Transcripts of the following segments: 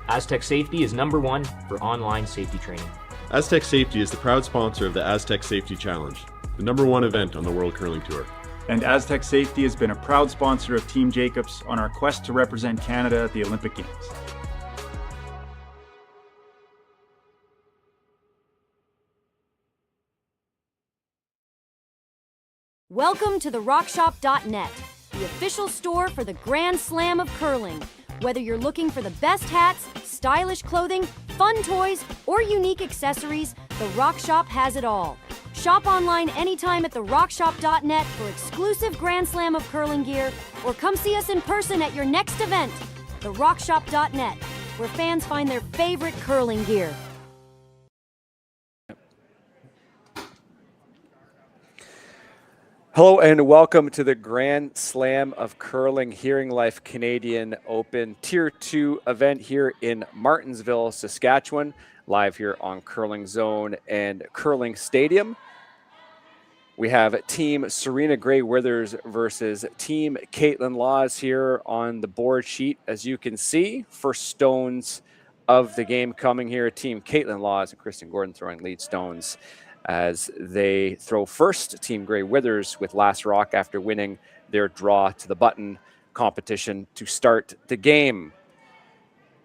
Aztec Safety is #1 for online safety training. Aztec Safety is the proud sponsor of the Aztec Safety Challenge, the #1 event on the World Curling Tour. And Aztec Safety has been a proud sponsor of Team Jacobs on our quest to represent Canada at the Olympic Games. Welcome to the rockshop.net, the official store for the Grand Slam of curling. Whether you're looking for the best hats, stylish clothing, fun toys, or unique accessories, the Rock Shop has it all. Shop online anytime at therockshop.net for exclusive Grand Slam of curling gear, or come see us in person at your next event. Therockshop.net, where fans find their favorite curling gear. Hello and welcome to the Grand Slam of Curling Hearing Life Canadian Open Tier 2 event here in Martensville, Saskatchewan, live here on Curling Zone and Curling Stadium. We have Team Serena Gray Withers versus Team Kaitlyn Laws here on the board sheet. As you can see, first stones of the game coming here. Team Kaitlyn Laws and Kristen Gordon throwing lead stones as they throw first. Team Gray Withers with last rock after winning their draw to the button competition to start the game.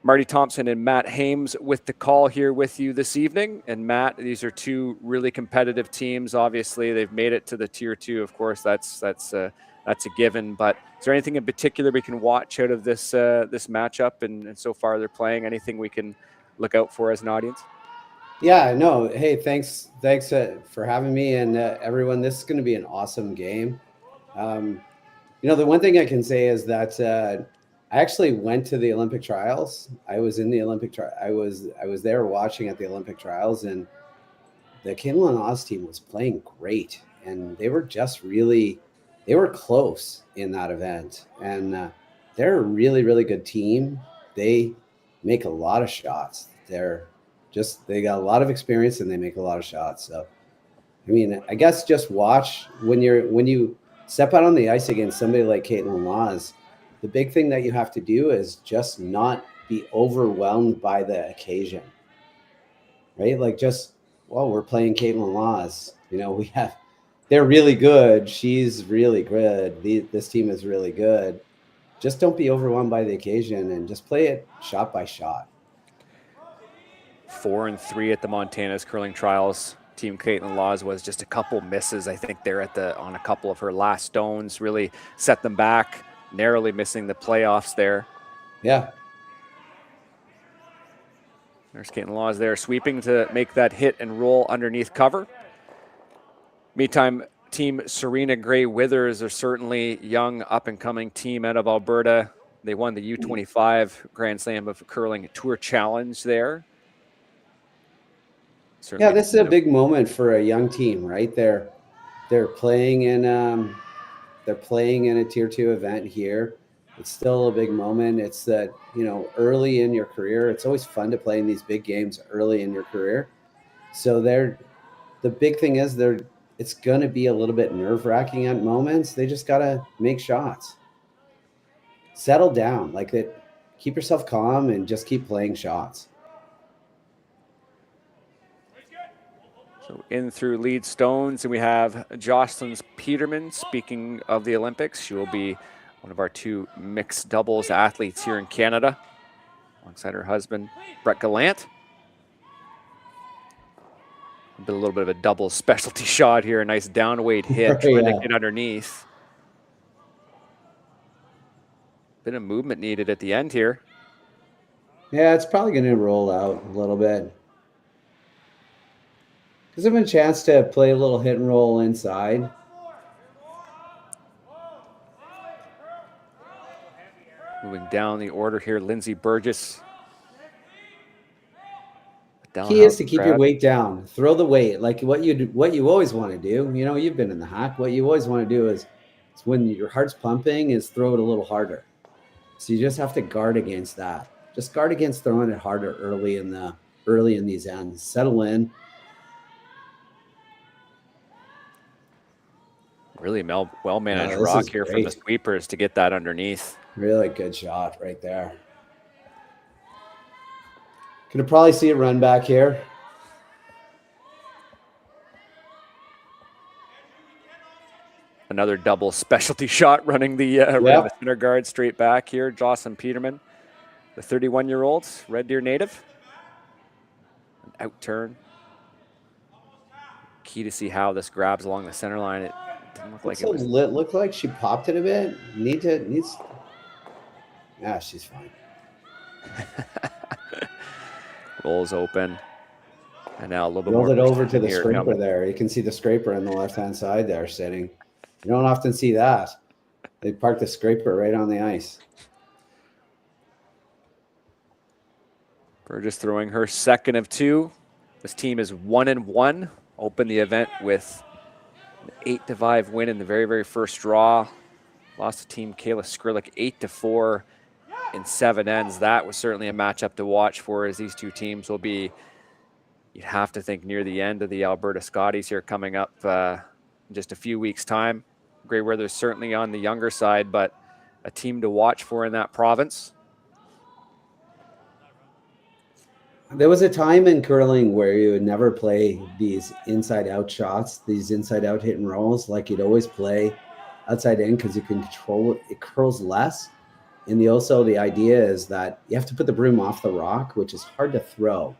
Marty Thompson and Matt Hames with the call here with you this evening. And Matt, these are two really competitive teams. Obviously, they've made it to the Tier 2. Of course, that's a given. But is there anything in particular we can watch out of this this matchup? And so far they're playing. Anything we can look out for as an audience? Yeah, no. Hey, thanks for having me, and everyone. This is going to be an awesome game. The one thing I can say is that I actually went to the Olympic trials. I was in the Olympic trial. I was there watching at the Olympic trials, and the Kaitlyn Laws team was playing great, and they were close in that event, and they're a really, really good team. They make a lot of shots. They got a lot of experience and they make a lot of shots. So, I mean, I guess just watch when you step out on the ice against somebody like Kaitlyn Laws. The big thing that you have to do is just not be overwhelmed by the occasion, right? Like we're playing Kaitlyn Laws. They're really good. She's really good. This team is really good. Just don't be overwhelmed by the occasion and just play it shot by shot. 4-3 at the Montana's curling trials. Team Kaitlyn Laws was just a couple misses. I think they're on a couple of her last stones, really set them back, narrowly missing the playoffs there. Yeah. There's Kaitlyn Laws there sweeping to make that hit and roll underneath cover. Meantime, Team Serena Gray Withers are certainly young, up-and-coming team out of Alberta. They won the U25 Grand Slam of Curling Tour Challenge there. Yeah, this is a big moment for a young team, right? They're playing in a Tier 2 event here. It's still a big moment. It's that, early in your career, it's always fun to play in these big games early in your career. So the big thing is it's going to be a little bit nerve-wracking at moments. They just got to make shots. Settle down, keep yourself calm and just keep playing shots. So in through lead stones, and we have Jocelyn Peterman. Speaking of the Olympics, she will be one of our two mixed doubles athletes here in Canada, alongside her husband, Brett Gallant. A little bit of a double specialty shot here, a nice downweight hit, trying to get underneath. Bit of movement needed at the end here. Yeah, it's probably going to roll out a little bit. Gives them a chance to play a little hit and roll inside. Moving down the order here, Lindsay Burgess, Key is to keep your weight down. Throw the weight, like what you always want to do. You know, you've been in the hack. What you always want to do is when your heart's pumping, is throw it a little harder. So you just have to guard against that. Just guard against throwing it harder early in these ends. Settle in. Really well managed rock here from the sweepers to get that underneath. Really good shot right there. Could probably see a run back here. Another double specialty shot running the the center guard straight back here. Jocelyn Peterman, the 31-year-old Red Deer native. An out turn. Key to see how this grabs along the center line. It didn't look like it was. It looked like she popped it a bit. Yeah, she's fine. Rolls open. And now a little bit more. Rolled it over to the here. scraper there. You can see the scraper on the left-hand side there sitting. You don't often see that. They parked the scraper right on the ice. Burgess throwing her second of 2. This team is 1-1. Opened the event with an 8-5 win in the very, very first draw. Lost to Team Kayla Skrillik 8-4 in 7 ends. That was certainly a matchup to watch for, as these two teams will be, you'd have to think, near the end of the Alberta Scotties here coming up in just a few weeks' time. Grey Weather's certainly on the younger side, but a team to watch for in that province. There was a time in curling where you would never play these inside-out shots, these inside-out hit and rolls, like you'd always play outside in because you can control it. It curls less. And also the idea is that you have to put the broom off the rock, which is hard to throw.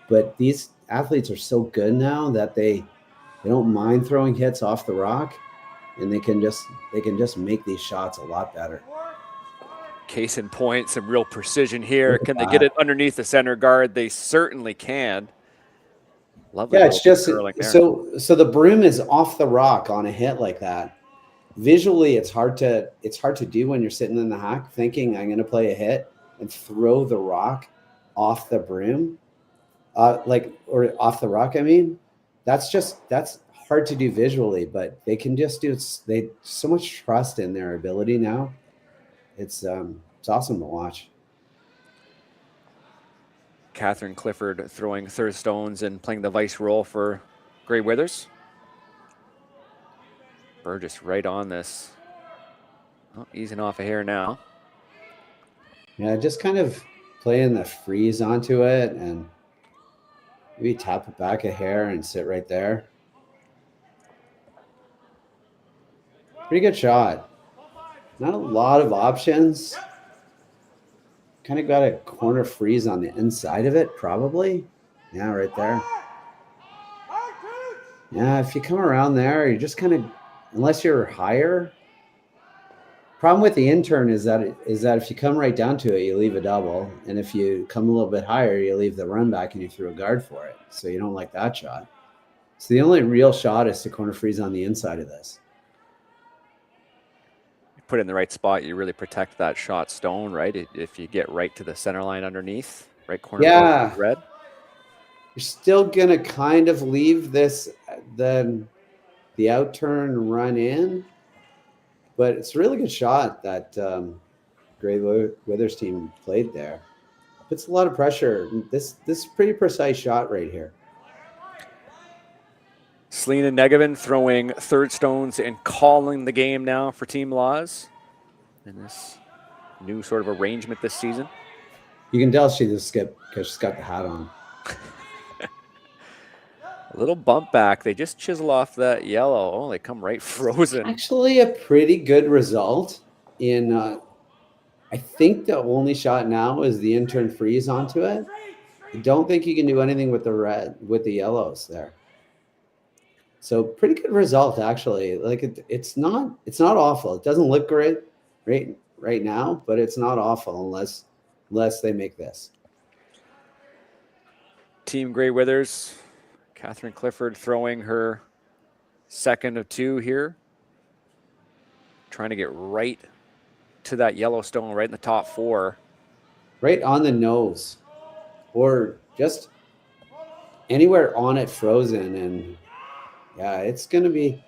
But these athletes are so good now that they don't mind throwing hits off the rock, and they can just make these shots a lot better. Case in point, some real precision here. Can they get it underneath the center guard? They certainly can. Lovely. Yeah, it's just so the broom is off the rock on a hit like that. Visually, it's hard to do when you're sitting in the hack thinking I'm going to play a hit and throw the rock off the broom, or off the rock. I mean, that's hard to do visually, but they can just do it. They so much trust in their ability now. It's awesome to watch. Catherine Clifford throwing third stones and playing the vice role for Grey Withers. Burgess right on this. Oh, easing off a hair now. Yeah, just kind of playing the freeze onto it and maybe tap it back a hair and sit right there. Pretty good shot. Not a lot of options. Kind of got a corner freeze on the inside of it, probably. Yeah, right there. Yeah, if you come around there, you just kind of, unless you're higher. Problem with the intern is that if you come right down to it, you leave a double. And if you come a little bit higher, you leave the run back and you throw a guard for it. So you don't like that shot. So the only real shot is to corner freeze on the inside of this. Put it in the right spot, you really protect that shot stone, right? If you get right to the center line underneath, right corner, yeah, red. You're still gonna kind of leave this the outturn run in, but it's a really good shot that Grey Withers team played there. Puts a lot of pressure. This is a pretty precise shot right here. Selena Negevin throwing third stones and calling the game now for Team Laws in this new sort of arrangement this season. You can tell she just skipped because she's got the hat on. A little bump back. They just chisel off that yellow. Oh, they come right frozen. Actually, a pretty good result. I think the only shot now is the intern freeze onto it. I don't think you can do anything with the yellows there. So pretty good result, actually. Like it's not awful. It doesn't look great right now, but it's not awful unless they make this. Team Grey Withers, Catherine Clifford throwing her second of 2 here. Trying to get right to that Yellowstone, right in the top 4. Right on the nose. Or just anywhere on it frozen, and yeah, it's going to be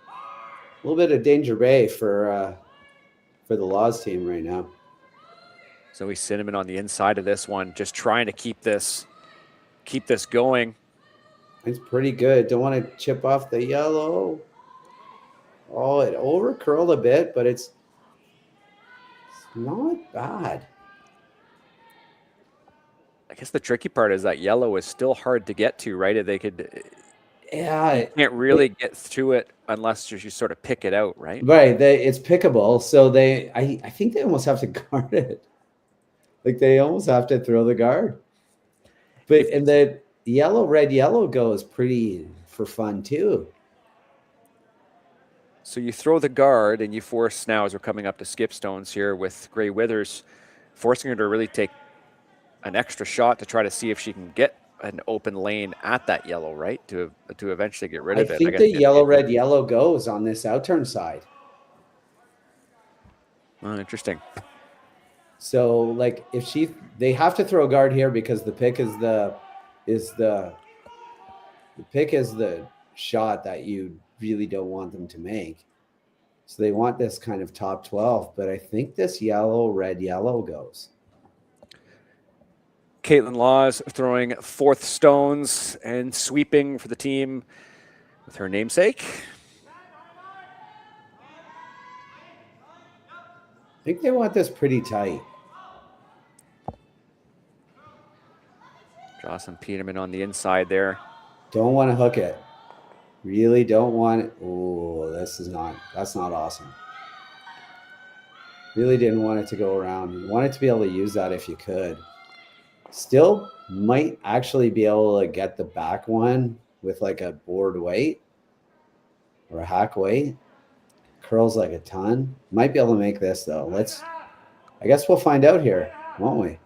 a little bit of danger bay for the Laws team right now. Zoe Cinnamon on the inside of this one, just trying to keep this going. It's pretty good. Don't want to chip off the yellow. Oh, it over curled a bit, but it's not bad. I guess the tricky part is that yellow is still hard to get to, right? They could, Yeah, you can't really get through it unless you sort of pick it out, right? right. It's pickable, so I think they almost have to guard it. Like they almost have to throw the guard. But and the red yellow goes pretty for fun too. So you throw the guard and you force now, as we're coming up to skip stones here with Gray Withers, forcing her to really take an extra shot to try to see if she can get an open lane at that yellow, right? To eventually get rid of it. I think the red yellow goes on this outturn side. Oh, interesting. So like if they have to throw a guard here because the pick is the shot that you really don't want them to make. So they want this kind of top 12, but I think this red yellow goes. Kaitlyn Laws throwing fourth stones and sweeping for the team with her namesake. I think they want this pretty tight. Jocelyn Peterman on the inside there. Don't want to hook it. Really don't want it. Oh, that's not awesome. Really didn't want it to go around. You wanted to be able to use that if you could. Still might actually be able to get the back one with like a board weight or a hack weight. Curls like a ton. Might be able to make this though. I guess we'll find out here, won't we?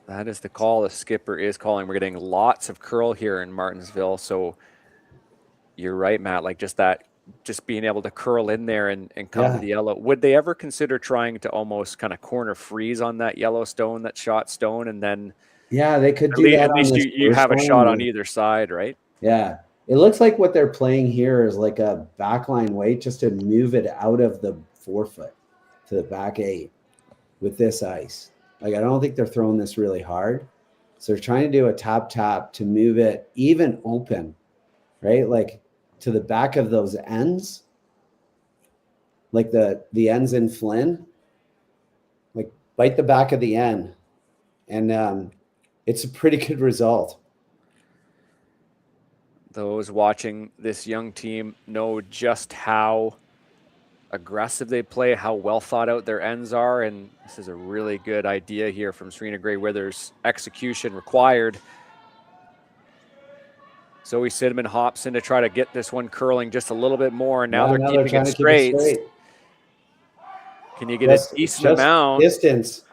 That is the call the skipper is calling. We're getting lots of curl here in Martensville. So you're right, Matt, like just being able to curl in there and come to the yellow. Would they ever consider trying to almost kind of corner freeze on that yellow stone, that shot stone, and then they could do that. At least you have a shot on either side, right? Yeah. It looks like what they're playing here is like a backline weight just to move it out of the forefoot to the back 8 with this ice. Like, I don't think they're throwing this really hard. So they're trying to do a tap to move it even open, right? Like to the back of those ends, like the ends in Flynn, like bite the back of the end. And it's a pretty good result. Those watching this young team know just how aggressive they play, how well thought out their ends are, and this is a really good idea here from Serena Gray Withers. Execution required. Zoe Cinnamon hops in to try to get this one curling just a little bit more. Now they're keeping it straight. Can you get a decent amount? Distance.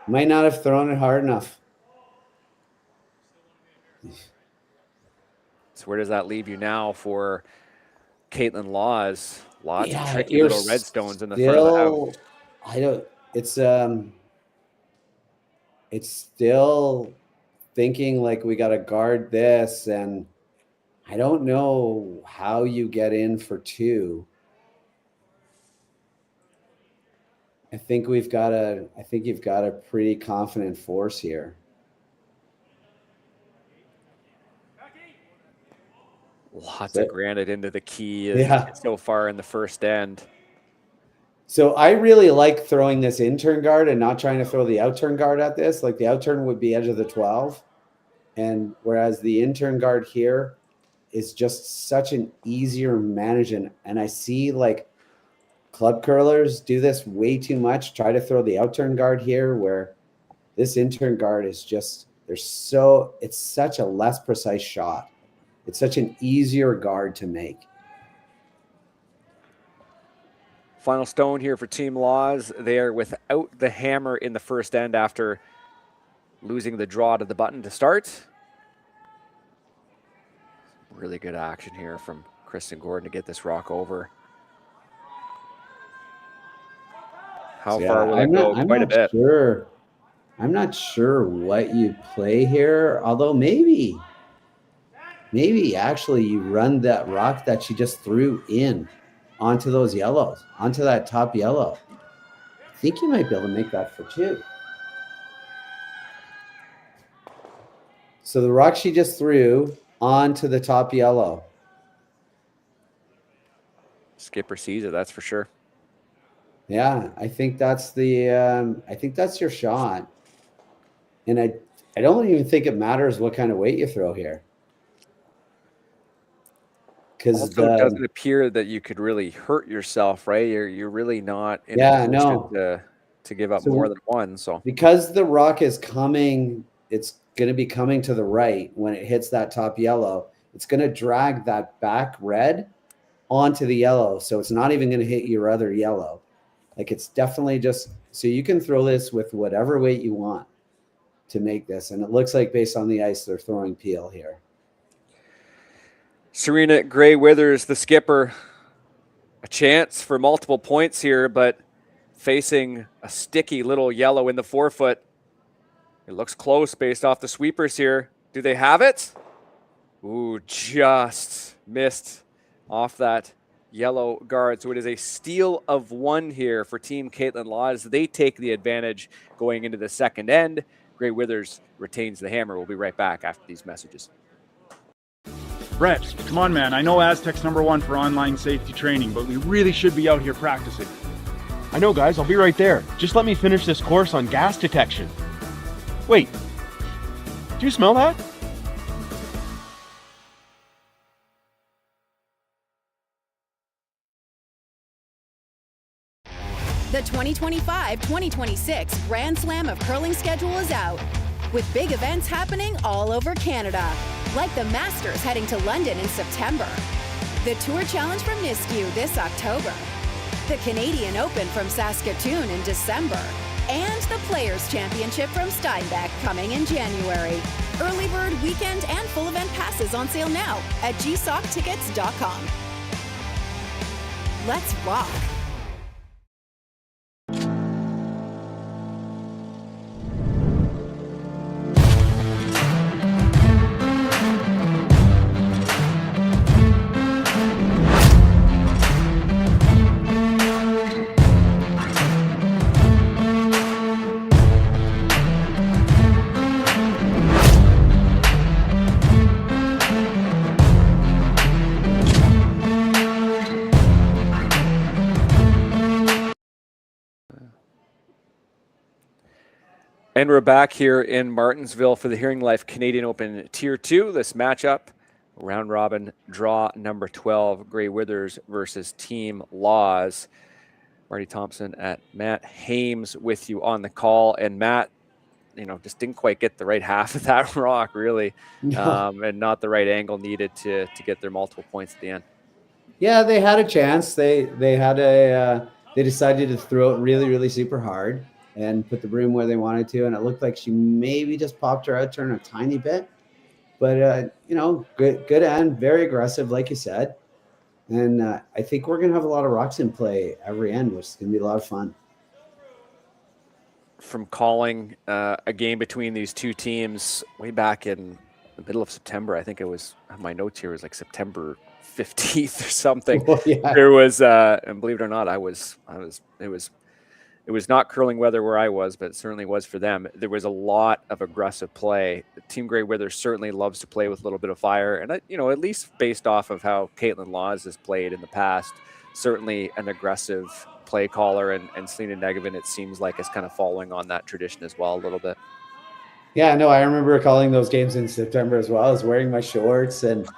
Might not have thrown it hard enough. So where does that leave you now for Kaitlyn Laws? Lots of tricky little red stones in the front of the house. It's still thinking like we got to guard this, and I don't know how you get in for 2. I think you've got a pretty confident force here. Lots of granite into the key so far in the first end. So I really like throwing this in-turn guard and not trying to throw the out-turn guard at this. Like the out-turn would be edge of the 12. And whereas the in-turn guard here is just such an easier management. And I see like club curlers do this way too much. Try to throw the out-turn guard here where this in-turn guard is just, it's such a less precise shot. It's such an easier guard to make. Final stone here for Team Laws. They are without the hammer in the first end after losing the draw to the button to start. Really good action here from Kristen Gordon to get this rock over. How far will it go? Quite a bit. I'm not sure what you play here, although maybe actually you run that rock that she just threw in onto those yellows, onto that top yellow. I think you might be able to make that for 2. So the rock she just threw onto the top yellow. Skipper sees it, that's for sure. Yeah, I think that's your shot. And I don't even think it matters what kind of weight you throw here. Because it doesn't appear that you could really hurt yourself, right? You're really not in a position to give up more than one. So because the rock is coming, it's going to be coming to the right when it hits that top yellow. It's going to drag that back red onto the yellow, so it's not even going to hit your other yellow. Like, it's definitely just so you can throw this with whatever weight you want to make this. And it looks like based on the ice, they're throwing peel here. Serena Gray Withers, the skipper, a chance for multiple points here, but facing a sticky little yellow in the forefoot. It looks close based off the sweepers here. Do they have it? Ooh, just missed off that yellow guard. So it is a steal of 1 here for Team Kaitlyn Laws. They take the advantage going into the second end. Gray Withers retains the hammer. We'll be right back after these messages. Brett, come on, man. I know Aztec's #1 for online safety training, but we really should be out here practicing. I know, guys. I'll be right there. Just let me finish this course on gas detection. Wait. Do you smell that? The 2025-2026 Grand Slam of Curling schedule is out, with big events happening all over Canada, like the Masters heading to London in September, the Tour Challenge from Nisku this October, the Canadian Open from Saskatchewan in December, and the Players' Championship from Steinbach coming in January. Early bird weekend and full event passes on sale now at gsoctickets.com. Let's rock! And we're back here in Martensville for the Hearing Life Canadian Open Tier 2. This matchup, round robin draw number 12, Gray Withers versus Team Laws. Marty Thompson at Matt Hames with you on the call. And Matt, just didn't quite get the right half of that rock, really, and not the right angle needed to get their multiple points at the end. Yeah, they had a chance. They decided to throw it really, really super hard and put the broom where they wanted to, and it looked like she maybe just popped her out turn a tiny bit. But good end, very aggressive, like you said. And I think we're gonna have a lot of rocks in play every end, which is gonna be a lot of fun. From calling a game between these two teams way back in the middle of September, I think it was, my notes here was like September 15th or something. Oh, yeah. There was, and believe it or not, it was not curling weather where I was, but it certainly was for them. There was a lot of aggressive play. Team Gray Withers certainly loves to play with a little bit of fire. And, at least based off of how Kaitlyn Laws has played in the past, certainly an aggressive play caller. And Selena Negovin, it seems like, is kind of following on that tradition as well a little bit. Yeah, no, I remember calling those games in September as well. I was wearing my shorts, and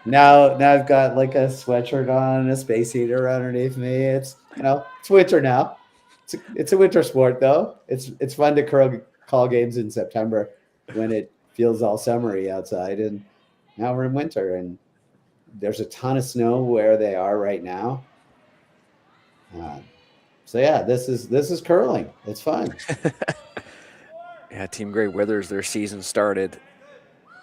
now I've got like a sweatshirt on and a space heater underneath me. It's winter now. It's a winter sport, though. It's fun to call games in September when it feels all summery outside, and now we're in winter, and there's a ton of snow where they are right now. So yeah, this is curling. It's fun. Yeah, Team Gray Withers, their season started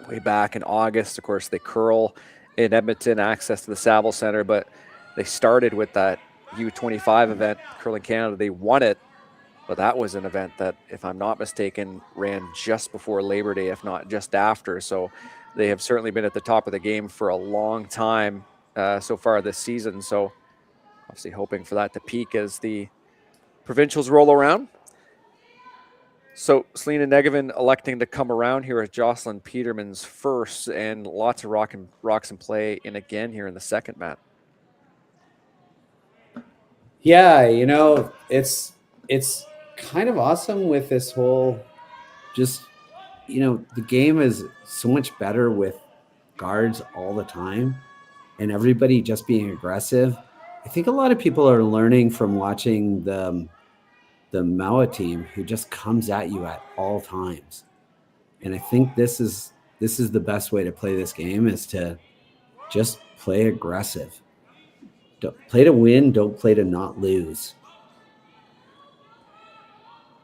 way back in August. Of course, they curl in Edmonton, access to the Saville Center, but they started with that U25 event, Curling Canada. They won it But that was an event that, if I'm not mistaken, ran just before Labor Day, if not just after. So they have certainly been at the top of the game for a long time so far this season. So obviously hoping for that to peak as the provincials roll around. So Selena Negevin electing to come around here as Jocelyn Peterman's first, and lots of rocks in play in again here in the second, Matt. Yeah, it's kind of awesome with this whole just, the game is so much better with guards all the time and everybody just being aggressive. I think a lot of people are learning from watching the Maua team, who just comes at you at all times. And I think this is the best way to play this game, is to just play aggressive. Don't play to win, don't play to not lose.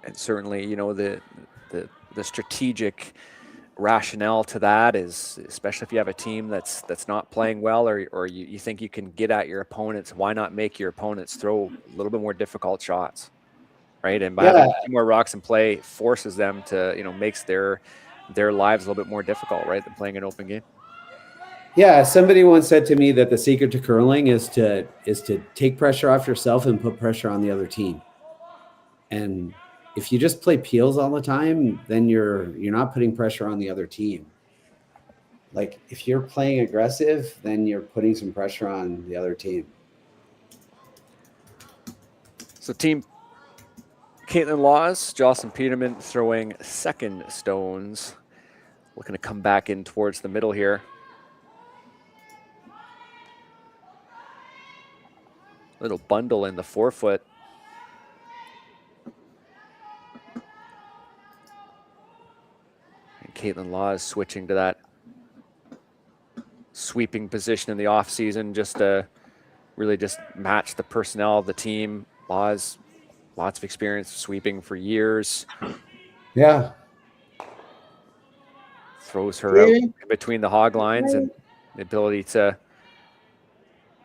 And certainly, the strategic rationale to that is, especially if you have a team that's not playing well, or you think you can get at your opponents, why not make your opponents throw a little bit more difficult shots, right? And by having more rocks in play forces them to, makes their lives a little bit more difficult, right, than playing an open game. Yeah, somebody once said to me that the secret to curling is to take pressure off yourself and put pressure on the other team. And if you just play peels all the time, then you're not putting pressure on the other team. Like, if you're playing aggressive, then you're putting some pressure on the other team. So team Kaitlyn Laws, Jocelyn Peterman throwing second stones, looking to come back in towards the middle here. Little bundle in the forefoot. And Kaitlyn Laws switching to that sweeping position in the offseason, just to really just match the personnel of the team. Laws, lots of experience sweeping for years. Yeah. Throws her out in between the hog lines, and the ability to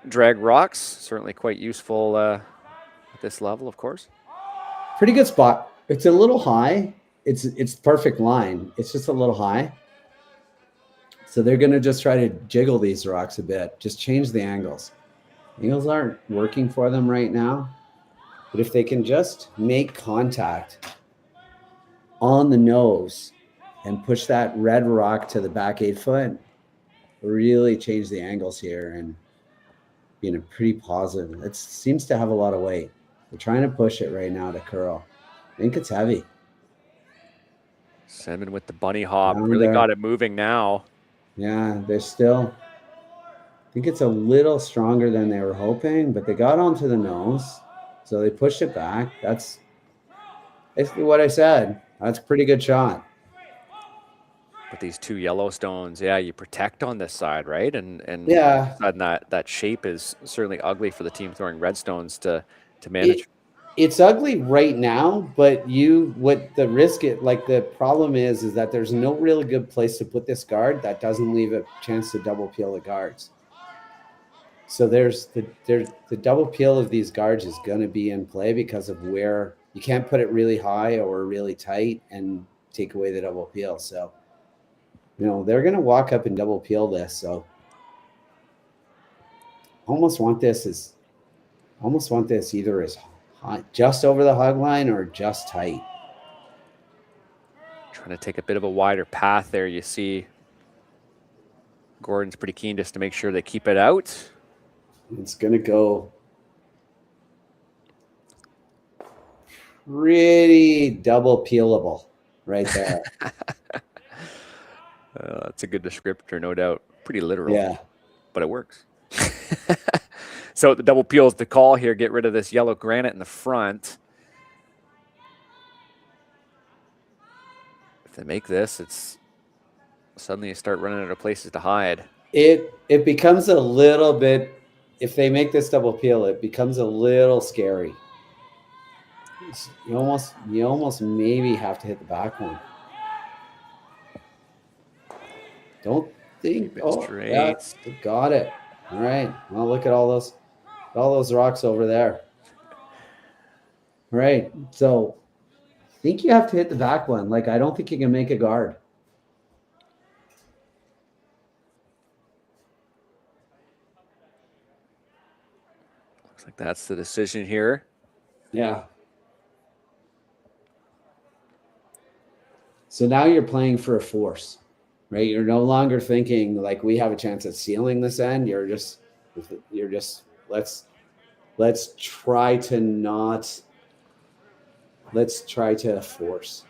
drag rocks, certainly quite useful at this level, of course. Pretty good spot. It's a little high. It's perfect line. It's just a little high. So they're going to just try to jiggle these rocks a bit, just change the angles. Angles aren't working for them right now, but if they can just make contact on the nose and push that red rock to the back 8 foot, really change the angles here and being a pretty positive. It seems to have a lot of weight. They're trying to push it right now to curl. I think it's heavy. Seven with the bunny hop, Down really there. got it moving now. Yeah, they're still, I think it's a little stronger than they were hoping, but they got onto the nose, so they pushed it back. That's basically what I said. That's a pretty good shot. With these two Yellowstones, yeah, you protect on this side, right? And Yeah. that shape is certainly ugly for the team throwing redstones to manage. It's ugly right now, but the problem is that there's no really good place to put this guard that doesn't leave a chance to double peel the guards. So there's the double peel of these guards is going to be in play because of where you can't put it really high or really tight and take away the double peel. So, they're going to walk up and double peel this. So almost want this either as high, just over the hog line, or just tight. Trying to take a bit of a wider path there. You see Gordon's pretty keen just to make sure they keep it out. It's going to go pretty double peelable right there. That's a good descriptor, no doubt. Pretty literal. Yeah. But it works. So the double peel is the call here. Get rid of this yellow granite in the front. If they make this, it's suddenly you start running out of places to hide. It becomes a little bit, if they make this double peel, it becomes a little scary. You almost maybe have to hit the back one. Don't think. Oh, straight. Yeah, got it. All right. Well, look at all those rocks over there. All right. So think you have to hit the back one. Like, I don't think you can make a guard. Looks like that's the decision here. Yeah. So now you're playing for a force, right? You're no longer thinking like we have a chance at sealing this end. You're just let's try to force.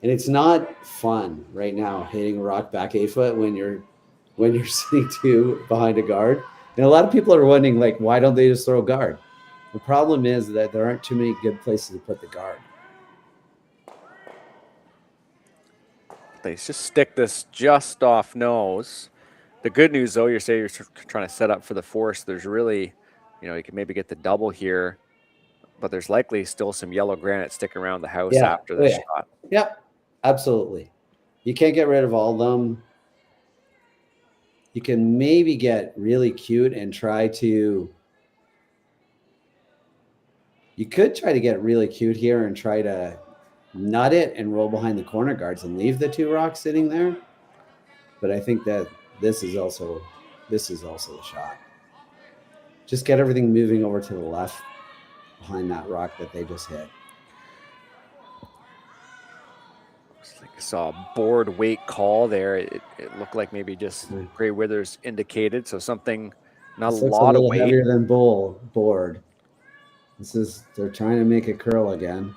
And it's not fun right now hitting a rock back 8 foot when you're sitting 2 behind a guard. And a lot of people are wondering, like, why don't they just throw a guard? The problem is that there aren't too many good places to put the guard. They just stick this just off nose. The good news, though, you're saying you're trying to set up for the force. There's really, you can maybe get the double here, but there's likely still some yellow granite sticking around the house after the shot. Yep, absolutely. You can't get rid of all of them. You can maybe get really cute and you could try to get really cute here and try to nut it and roll behind the corner guards and leave the 2 rocks sitting there. But I think that this is also the shot. Just get everything moving over to the left behind that rock that they just hit. Looks like I saw a board weight call there. It looked like maybe just Gray Withers indicated. So something, not a lot of weight. Heavier than board. They're trying to make it curl again.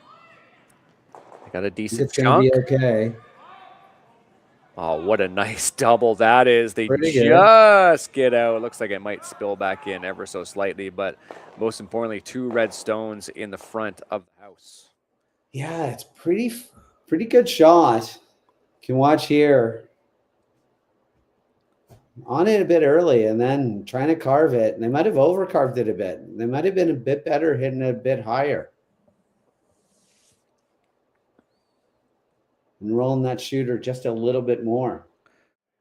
They got a decent It's gonna be okay. Oh, what a nice double that is. They Pretty just get out. It looks like it might spill back in ever so slightly, but most importantly, 2 red stones in the front of the house. Yeah, it's pretty good shot. You can watch here. On it a bit early and then trying to carve it. And they might have overcarved it a bit. They might have been a bit better hitting it a bit higher. And rolling that shooter just a little bit more.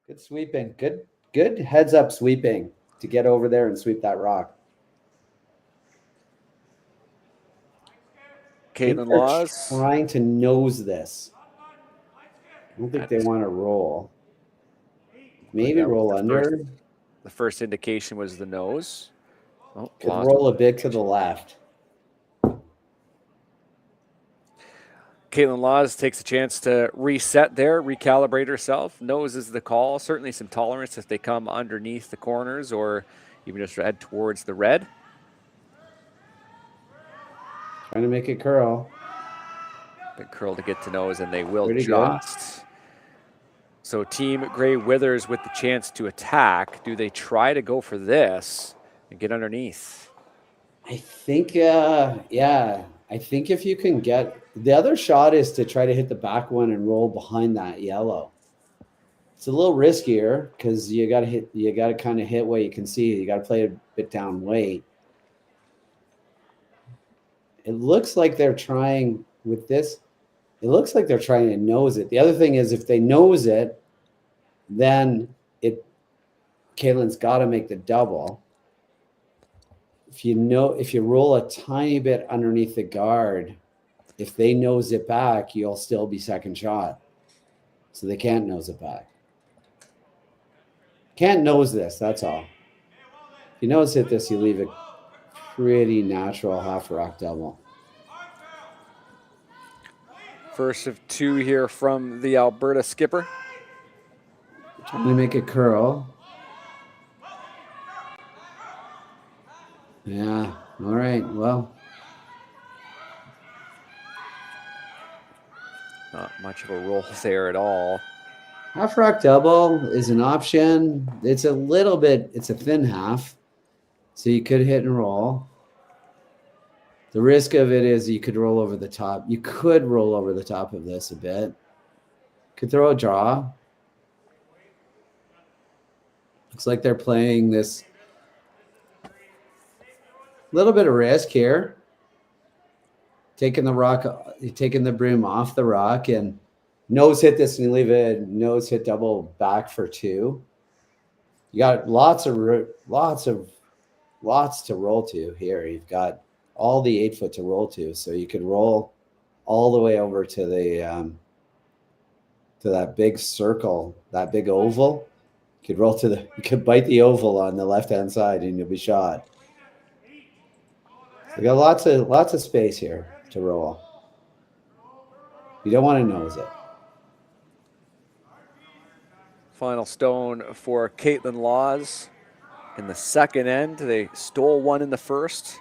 Good sweeping. Good heads up sweeping to get over there and sweep that rock. Kaitlyn Laws trying to nose this. I don't think they want to roll. Maybe roll under. The first indication was the nose. Oh, could roll a bit to the left. Kaitlyn Laws takes a chance to reset there, recalibrate herself. Noses the call. Certainly some tolerance if they come underneath the corners or even just head towards the red. Trying to make it curl. Big curl to get to nose, and they will Pretty just. Good. So Team Gray Withers with the chance to attack. Do they try to go for this and get underneath? I think, yeah. I think if you can get the other shot is to try to hit the back one and roll behind that yellow. It's a little riskier because you got to kind of hit what you can see. You got to play a bit down weight. It looks like they're trying with this. It looks like they're trying to nose it. The other thing is if they nose it, then Kaitlyn's got to make the double. If you roll a tiny bit underneath the guard, if they nose it back, you'll still be second shot. So they can't nose it back. Can't nose this, that's all. If you nose hit this, you leave a pretty natural half rock double. First of 2 here from the Alberta skipper. Trying to make it curl. Yeah, all right, well. Not much of a roll there at all. Half rock double is an option. It's a thin half. So you could hit and roll. The risk of it is you could roll over the top. You could roll over the top of this a bit. Could throw a draw. Looks like they're playing this little bit of risk here. Taking the broom off the rock and nose hit this and you leave a nose hit double back for 2. You got lots to roll to here. You've got all the 8 foot to roll to. So you could roll all the way over to the to that big circle, that big oval. You could bite the oval on the left-hand side and you'll be shot. We got lots of space here to roll. You don't want to nose it. Final stone for Kaitlyn Laws in the second end. They stole one in the first.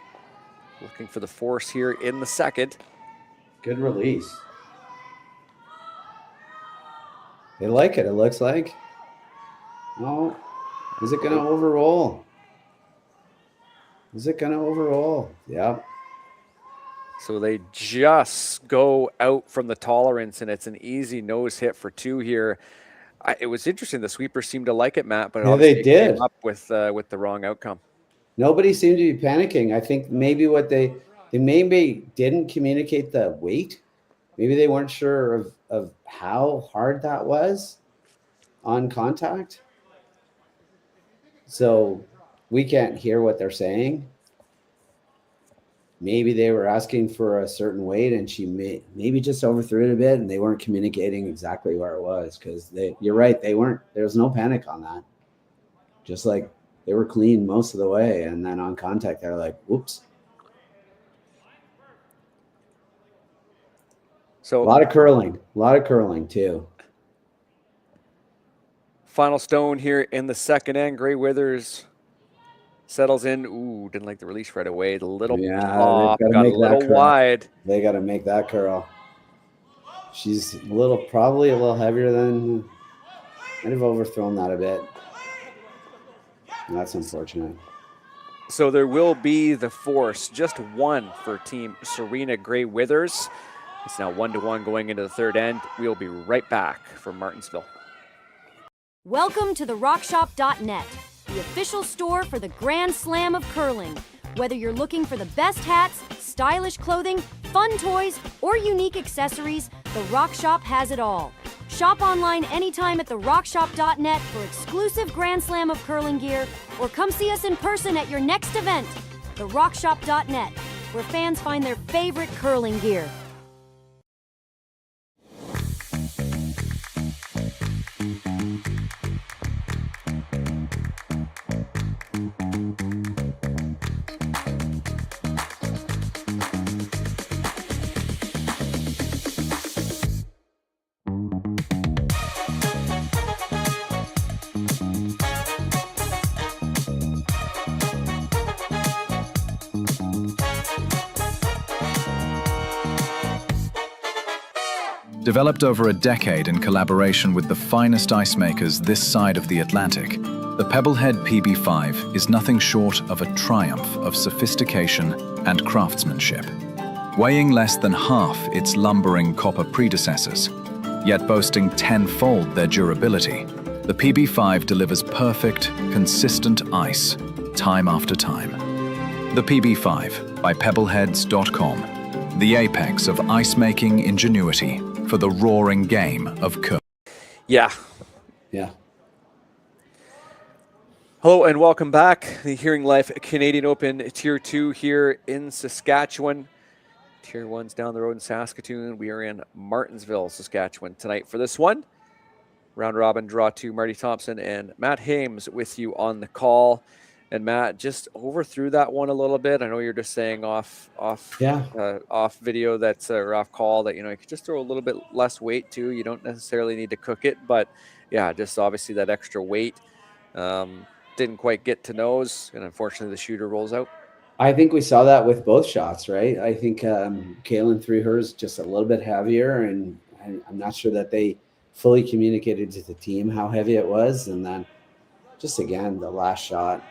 Looking for the force here in the second. Good release. They like it, it looks like. Oh, is it going to overroll? Is it going to overroll? Yeah. So they just go out from the tolerance, and it's an easy nose hit for 2 here. It was interesting. The sweepers seemed to like it, Matt, but yeah, they did. Came up with the wrong outcome. Nobody seemed to be panicking. I think maybe what they maybe didn't communicate the weight. Maybe they weren't sure of how hard that was on contact. So we can't hear what they're saying. Maybe they were asking for a certain weight and she maybe just overthrew it a bit and they weren't communicating exactly where it was, because you're right, there was no panic on that. Just like they were clean most of the way, and then on contact they're like, whoops. So a lot of curling too. Final stone here in the second end. Gray Withers settles in. Ooh, didn't like the release right away. The little pop got a little wide. They got to make that curl. She's probably a little heavier than. Might have overthrown that a bit. That's unfortunate. So there will be the force, just one for Team Serena Gray Withers. It's now 1-1 going into the third end. We'll be right back from Martensville. Welcome to the RockShop.net, the official store for the Grand Slam of curling. Whether you're looking for the best hats, stylish clothing, fun toys, or unique accessories, the Rock Shop has it all. Shop online anytime at the RockShop.net for exclusive Grand Slam of curling gear, or come see us in person at your next event. The RockShop.net, where fans find their favorite curling gear. Developed over a decade in collaboration with the finest ice makers this side of the Atlantic, the Pebblehead PB5 is nothing short of a triumph of sophistication and craftsmanship. Weighing less than half its lumbering copper predecessors, yet boasting tenfold their durability, the PB5 delivers perfect, consistent ice, time after time. The PB5 by Pebbleheads.com, the apex of ice-making ingenuity for the roaring game of curling. Yeah. Hello and welcome back. The Hearing Life Canadian Open Tier 2 here in Saskatchewan. Tier 1's down the road in Saskatoon. We are in Martensville, Saskatchewan tonight for this one. Round robin draw 2, Marty Thompson and Matt Hames with you on the call. And Matt, just overthrew that one a little bit. I know you're just saying off video that's or off call that, you know, you could just throw a little bit less weight too. You don't necessarily need to cook it, but yeah, just obviously that extra weight didn't quite get to nose, and unfortunately the shooter rolls out. I think we saw that with both shots, right? I think Kaitlyn threw hers just a little bit heavier, and I'm not sure that they fully communicated to the team how heavy it was. And then just again, the last shot,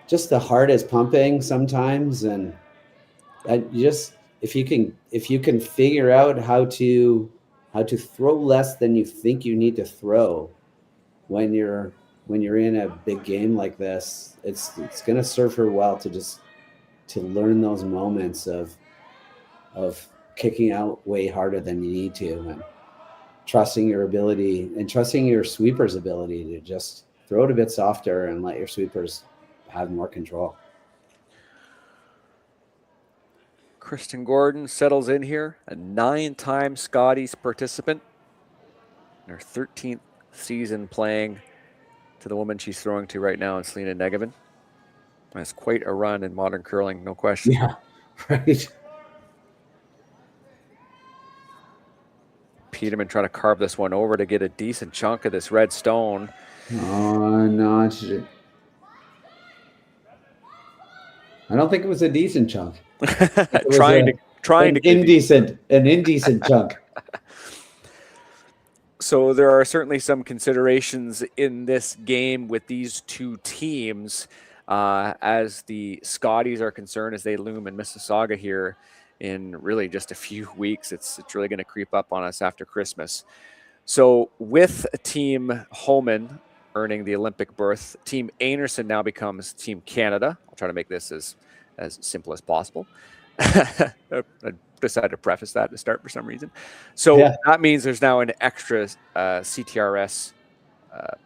just the heart is pumping sometimes, and if you can figure out how to throw less than you think you need to throw when you're in a big game like this, it's going to serve her well to learn those moments of kicking out way harder than you need to, and trusting your ability and trusting your sweeper's ability to just throw it a bit softer and let your sweepers have more control. Kristen Gordon settles in here, a 9-time Scotties participant. Her 13th season playing to the woman she's throwing to right now in Selena Negevin. That's quite a run in modern curling, no question. Yeah, right. Peterman trying to carve this one over to get a decent chunk of this red stone. Oh, no. I don't think it was a decent chunk. trying to an indecent chunk. So there are certainly some considerations in this game with these two teams as the Scotties are concerned, as they loom in Mississauga here in really just a few weeks. It's really going to creep up on us after Christmas. So with Team Homan earning the Olympic berth, Team Einarson now becomes Team Canada. I'll try to make this as simple as possible. I decided to preface that to start for some reason. So that means there's now an extra CTRS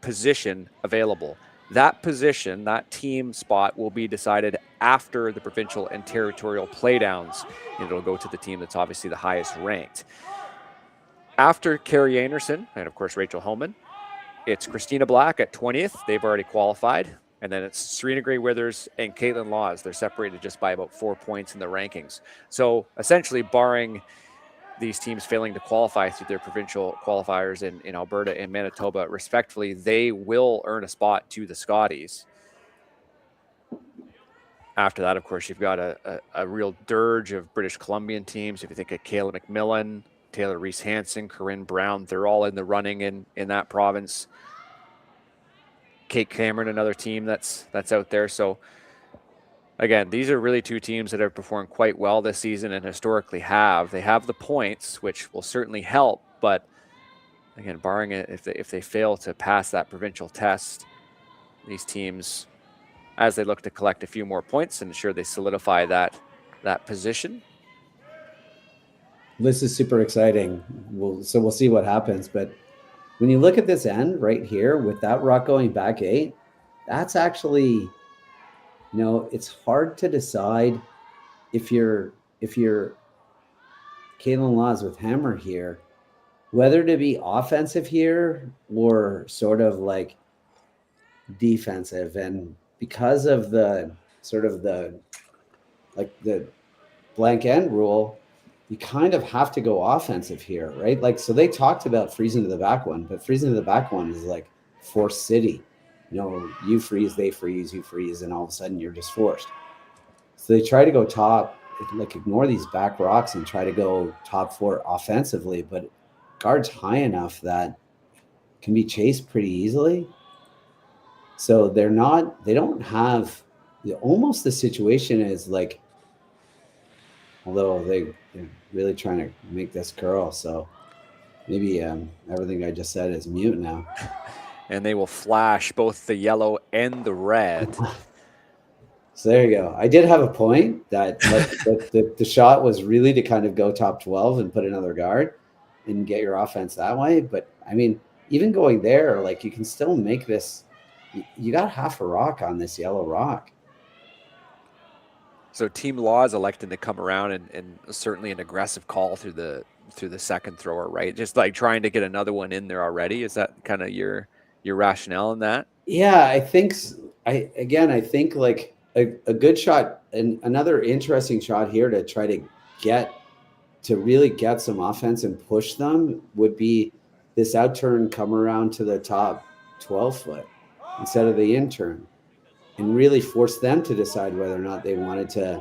position available. That position, that team spot, will be decided after the provincial and territorial playdowns. It'll go to the team that's obviously the highest ranked. After Carrie Einarson and, of course, Rachel Homan, it's Christina Black at 20th. They've already qualified. And then it's Serena Gray Withers and Kaitlyn Laws. They're separated just by about 4 points in the rankings. So essentially, barring these teams failing to qualify through their provincial qualifiers in Alberta and Manitoba, respectively, they will earn a spot to the Scotties. After that, of course, you've got a real dirge of British Columbian teams. If you think of Kayla McMillan, Taylor Reese-Hansen, Corinne Brown, they're all in the running in that province. Kate Cameron, another team that's out there. So again, these are really two teams that have performed quite well this season and historically have. They have the points, which will certainly help, but again, barring it, if they fail to pass that provincial test, these teams, as they look to collect a few more points and ensure they solidify that position. This is super exciting. We'll see what happens, but when you look at this end right here with that rock going back 8, that's actually, it's hard to decide if you're Kaitlyn Laws with Hammer here, whether to be offensive here or sort of like defensive. And because of the sort of the blank end rule, you kind of have to go offensive here, right? Like, so they talked about freezing to the back one, but freezing to the back one is like forced city. You freeze, they freeze, you freeze, and all of a sudden you're just forced. So they try to go top, like ignore these back rocks and try to go top 4 offensively, but guard's high enough that can be chased pretty easily. So they don't have, almost the situation is like, although they're really trying to make this curl. So maybe everything I just said is mute now. And they will flash both the yellow and the red. So there you go. I did have a point that the shot was really to kind of go top 12 and put another guard and get your offense that way. But I mean, even going there, like you can still make this, you got half a rock on this yellow rock. So Team Laws electing to come around and certainly an aggressive call through the second thrower, right? Just like trying to get another one in there already. Is that kind of your rationale in that? Yeah, I think like a good shot and another interesting shot here to try to really get some offense and push them would be this out turn, come around to the top 12 foot instead of the in turn, and really force them to decide whether or not they wanted to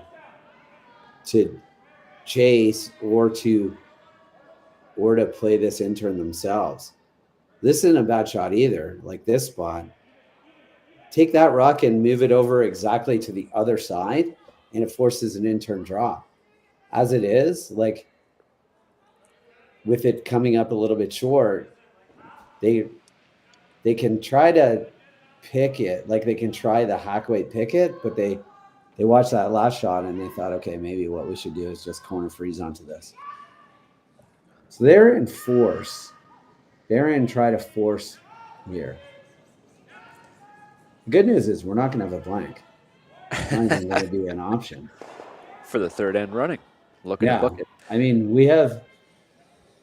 chase or to play this in turn themselves. This isn't a bad shot either. Like this spot, take that rock and move it over exactly to the other side, and it forces an in turn draw. As it is, like with it coming up a little bit short, they can try to pick it, like they can try the hack weight pick it, but they watched that last shot and they thought, okay, maybe what we should do is just corner freeze onto this. So they're in force. They're in try to force here. The good news is we're not going to have a blank. It's not even going to be an option. For the third end running. looking to book it. I mean, we have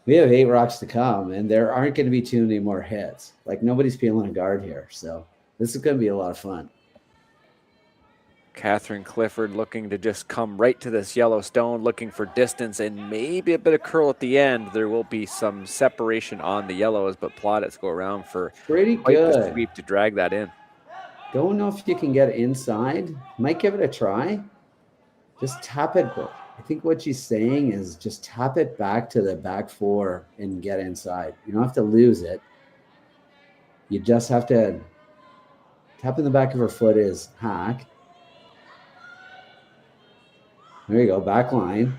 8 rocks to come, and there aren't going to be too many more hits. Like, nobody's peeling a guard here, so this is going to be a lot of fun. Catherine Clifford looking to just come right to this yellow stone, looking for distance and maybe a bit of curl at the end. There will be some separation on the yellows, but plaudits go around for pretty quite good the sweep to drag that in. Don't know if you can get inside. Might give it a try. Just tap it. I think what she's saying is just tap it back to the back 4 and get inside. You don't have to lose it. You just have to tap in the back of her foot is hack. There you go, back line.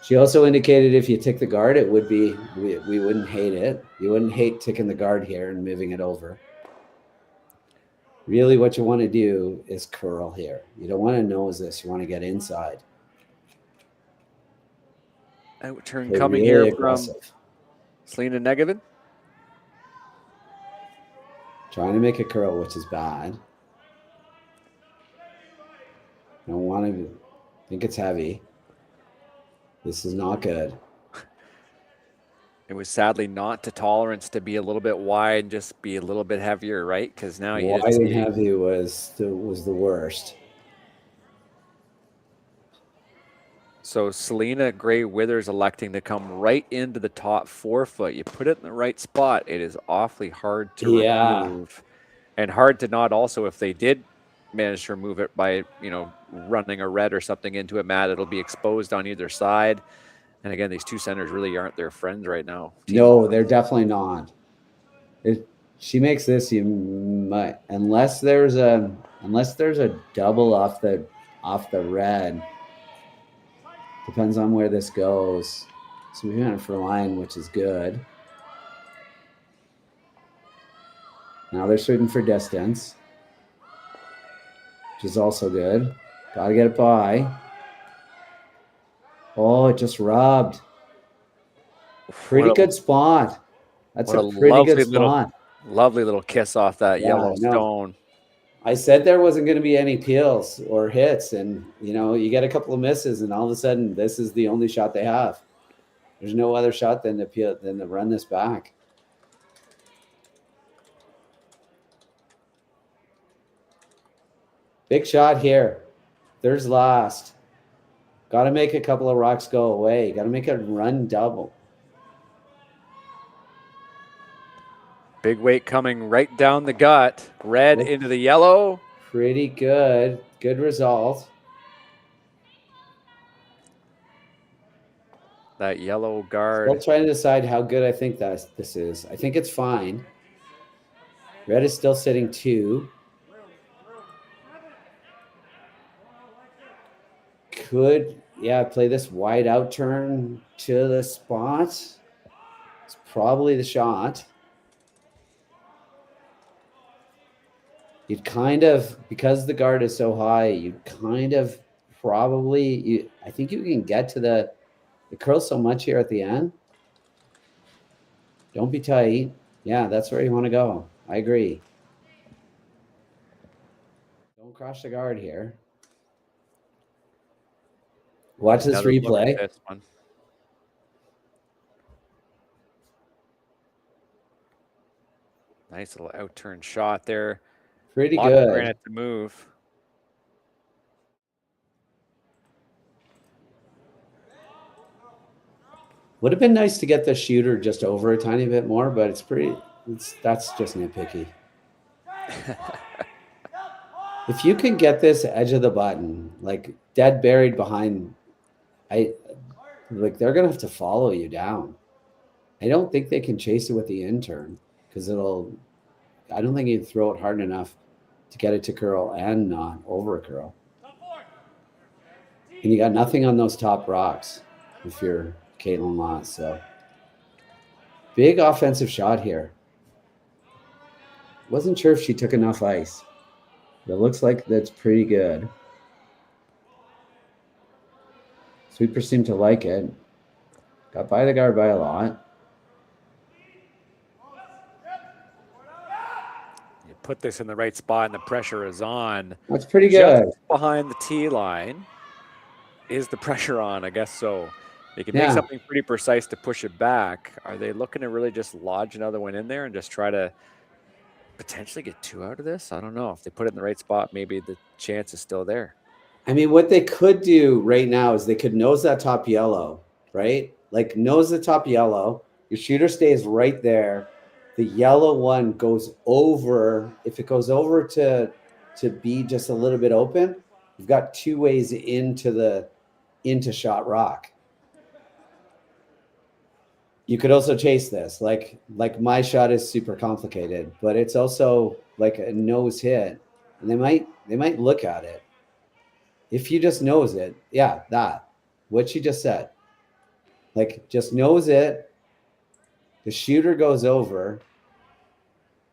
She also indicated if you tick the guard, it would be, we wouldn't hate it. You wouldn't hate ticking the guard here and moving it over. Really what you want to do is curl here. You don't want to nose this. You want to get inside. Out turn coming really here aggressive from Selena Negevin. Trying to make a curl, which is bad. I don't want to think it's heavy. This is not good. It was sadly not to tolerance to be a little bit wide and just be a little bit heavier, right? Because now you wide and heavy was the worst. So Selena Gray Withers electing to come right into the top 4 foot. You put it in the right spot, it is awfully hard to remove. And hard to not also, if they did manage to remove it by, you know, running a red or something into a mat, it'll be exposed on either side. And again, these two centers really aren't their friends right now. No, they're definitely not. She makes this, you might, unless there's a double off the red. Depends on where this goes. So we went it for line, which is good. Now they're shooting for distance, which is also good. Gotta get it by. Oh, it just rubbed. Pretty good spot. That's a pretty good spot. Lovely little kiss off that yellow stone. I said there wasn't going to be any peels or hits, and you know, you get a couple of misses, and all of a sudden, this is the only shot they have. There's no other shot than to run this back. Big shot here. There's last. Got to make a couple of rocks go away. Got to make a run double. Big weight coming right down the gut. Red into the yellow. Pretty good. Good result. That yellow guard. Still trying to decide how good I think this is. I think it's fine. Red is still sitting 2. Could, play this wide out turn to the spot. It's probably the shot. You'd kind of, because the guard is so high, you'd kind of probably, I think you can get to the curl so much here at the end. Don't be tight. Yeah, that's where you want to go. I agree. Don't crush the guard here. Watch this replay. This one. Nice little out turn shot there. Pretty good. Granite to move. Would have been nice to get the shooter just over a tiny bit more, but that's just nitpicky. If you can get this edge of the button, like dead buried behind, they're gonna have to follow you down. I don't think they can chase it with the in-turn because I don't think you'd throw it hard enough to get it to curl and not over curl. And you got nothing on those top rocks if you're Kaitlyn Lotz. So big offensive shot here. Wasn't sure if she took enough ice. But it looks like that's pretty good. Sweepers seem to like it. Got by the guard by a lot. You put this in the right spot and the pressure is on. That's pretty good. Just behind the tee line. is the pressure on? I guess so. They can make something pretty precise to push it back. Are they looking to really just lodge another one in there and just try to potentially get 2 out of this? I don't know. If they put it in the right spot, maybe the chance is still there. I mean, what they could do right now is they could nose that top yellow, right? Like nose the top yellow. Your shooter stays right there. The yellow one goes over. If it goes over to be just a little bit open, you've got 2 ways into shot rock. You could also chase this. Like my shot is super complicated, but it's also like a nose hit. And they might look at it. If you just nose it, what she just said. Like just nose it. The shooter goes over.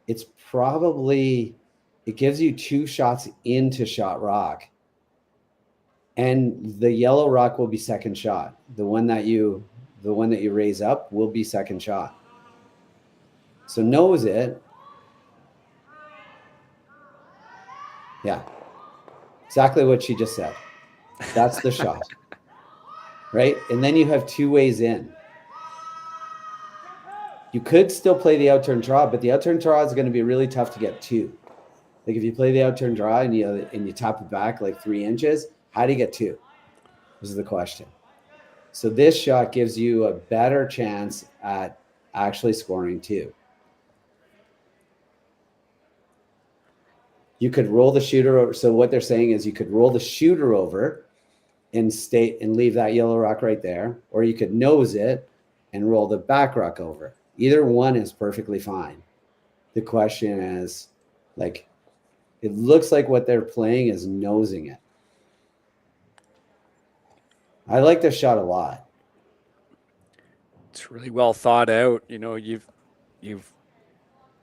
It gives you 2 shots into shot rock. And the yellow rock will be second shot. The one that you raise up will be second shot. So nose it. Yeah. Exactly what she just said. That's the shot. Right? And then you have 2 ways in. You could still play the outturn draw, but the outturn draw is going to be really tough to get 2. Like if you play the outturn draw and you tap it back like 3 inches, how do you get 2? This is the question. So this shot gives you a better chance at actually scoring 2. You could roll the shooter over. So what they're saying is you could roll the shooter over and leave that yellow rock right there, or you could nose it and roll the back rock over. Either one is perfectly fine. The question is, like, it looks like what they're playing is nosing it. I like this shot a lot. It's really well thought out. You know, you've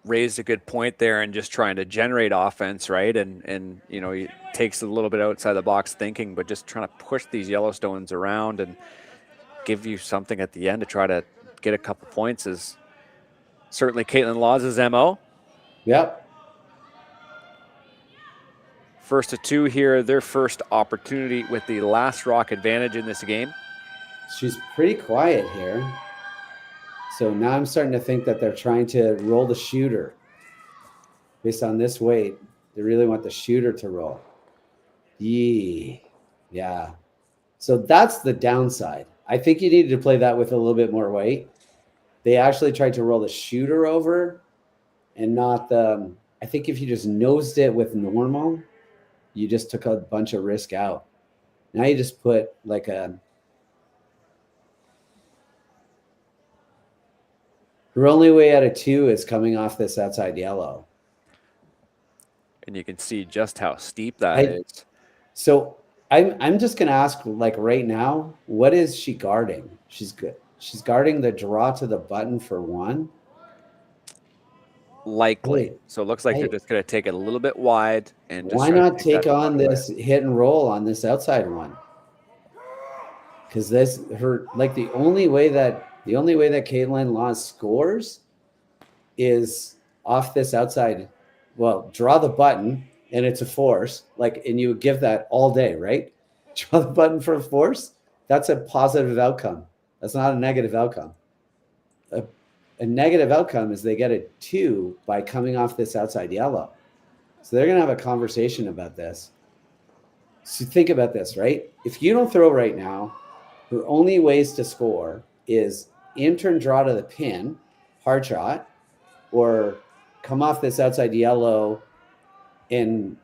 raised a good point there and just trying to generate offense, right? And you know, it takes a little bit outside the box thinking, but just trying to push these Yellowstones around and give you something at the end to try to get a couple points is certainly Kaitlyn Lawes' MO. Yep. First to 2 here, their first opportunity with the last rock advantage in this game. She's pretty quiet here. So now I'm starting to think that they're trying to roll the shooter. Based on this weight, they really want the shooter to roll. Yeah. So that's the downside. I think you needed to play that with a little bit more weight. They actually tried to roll the shooter over and not the... I think if you just nosed it with normal, you just took a bunch of risk out. Now you just put like a... Her only way out of 2 is coming off this outside yellow. And you can see just how steep that is. So I'm just going to ask, like right now, what is she guarding? She's good. She's guarding the draw to the button for 1. Likely. So it looks like they're just going to take it a little bit wide. And just why not take on this hit and roll on this outside one? Because the only way that Kaitlyn Lawes scores is off this outside. Well, draw the button and it's a force. And you would give that all day, right? Draw the button for a force. That's a positive outcome. That's not a negative outcome. A negative outcome is they get a 2 by coming off this outside yellow. So they're going to have a conversation about this. So think about this, right? If you don't throw right now, her only ways to score is in-turn draw to the pin, hard shot, or come off this outside yellow and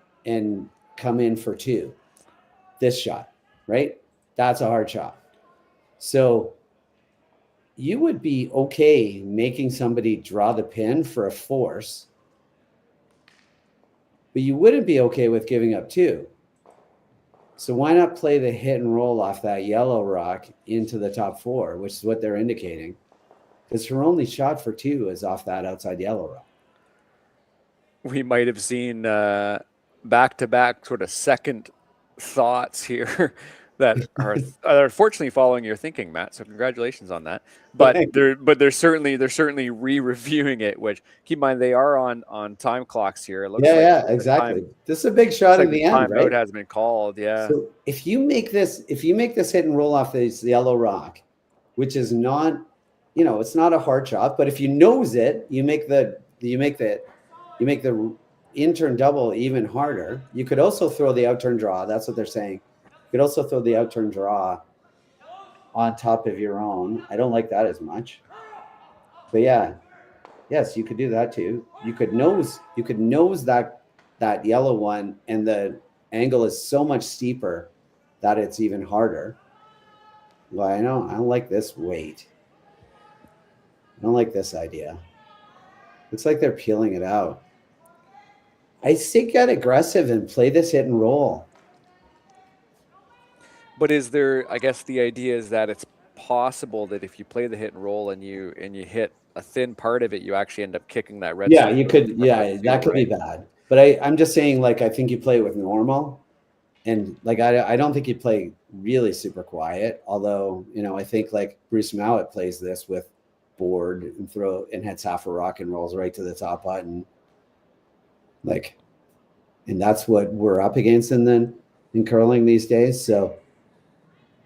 come in for 2. This shot, right? That's a hard shot. So you would be okay making somebody draw the pin for a force, but you wouldn't be okay with giving up 2. So why not play the hit and roll off that yellow rock into the top 4, which is what they're indicating, because her only shot for 2 is off that outside yellow rock. We might have seen back-to-back sort of second thoughts here that are unfortunately following your thinking, Matt. So congratulations on that. But they're certainly re-reviewing it. Which keep in mind they are on time clocks here. It looks exactly. This is a big shot in the end, right? Timeout has been called. Yeah. So if you make this hit and roll off this yellow rock, which is not, it's not a hard shot, but if you nose it, you make the in-turn double even harder. You could also throw the out-turn draw. That's what they're saying. You could also throw the out-turn draw on top of your own. I don't like that as much. But yes, you could do that too. You could nose that yellow one, and the angle is so much steeper that it's even harder. Well, I don't like this weight. I don't like this idea. Looks like they're peeling it out. I say get aggressive and play this hit and roll. But is there? I guess the idea is that it's possible that if you play the hit and roll and you hit a thin part of it, you actually end up kicking that red. Yeah, you could. Yeah, that could be bad. But I'm just saying, like, I think you play it with normal, and like I don't think you play really super quiet. Although I think like Bruce Mowat plays this with board and hits half a rock and rolls right to the top button. Like, and that's what we're up against in curling these days. So.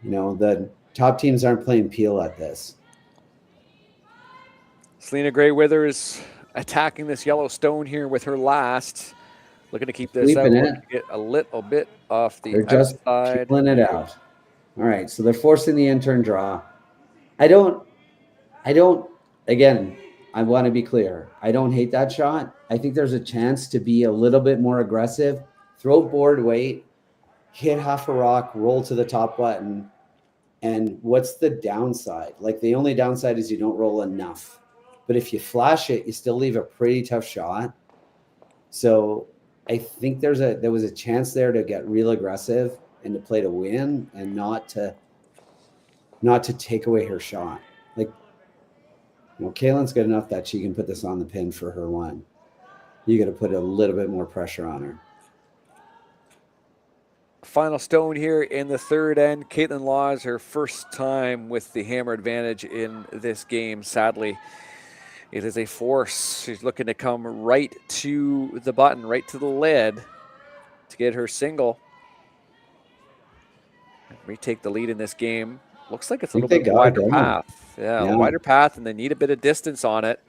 The top teams aren't playing peel at this. Serena Gray Withers attacking this yellow stone here with her last. Looking to keep this out. Get a little bit off the outside. They're just peeling it out. All right, so they're forcing the in-turn draw. Again, I want to be clear. I don't hate that shot. I think there's a chance to be a little bit more aggressive. Throw board weight. Hit half a rock, roll to the top button. And what's the downside? Like, the only downside is you don't roll enough. But if you flash it, you still leave a pretty tough shot. So I think there was a chance there to get real aggressive and to play to win and not to take away her shot. Like, Kaitlyn's good enough that she can put this on the pin for her one. You got to put a little bit more pressure on her. Final stone here in the third end. Kaitlyn Laws, her first time with the hammer advantage in this game. Sadly, it is a force. She's looking to come right to the button, right to the lid to get her single. Retake the lead in this game. Looks like it's a little bit wider path. Yeah, a wider path, and they need a bit of distance on it.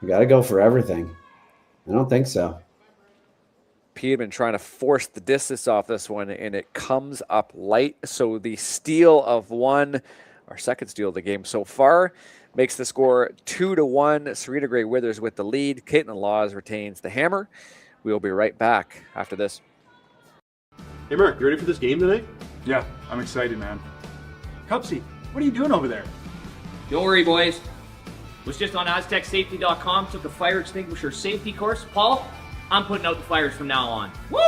You got to go for everything. I don't think so. P had been trying to force the distance off this one, and it comes up light. So the steal of one, our second steal of the game so far, makes the score 2-1. Serena Gray Withers with the lead. Kaitlyn Laws retains the hammer. We will be right back after this. Hey, Mark, you ready for this game tonight? Yeah, I'm excited, man. Cupsy, what are you doing over there? Don't worry, boys. Was just on AztecSafety.com, took a fire extinguisher safety course. Paul, I'm putting out the fires from now on. Woo!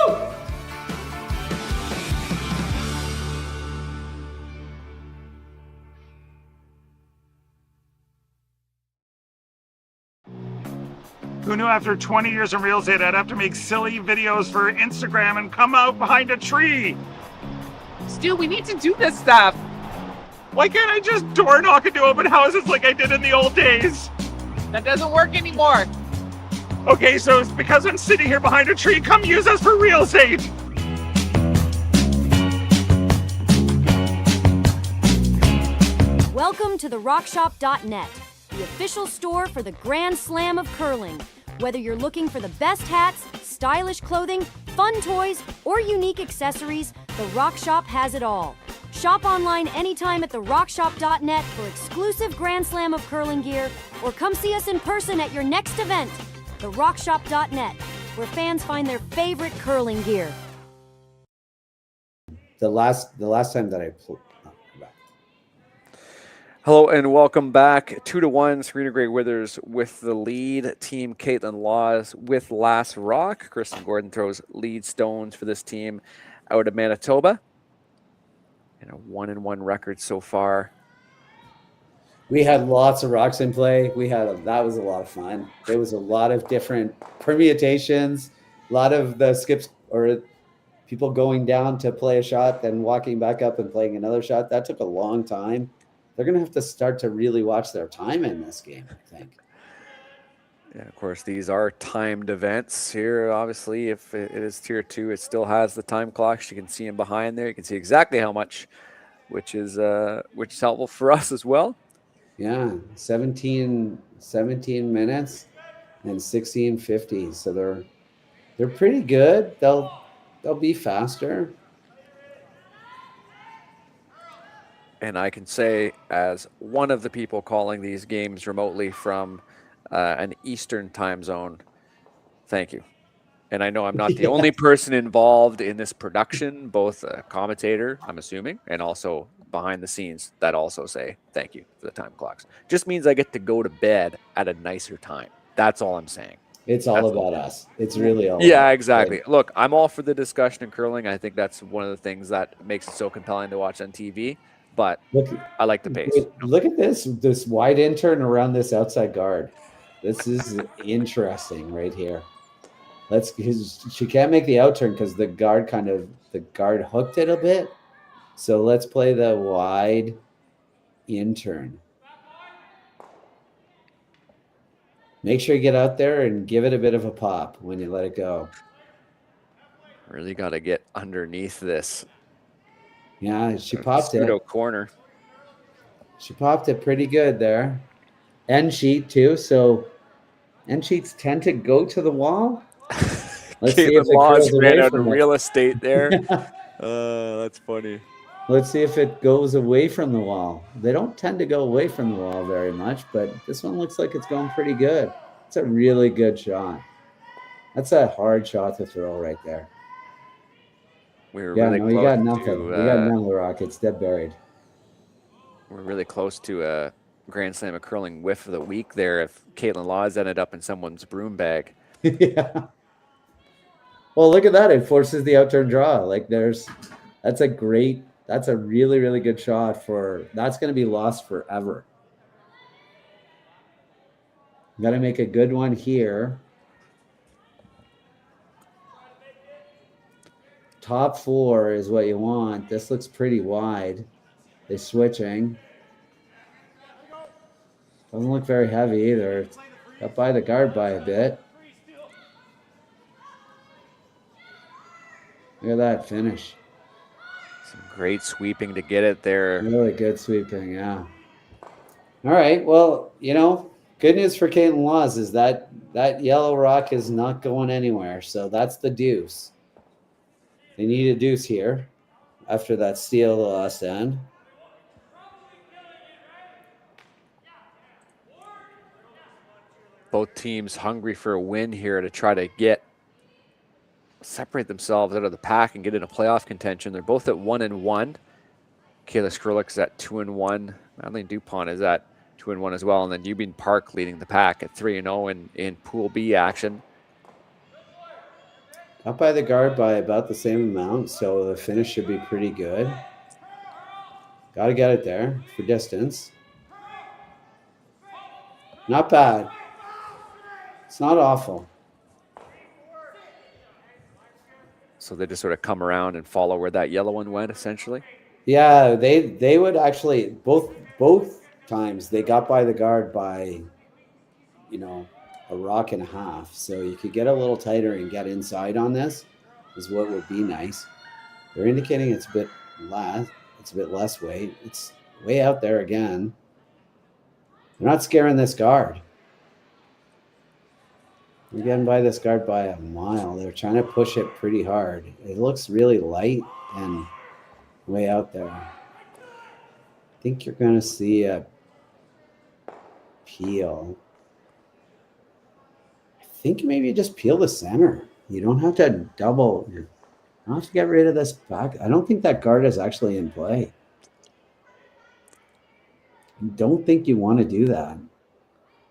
Who knew after 20 years in real estate I'd have to make silly videos for Instagram and come out behind a tree? Stu, we need to do this stuff. Why can't I just door knock into open houses like I did in the old days? That doesn't work anymore. Okay, so it's because I'm sitting here behind a tree. Come use us for real estate. Welcome to the RockShop.net, the official store for the Grand Slam of curling. Whether you're looking for the best hats, stylish clothing, fun toys, or unique accessories, the Rock Shop has it all. Shop online anytime at therockshop.net for exclusive Grand Slam of curling gear, or come see us in person at your next event. TheRockShop.net, where fans find their favorite curling gear. The last time that I played. Hello and welcome back. 2-1. Serena Gray Withers with the lead. Team Kaitlyn Laws with last rock. Kristen Gordon throws lead stones for this team out of Manitoba. And a 1-1 record so far. We had lots of rocks in play. That was a lot of fun. There was a lot of different permutations, a lot of the skips or people going down to play a shot, then walking back up and playing another shot. That took a long time. They're going to have to start to really watch their time in this game, I think. Yeah, of course, these are timed events here. Obviously, if it is tier 2, it still has the time clocks. You can see them behind there. You can see exactly how much, which is helpful for us as well. Yeah, 17 minutes and 16:50. So they're pretty good. They'll be faster. And I can say, as one of the people calling these games remotely from an Eastern time zone, thank you. And I know I'm not the only person involved in this production, both a commentator, I'm assuming, and also behind the scenes that also say thank you for the time clocks. Just means I get to go to bed at a nicer time. That's all I'm saying. It's all about us. It's really all Yeah, about exactly. Look, I'm all for the discussion in curling. I think that's one of the things that makes it so compelling to watch on TV. But I like the pace. Look at this wide intern around this outside guard. This is interesting right here. She can't make the outturn because the guard hooked it a bit. So let's play the wide intern. Make sure you get out there and give it a bit of a pop when you let it go. Really got to get underneath this. Yeah, she popped it. Pseudo corner. She popped it pretty good there. End sheet too. So end sheets tend to go to the wall. Let's see if it goes away out from of real estate there. That's funny. Let's see if it goes away from the wall. They don't tend to go away from the wall very much, but this one looks like it's going pretty good. It's a really good shot. That's a hard shot to throw right there. You got nothing. You got none of the rock. It's dead buried. We're really close to a Grand Slam of curling whiff of the week there if Kaitlyn Laws ended up in someone's broom bag. Yeah. Well, look at that. It forces the outturn draw. That's a really, really good shot that's going to be lost forever. Got to make a good one here. Top 4 is what you want. This looks pretty wide. They're switching. Doesn't look very heavy either. Got by the guard by a bit. Look at that finish. Some great sweeping to get it there. Really good sweeping, yeah. All right, well, good news for Kaitlyn Laws is that yellow rock is not going anywhere. So that's the deuce. They need a deuce here after that steal the last end. Both teams hungry for a win here to try to separate themselves out of the pack and get into playoff contention. They're both at 1-1. Kayla Skrlik is at 2-1. Madeline Dupont is at 2-1 as well. And then Eubene Park leading the pack at 3-0 in Pool B action. Up by the guard by about the same amount, so the finish should be pretty good. Got to get it there for distance. Not bad. It's not awful. So they just sort of come around and follow where that yellow one went, essentially? Yeah, they would actually, both times, they got by the guard by, a rock and a half. So you could get a little tighter and get inside on this is what would be nice. They're indicating it's a bit less weight. It's way out there again. They're not scaring this guard. They're getting by this guard by a mile. They're trying to push it pretty hard. It looks really light and way out there. I think you're going to see a peel. I think maybe just peel the center. You don't have to double. You don't have to get rid of this back. I don't think that guard is actually in play. I don't think you want to do that.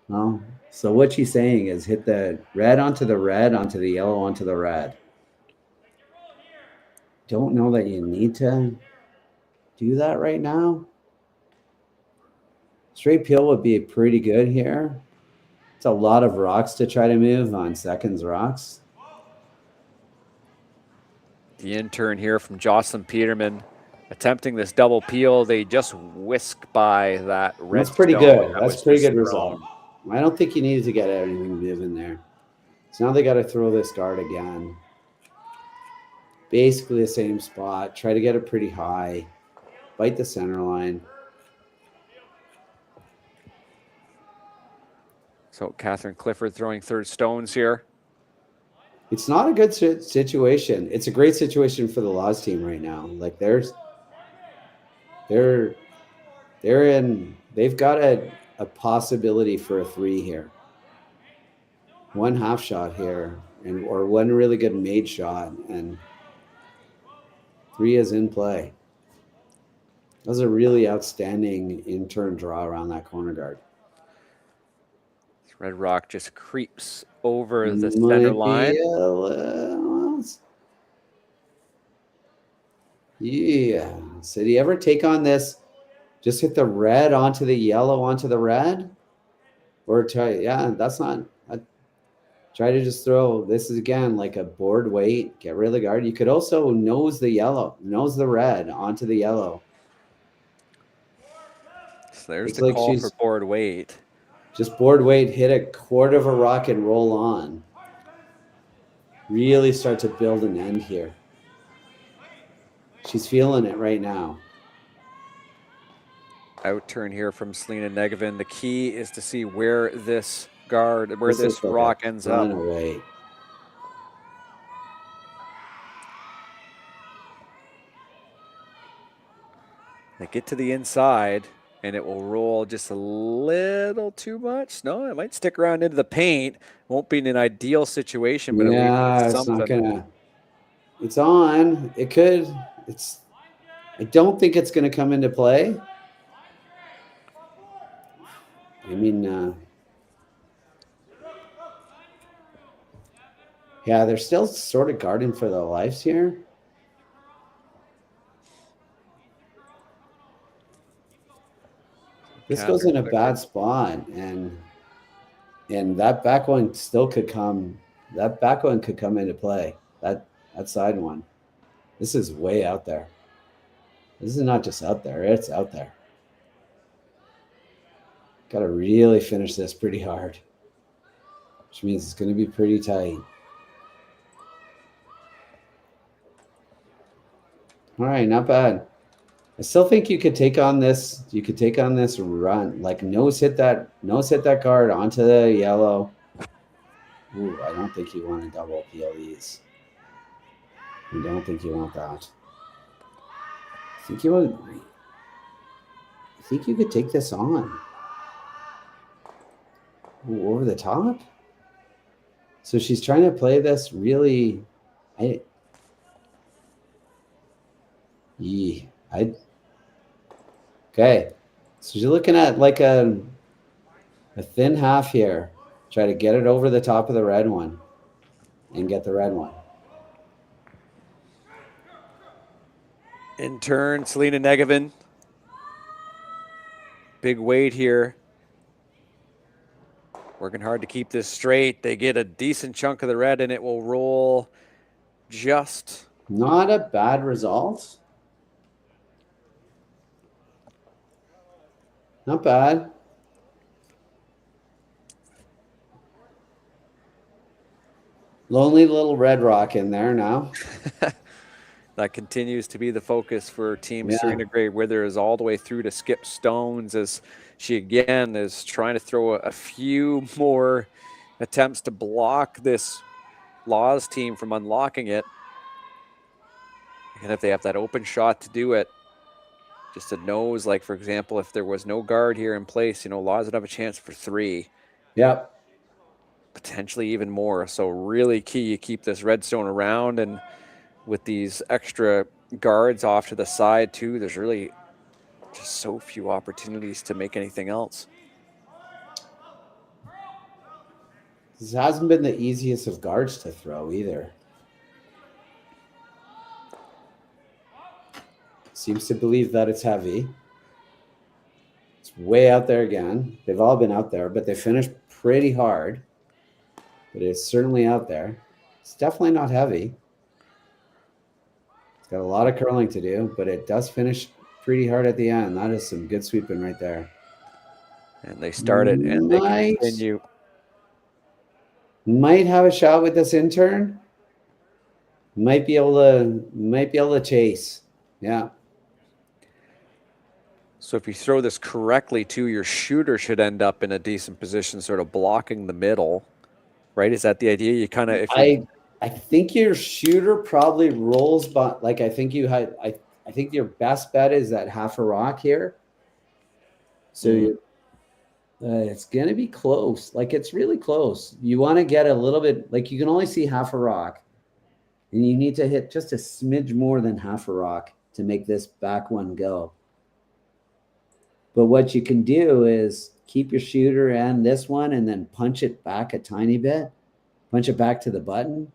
No. So what she's saying is hit the red onto the red, onto the yellow, onto the red. Don't know that you need to do that right now. Straight peel would be pretty good here. It's a lot of rocks to try to move on seconds rocks. The in-turn here from Jocelyn Peterman. Attempting this double peel, they just whisk by that red. That's pretty stone. good. That That's was pretty just good thrown. result. I don't think you needed to get anything moving there. So now they got to throw this guard again. Basically the same spot. Try to get it pretty high. Bite the center line. So Catherine Clifford throwing third stones here. It's not a good situation. It's a great situation for the Laws team right now. Like they've got a possibility for a 3 here. One half shot here, or one really good made shot, and 3 is in play. That was a really outstanding in-turn draw around that corner guard. Red Rock just creeps over the center line. Yeah. So do you ever take on this? Just hit the red onto the yellow onto the red? Or try, that's not. Try to just throw, this is again like a board weight, get rid of the guard. You could also nose the red onto the yellow. So there's the call for board weight. Just board weight, hit a quarter of a rock and roll on. Really start to build an end here. She's feeling it right now. Out turn here from Selena Negevin. The key is to see where this rock ends up. Away. They get to the inside, and it will roll just a little too much. No, it might stick around into the paint. Won't be in an ideal situation, but it's not gonna. It's on. It could. I don't think it's gonna come into play. I mean, yeah, they're still sort of guarding for their lives here. This goes in a bad spot, and that back one still could come. That back one could come into play. That side one. This is way out there. This is not just out there; it's out there. Got to really finish this pretty hard, which means it's going to be pretty tight. All right, not bad. I still think you could take on this. You could take on this run, like nose hit that guard onto the yellow. Ooh, I don't think you want to double peel these. I don't think you want that. I think you could take this on. Ooh, over the top. So she's trying to play this really. Okay, so you're looking at like a thin half here. Try to get it over the top of the red one and get the red one. In turn, Selena Negevin. Big weight here. Working hard to keep this straight. They get a decent chunk of the red, and it will roll just. Not a bad result. Not bad. Lonely little red rock in there now. That continues to be the focus for Team Serena Gray Withers all the way through to skip stones, as she again is trying to throw a few more attempts to block this Laws team from unlocking it. And if they have that open shot to do it, just a nose, like for example, if there was no guard here in place, Laws would have a chance for 3. Yep. Potentially even more. So really key, you keep this redstone around, and with these extra guards off to the side too, there's really just so few opportunities to make anything else. This hasn't been the easiest of guards to throw either. Seems to believe that it's heavy. It's way out there again. They've all been out there, but they finished pretty hard. But it's certainly out there. It's definitely not heavy. Got a lot of curling to do, but it does finish pretty hard at the end. That is some good sweeping right there. And they start it and they continue. Might have a shot with this intern. Might be able to chase. Yeah. So if you throw this correctly too, your shooter should end up in a decent position, sort of blocking the middle, right? Is that the idea? You kind of, I think your shooter probably rolls, but like I think your best bet is that half a rock here. So it's gonna be close. Like it's really close. You want to get a little bit, like you can only see half a rock, and you need to hit just a smidge more than half a rock to make this back one go. But what you can do is keep your shooter and this one, and then punch it back a tiny bit, punch it back to the button.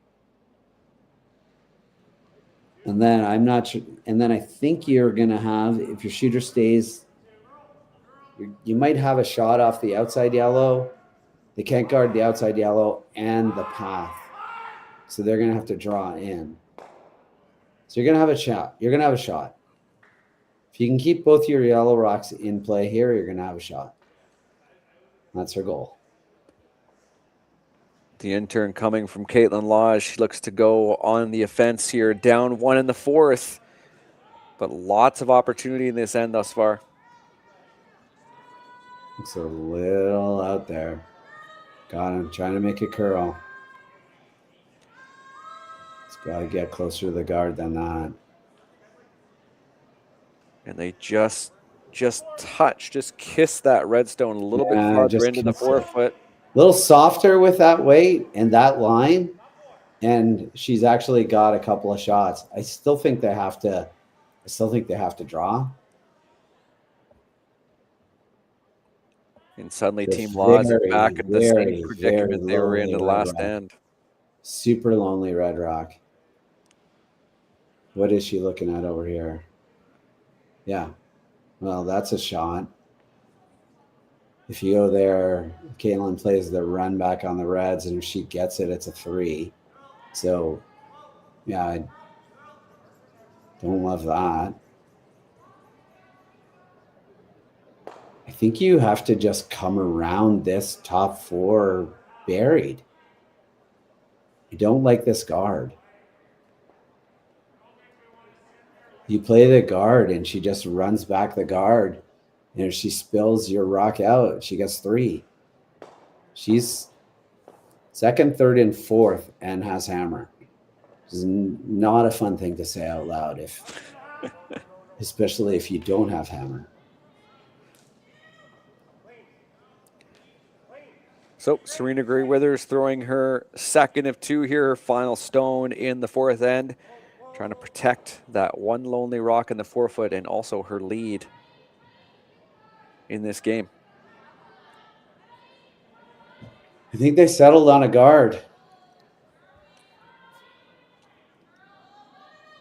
And then I'm not sure. And then I think you're going to have, if your shooter stays, you might have a shot off the outside yellow. They can't guard the outside yellow and the path. So they're going to have to draw in. So you're going to have a shot. You're going to have a shot. If you can keep both your yellow rocks in play here, you're going to have a shot. That's her goal. The intern coming from Kaitlyn Lodge. She looks to go on the offense here, down 1 in the 4th. But lots of opportunity in this end thus far. It's a little out there. God, I'm trying to make it curl. It's got to get closer to the guard than that. And they just touch, just kiss that redstone a little bit farther into the 4-foot. A little softer with that weight and that line, and she's actually got a couple of shots. I still think they have to draw. And suddenly Team Laws are back at the same predicament they were in the last end. Super lonely Red Rock. What is she looking at over here? Yeah. Well, that's a shot. If you go there, Kaitlyn plays the run back on the Reds, and if she gets it, it's a 3. So, yeah, I don't love that. I think you have to just come around this top 4 buried. I don't like this guard. You play the guard, and she just runs back the guard. And if she spills your rock out, she gets 3. She's 2nd, 3rd, and 4th and has hammer. It's not a fun thing to say out loud, especially if you don't have hammer. So Serena Grey-Withers throwing her 2nd of 2 here, her final stone in the 4th end, trying to protect that one lonely rock in the 4-foot and also her lead in this game. I think they settled on a guard.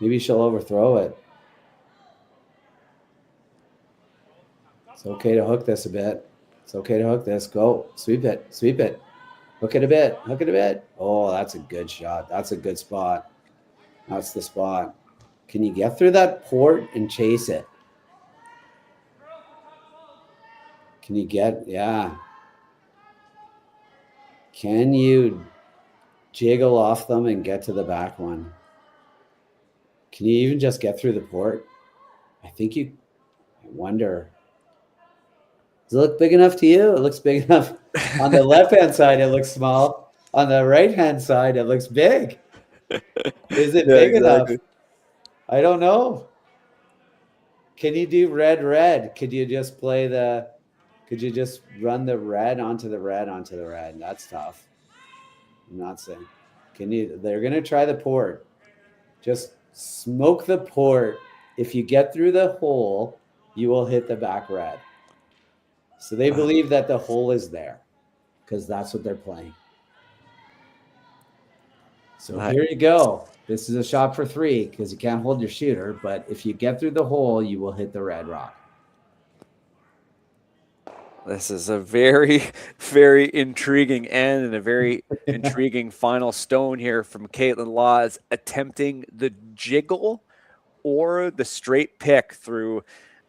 Maybe she'll overthrow it. It's okay to hook this a bit. It's okay to hook this. Go. Sweep it. Sweep it. Hook it a bit. Hook it a bit. Oh, that's a good shot. That's a good spot. That's the spot. Can you get through that port and chase it? Can you get, yeah. Can you jiggle off them and get to the back one? Can you even just get through the port? I think you, I wonder. Does it look big enough to you? It looks big enough. On the left-hand side, it looks small. On the right-hand side, it looks big. Is it big enough? I don't know. Can you do red? Could you just play the... Could you just run the red onto the red onto the red? That's tough. I'm not saying. Can you? They're going to try the port. Just smoke the port. If you get through the hole, you will hit the back red. So they believe that the hole is there because that's what they're playing. So here you go. This is a shot for 3 because you can't hold your shooter. But if you get through the hole, you will hit the red rock. This is a very, very intriguing end and a very intriguing final stone here from Kaitlyn Laws, attempting the jiggle or the straight pick through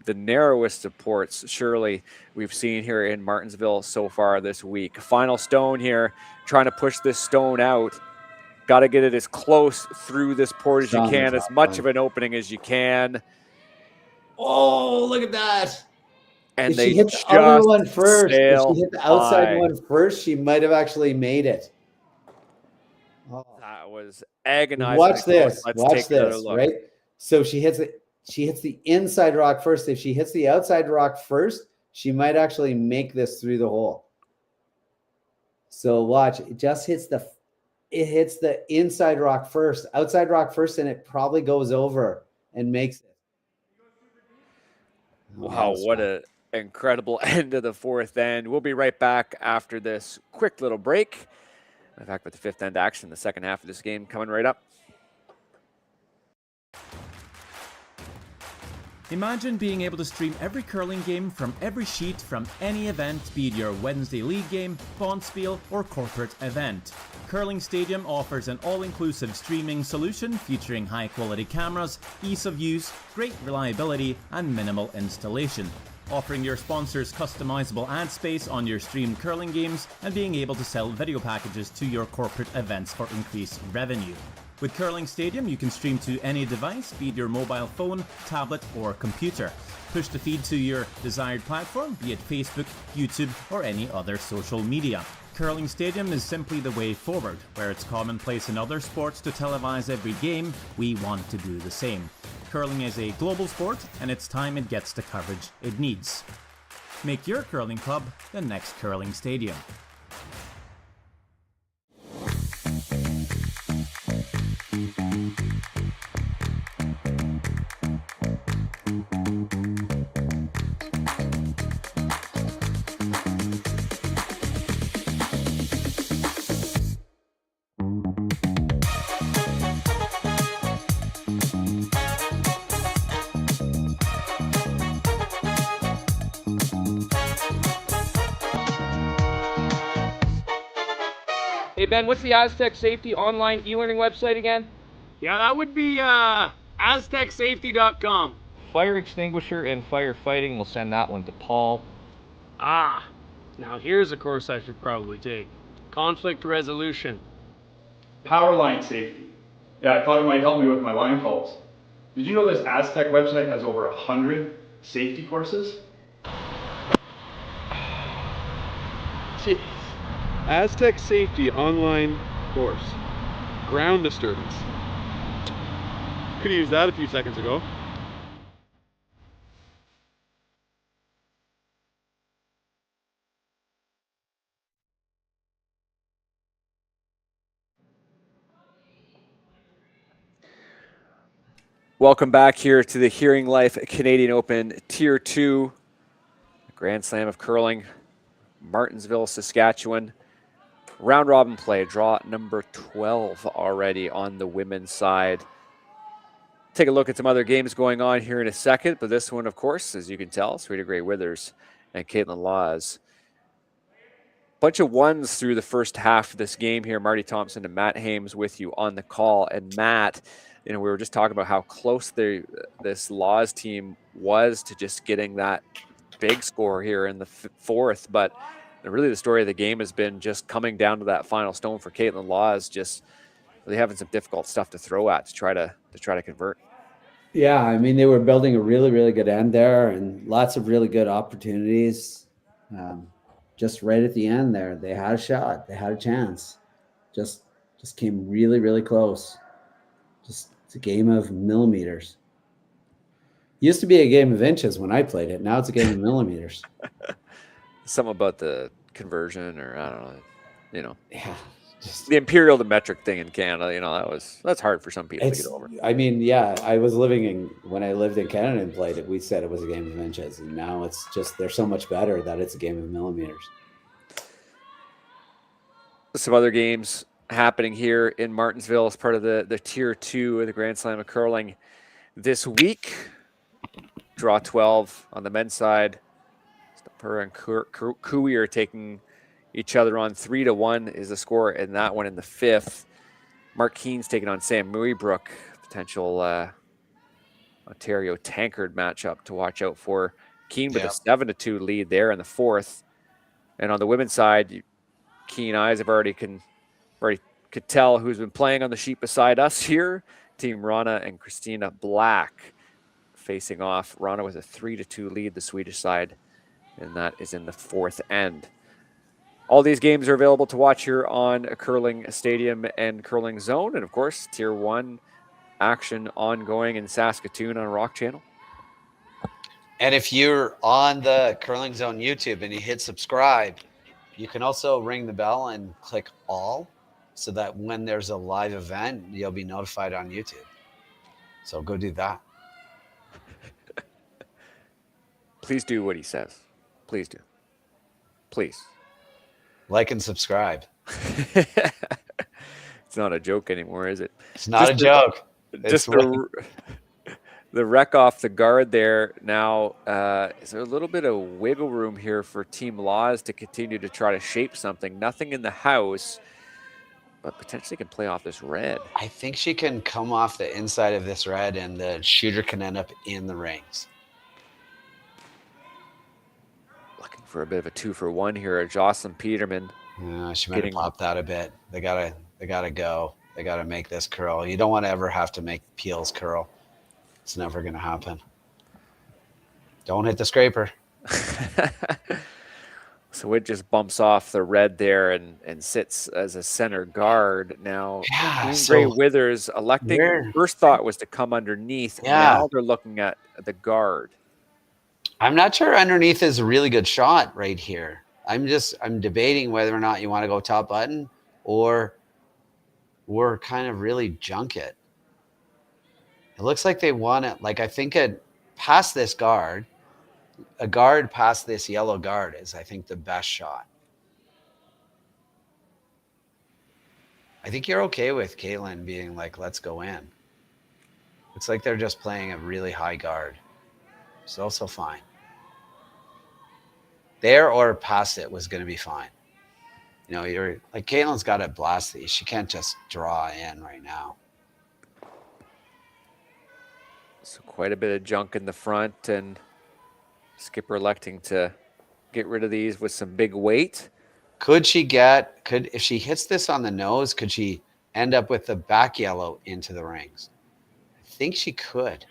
the narrowest of ports, surely, we've seen here in Martensville so far this week. Final stone here, trying to push this stone out. Got to get it as close through this port as you can, as much of an opening as you can. Oh, look at that. And if they she hit the other one first, if she hit the outside one first, she might have actually made it. Oh. That was agonizing. Watch this. Let's Watch take another this, look. right? So she hits the inside rock first. If she hits the outside rock first, she might actually make this through the hole. So watch, it hits the inside rock first, outside rock first, and it probably goes over and makes it. Wow, what an incredible end of the fourth end. We'll be right back after this quick little break. In fact, with the fifth end action, the second half of this game coming right up. Imagine being able to stream every curling game from every sheet from any event, be it your Wednesday league game, bonspiel, or corporate event. Curling Stadium offers an all-inclusive streaming solution featuring high-quality cameras, ease of use, great reliability, and minimal installation. Offering your sponsors customizable ad space on your streamed curling games and being able to sell video packages to your corporate events for increased revenue. With Curling Stadium, you can stream to any device, be it your mobile phone, tablet, or computer. Push the feed to your desired platform, be it Facebook, YouTube, or any other social media. Curling Stadium is simply the way forward. Where it's commonplace in other sports to televise every game, we want to do the same. Curling is a global sport, and it's time it gets the coverage it needs. Make your curling club the next Curling Stadium. Hey Ben, what's the Aztec Safety online e-learning website again? Yeah, that would be aztecsafety.com. Fire extinguisher and firefighting, we'll send that one to Paul. Ah, now here's a course I should probably take. Conflict resolution. Power line safety. Yeah, I thought it might help me with my line calls. Did you know this Aztec website has over 100 safety courses? Jeez. Aztec Safety online course. Ground disturbance. Could have used that a few seconds ago. Welcome back here to the Hearing Life Canadian Open Tier 2 Grand Slam of Curling, Martensville, Saskatchewan. Round robin play, draw number 12 already on the women's side. Take a look at some other games going on here in a second, but this one, of course, as you can tell, Serena Gray Withers and Kaitlyn Laws. Bunch of ones through the first half of this game here. Marty Thompson and Matt Hames with you on the call. And Matt, we were just talking about how close this Laws team was to just getting that big score here in the fourth, but really the story of the game has been just coming down to that final stone for Kaitlyn Laws, just really having some difficult stuff to throw at to try to convert. Yeah, I mean, they were building a really, really good end there and lots of really good opportunities. Just right at the end there, they had a shot, they had a chance. Just came really, really close. Just it's a game of millimeters. Used to be a game of inches when I played it. Now it's a game of millimeters. Something about the conversion, or I don't know, Yeah, the imperial to metric thing in Canada. That's hard for some people to get over. I mean, when I lived in Canada and played it, we said it was a game of inches, and now it's just they're so much better that it's a game of millimeters. Some other games happening here in Martensville as part of the Tier 2 of the Grand Slam of Curling this week. Draw 12 on the men's side. Her and Kui are taking each other on 3-1 is the score in that one in the fifth. Mark Keen's taking on Sam Muybrook, potential Ontario Tankard matchup to watch out for. Keene with a 7-2 lead there in the fourth. And on the women's side, keen eyes have already could tell who's been playing on the sheet beside us here. Team Rana and Christina Black facing off. Rana with a 3-2 lead, the Swedish side, and that is in the fourth end. All these games are available to watch here on Curling Stadium and Curling Zone, and of course, Tier 1 action ongoing in Saskatoon on Rock Channel. And if you're on the Curling Zone YouTube and you hit subscribe, you can also ring the bell and click all so that when there's a live event, you'll be notified on YouTube. So go do that. Please do what he says. Please do. Please. Like and subscribe. It's not a joke anymore, is it? It's not a joke. Just the wreck off the guard there. Now, is there a little bit of wiggle room here for Team Laws to continue to try to shape something? Nothing in the house, but potentially can play off this red. I think she can come off the inside of this red and the shooter can end up in the rings. Looking for a bit of a 2-for-1 here. Jocelyn Peterman. She might have popped that a bit. They gotta go. They gotta make this curl. You don't want to ever have to make peels curl. It's never going to happen. Don't hit the scraper. So it just bumps off the red there and sits as a center guard. Now, Gray Withers electing, first thought was to come underneath. Yeah. Now they're looking at the guard. I'm not sure underneath is a really good shot right here. I'm debating whether or not you want to go top button or kind of really junk it. It looks like they want it. Like, I think past this guard, a guard past this yellow guard is, I think, the best shot. I think you're okay with Kaitlyn being like, let's go in. It's like they're just playing a really high guard. It's also fine. There or past it was going to be fine. You know, you're like, Kaitlyn's got to blast these. She can't just draw in right now. So quite a bit of junk in the front, and skipper electing to get rid of these with some big weight. If she hits this on the nose, could she end up with the back yellow into the rings? I think she could.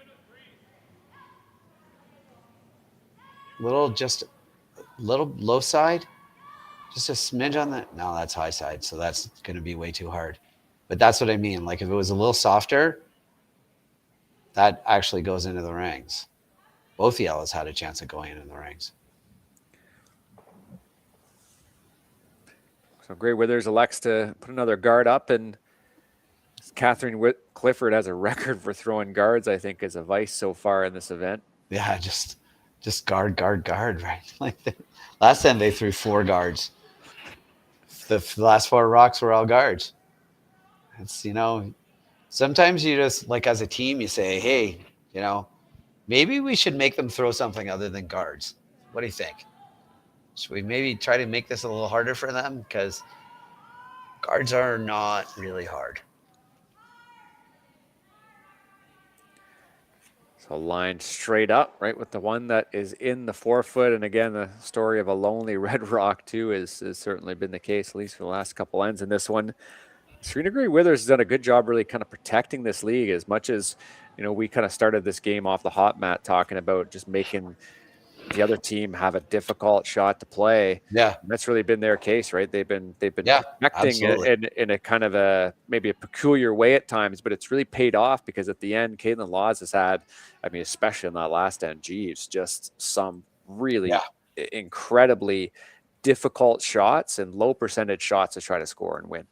Just a little low side, just a smidge on the, no, that's high side. So that's going to be way too hard. But that's what I mean. Like, if it was a little softer, that actually goes into the rings. Both yellows had a chance of going into the rings. So Gray Withers elects to put another guard up, and Catherine Clifford has a record for throwing guards, I think, as a vice so far in this event. Yeah, just guard, right? Like last time they threw 4 guards. The last 4 rocks were all guards. It's, sometimes you just, like, as a team, you say, hey, maybe we should make them throw something other than guards. What do you think? Should we maybe try to make this a little harder for them? Because guards are not really hard. So lined straight up, right, with the one that is in the 4-foot. And again, the story of a lonely red rock, too, has certainly been the case, at least for the last couple ends in this one. Serena Gray Withers has done a good job really kind of protecting this league, as much as, we kind of started this game off the hot mat talking about just making the other team have a difficult shot to play. Yeah. And that's really been their case, right? They've been protecting it in a kind of maybe a peculiar way at times, but it's really paid off, because at the end, Kaitlyn Laws has had, especially in that last end, Jeeves, just some really incredibly difficult shots and low percentage shots to try to score and win.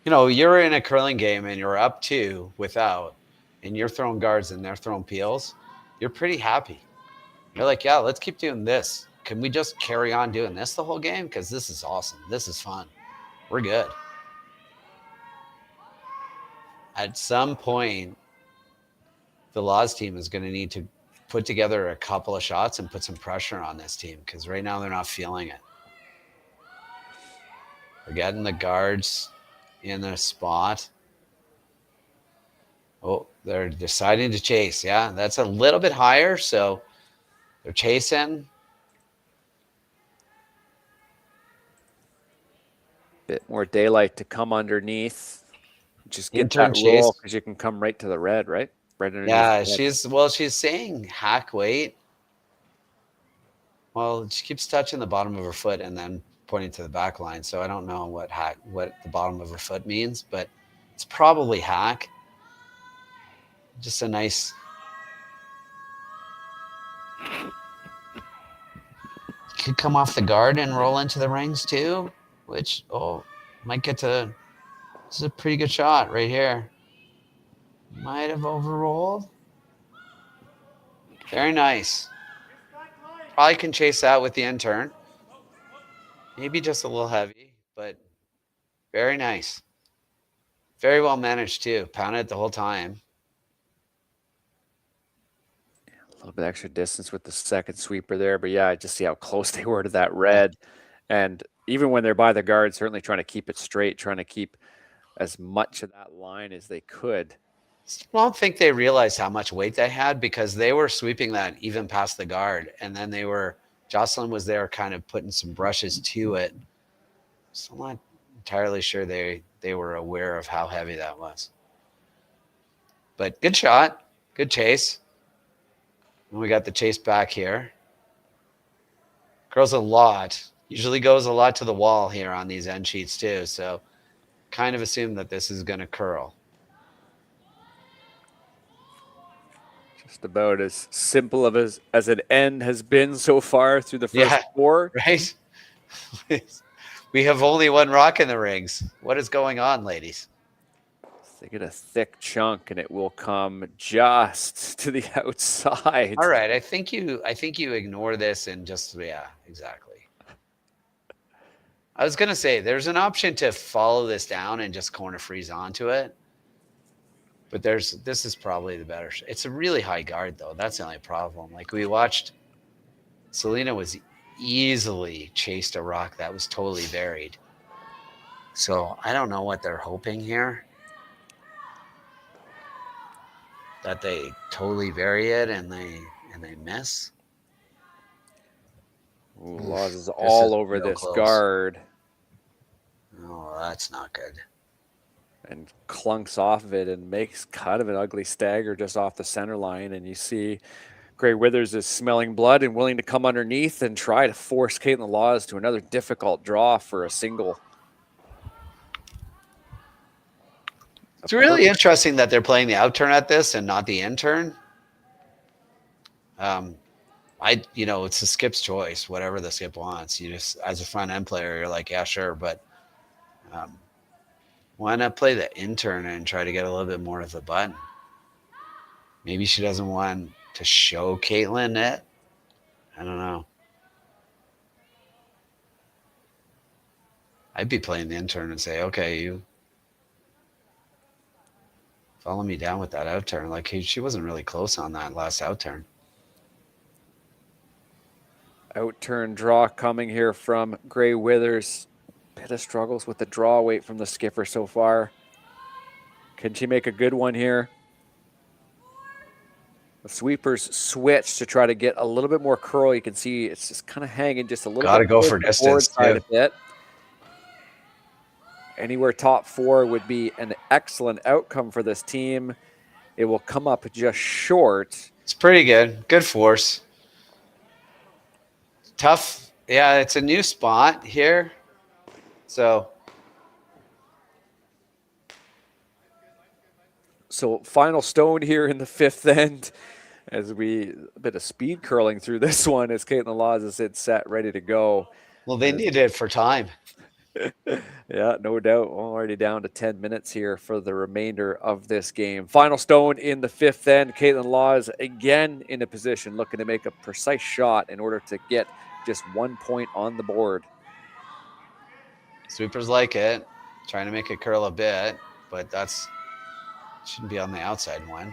You're in a curling game and you're up 2 without, and you're throwing guards and they're throwing peels. You're pretty happy. You're like, yeah, let's keep doing this. Can we just carry on doing this the whole game? Because this is awesome. This is fun. We're good. At some point, the Laws team is going to need to put together a couple of shots and put some pressure on this team, because right now they're not feeling it. They're getting the guards in their spot. Oh, They're deciding to chase. Yeah, that's a little bit higher, so they're chasing. Bit more daylight to come underneath. Just get Intern that chase. roll because you can come right to the red, right? Right underneath. Yeah, the red. she's saying hack weight. Well, she keeps touching the bottom of her foot and then pointing to the back line. So I don't know what the bottom of her foot means, but it's probably hack. Just a nice. Could come off the guard and roll into the rings too, which might get to. This is a pretty good shot right here. Might have overrolled. Very nice. Probably can chase that with the intern. Maybe just a little heavy, but very nice. Very well managed too. Pounded it the whole time. A little bit extra distance with the second sweeper there, but yeah, just see how close they were to that red. And even when they're by the guard, certainly trying to keep it straight, trying to keep as much of that line as they could. I don't think they realized how much weight they had because they were sweeping that even past the guard. And then Jocelyn was there kind of putting some brushes to it. So I'm not entirely sure they were aware of how heavy that was. But good shot, good chase. And we got the chase back here. Usually goes a lot to the wall here on these end sheets too. So kind of assume that this is going to curl. Just about as simple of as an end has been so far through the first four. Right? We have only one rock in the rings. What is going on, ladies? They get a thick chunk and it will come just to the outside. All right. I think you ignore this and just, exactly. I was going to say there's an option to follow this down and just corner freeze onto it. But this is probably the better. It's a really high guard though. That's the only problem. Like we watched, Serena was easily chased a rock that was totally buried. So I don't know what they're hoping here. That they totally bury it and they miss. Ooh, Laws is all over this close. guard. Oh, that's not good. And clunks off of it and makes kind of an ugly stagger just off the center line. And you see Gray Withers is smelling blood and willing to come underneath and try to force Kaitlyn Laws to another difficult draw for a single. It's really interesting that they're playing the out turn at this and not the in turn. It's the skip's choice, whatever the skip wants. You just, as a front end player, you're like, yeah, sure. But why not play the intern and try to get a little bit more of the button? Maybe she doesn't want to show Kaitlyn it. I don't know. I'd be playing the intern and say, okay, you follow me down with that out turn. Like she wasn't really close on that last out turn. Out turn draw coming here from Gray Withers. Bit of struggles with the draw weight from the skipper so far. Can she make a good one here? The sweepers switch to try to get a little bit more curl. You can see it's just kind of hanging just a little bit. Got to go for distance too. Anywhere top four would be an excellent outcome for this team. It will come up just short. It's pretty good. Good force. Tough. Yeah, it's a new spot here. So final stone here in the fifth end as a bit of speed curling through this one as Kaitlyn Laws is set ready to go. Well, they needed it for time. Yeah, no doubt. Already down to 10 minutes here for the remainder of this game. Final stone in the fifth end. Kaitlyn Laws again in a position looking to make a precise shot in order to get just 1 point on the board. Sweepers like it. Trying to make it curl a bit, but shouldn't be on the outside one.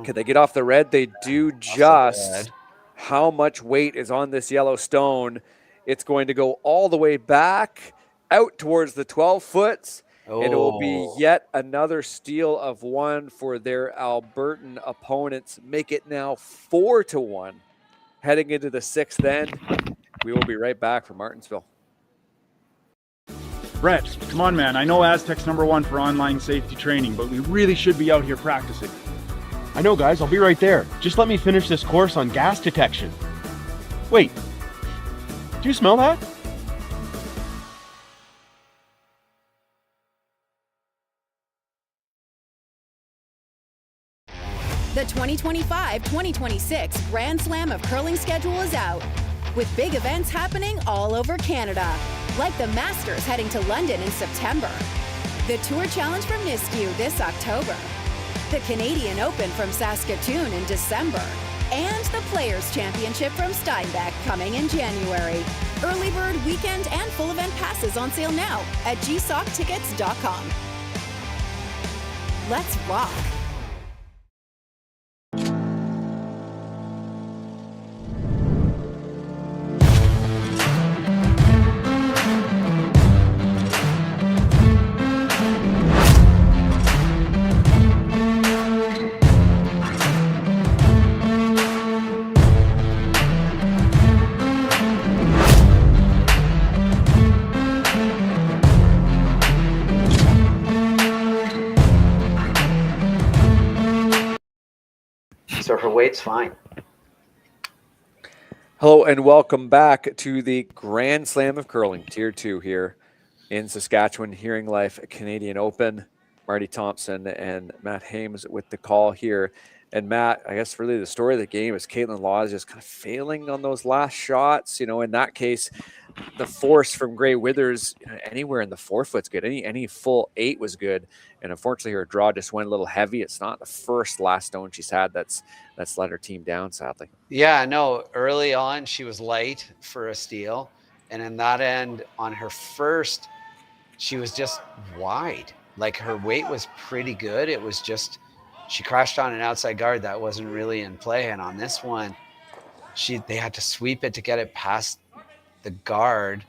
Can they get off the red? They do just. How much weight is on this yellow stone? It's going to go all the way back out towards the 12 foot And it will be Oh, yet another steal of one for their Albertan opponents. Make it now 4-1 heading into the sixth end. We will be right back from Martensville. Brett, come on, man. I know Aztec's #1 for online safety training, but we really should be out here practicing. I know, guys. I'll be right there. Just let me finish this course on gas detection. Wait, do you smell that? The 2025-2026 Grand Slam of Curling schedule is out, with big events happening all over Canada, like the Masters heading to London in September, the Tour Challenge from Nisku this October, the Canadian Open from Saskatchewan in December, and the Players' Championship from Steinbeck coming in January. Early bird weekend and full event passes on sale now at gsoctickets.com. Let's rock! so her weight's fine. Hello and welcome back to the Grand Slam of Curling, Tier 2 here in Saskatchewan, Hearing Life Canadian Open. Marty Thompson and Matt Hames with the call here. And Matt, I guess really the story of the game is Kaitlyn Laws just kind of failing on those last shots. You know, in that case, the force from Gray Withers, anywhere in the 4 foot's good. Any full 8 was good. And unfortunately, her draw just went a little heavy. It's not the first last stone she's had that's let her team down, sadly. Yeah, no, early on she was light for a steal. And in that end, on her first, she was just wide. Like her weight was pretty good. It was just, she crashed on an outside guard that wasn't really in play. And on this one, they had to sweep it to get it past the guard.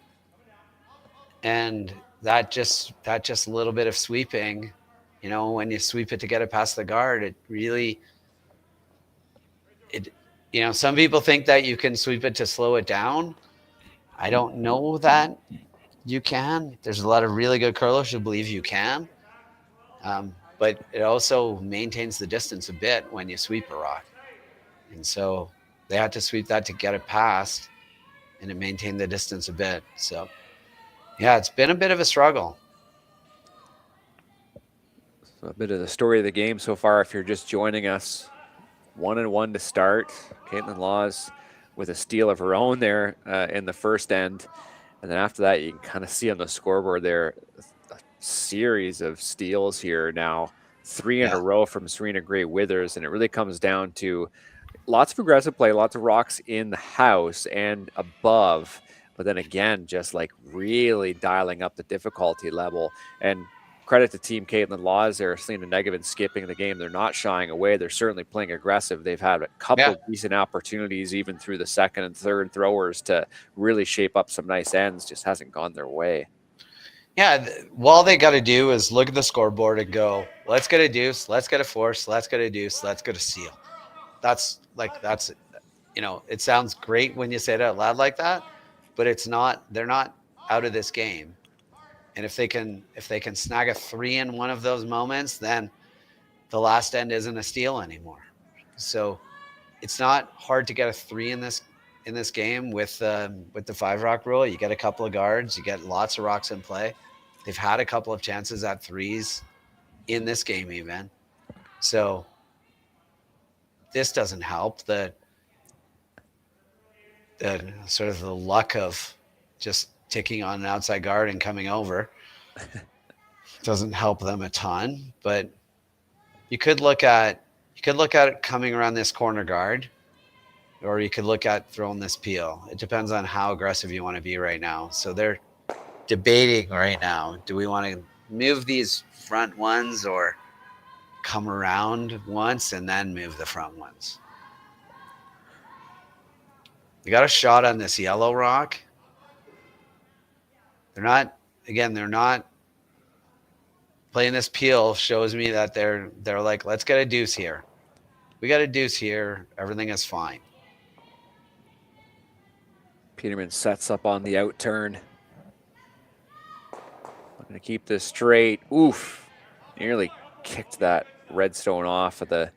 And that just a little bit of sweeping, you know, when you sweep it to get it past the guard, it really, you know, some people think that you can sweep it to slow it down. I don't know that you can. There's a lot of really good curlers who believe you can. But it also maintains the distance a bit when you sweep a rock. And so they had to sweep that to get it past, and it maintained the distance a bit. So, yeah, it's been a bit of a struggle. So a bit of the story of the game so far, if you're just joining us. 1-1 to start. Kaitlyn Laws with a steal of her own there in the first end. And then after that, you can kind of see on the scoreboard there a series of steals here now. 3 in a row from Serena Gray Withers. And it really comes down to lots of aggressive play, lots of rocks in the house and above. But then again, just like really dialing up the difficulty level. And credit to Team Kaitlyn Laws there, Selena Negevin skipping the game. They're not shying away. They're certainly playing aggressive. They've had a couple of decent opportunities, even through the second and third throwers, to really shape up some nice ends. Just hasn't gone their way. Yeah, all they got to do is look at the scoreboard and go, let's get a deuce, let's get a force, let's get a deuce, let's get a seal. That's, you know, it sounds great when you say it out loud like that, but it's not, they're not out of this game. And if they can snag a 3 in one of those moments, then the last end isn't a steal anymore. So it's not hard to get a 3 in this game with the 5 rock rule. You get a couple of guards, you get lots of rocks in play. They've had a couple of chances at 3s in this game even. So this doesn't help. The sort of the luck of just ticking on an outside guard and coming over doesn't help them a ton. But you could look at it coming around this corner guard, or you could look at throwing this peel. It depends on how aggressive you want to be right now. So they're debating right now. Do we want to move these front ones or come around once and then move the front ones? You got a shot on this yellow rock. They're not playing this peel shows me that they're like, let's get a deuce here. We got a deuce here. Everything is fine. Peterman sets up on the out turn. Looking to keep this straight. Oof. Nearly kicked that redstone off of the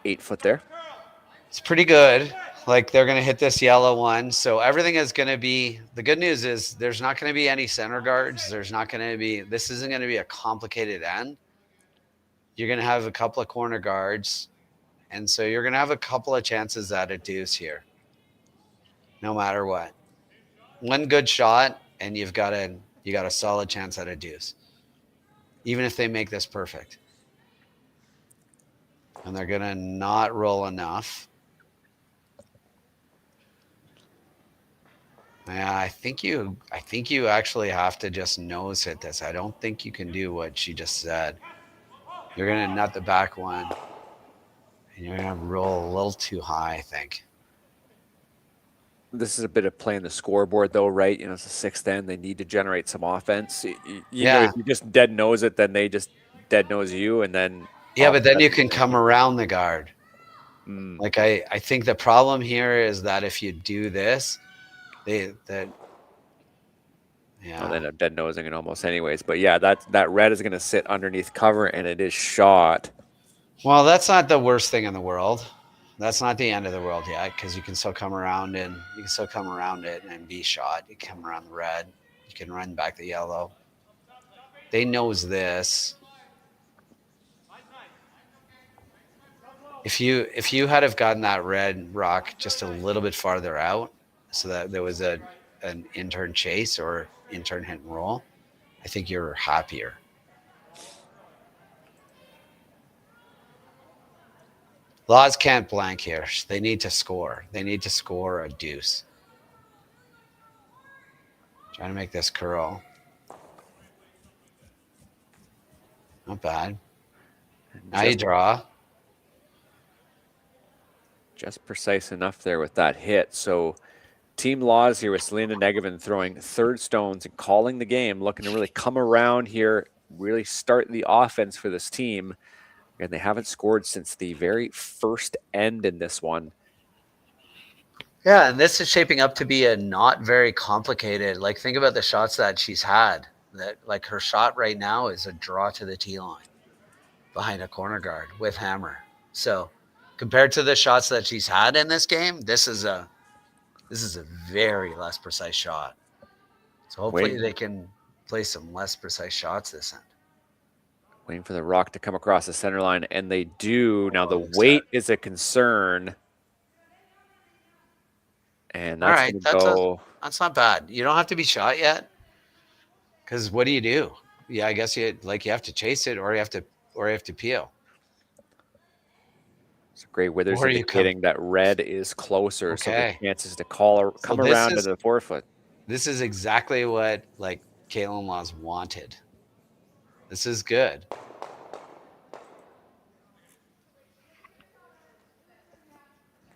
8 foot there. It's pretty good. Like, they're going to hit this yellow one. So everything is going to be, the good news is there's not going to be any center guards. There's not going to be, this isn't going to be a complicated end. You're going to have a couple of corner guards. And so you're going to have a couple of chances at a deuce here, no matter what. One good shot, and you got a solid chance at a deuce, even if they make this perfect. And they're going to not roll enough. Yeah, I think you actually have to just nose hit this. I don't think you can do what she just said. You're going to nut the back one. And you're going to roll a little too high, I think. This is a bit of playing the scoreboard, though, right? You know, it's a 6th end. They need to generate some offense. You know, if you just dead nose it, then they just dead nose you, and then... Yeah, but then you can come around the guard. Like, I think the problem here is that if you do this, Well, they end up dead nosing it almost anyways. But yeah, that red is going to sit underneath cover, and it is shot. Well, that's not the worst thing in the world. That's not the end of the world yet, because you can still come around it and be shot. You come around the red. You can run back the yellow. They nose this. If you had have gotten that red rock just a little bit farther out, so that there was an intern chase or intern hit and roll, I think you're happier. Laws can't blank here. They need to score. They need to score a deuce. Trying to make this curl. Not bad. Now you draw. Just precise enough there with that hit. So Team Laws here with Serena Negovin throwing third stones and calling the game, looking to really come around here, really start the offense for this team. And they haven't scored since the very first end in this one. Yeah, and this is shaping up to be a not very complicated. Like, think about the shots that she's had. That, like, her shot right now is a draw to the tee line behind a corner guard with hammer. So compared to the shots that she's had in this game, this is a very less precise shot. So hopefully they can play some less precise shots this end. Waiting for the rock to come across the center line, and they do. Now the weight is a concern. And that's going to go. That's not bad. You don't have to be shot yet. Because what do you do? Yeah, I guess you have to chase it, or you have to peel. It's great Withers indicating that red is closer, so the chances to come around to the 4 foot. This is exactly what Kaitlyn Laws wanted. This is good.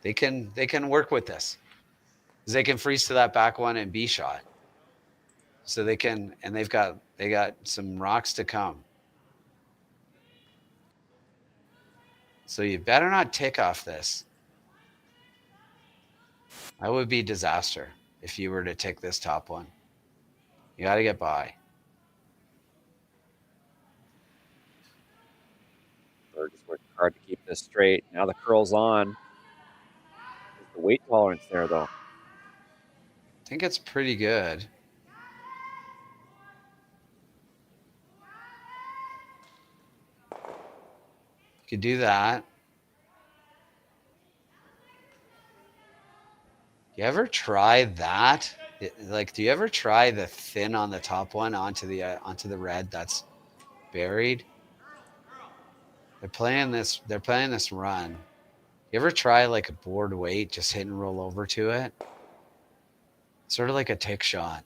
They can work with this. They can freeze to that back one and be shot. So they can, and they got some rocks to come. So you better not tick off this. That would be disaster if you were to tick this top one. You got to get by. Berg is working hard to keep this straight. Now the curl's on. There's the weight tolerance there, though. I think it's pretty good. You could do that. You ever try that? Do you ever try the thin on the top one onto the red that's buried? They're playing this run. You ever try like a board weight, just hit and roll over to it? Sort of like a tick shot.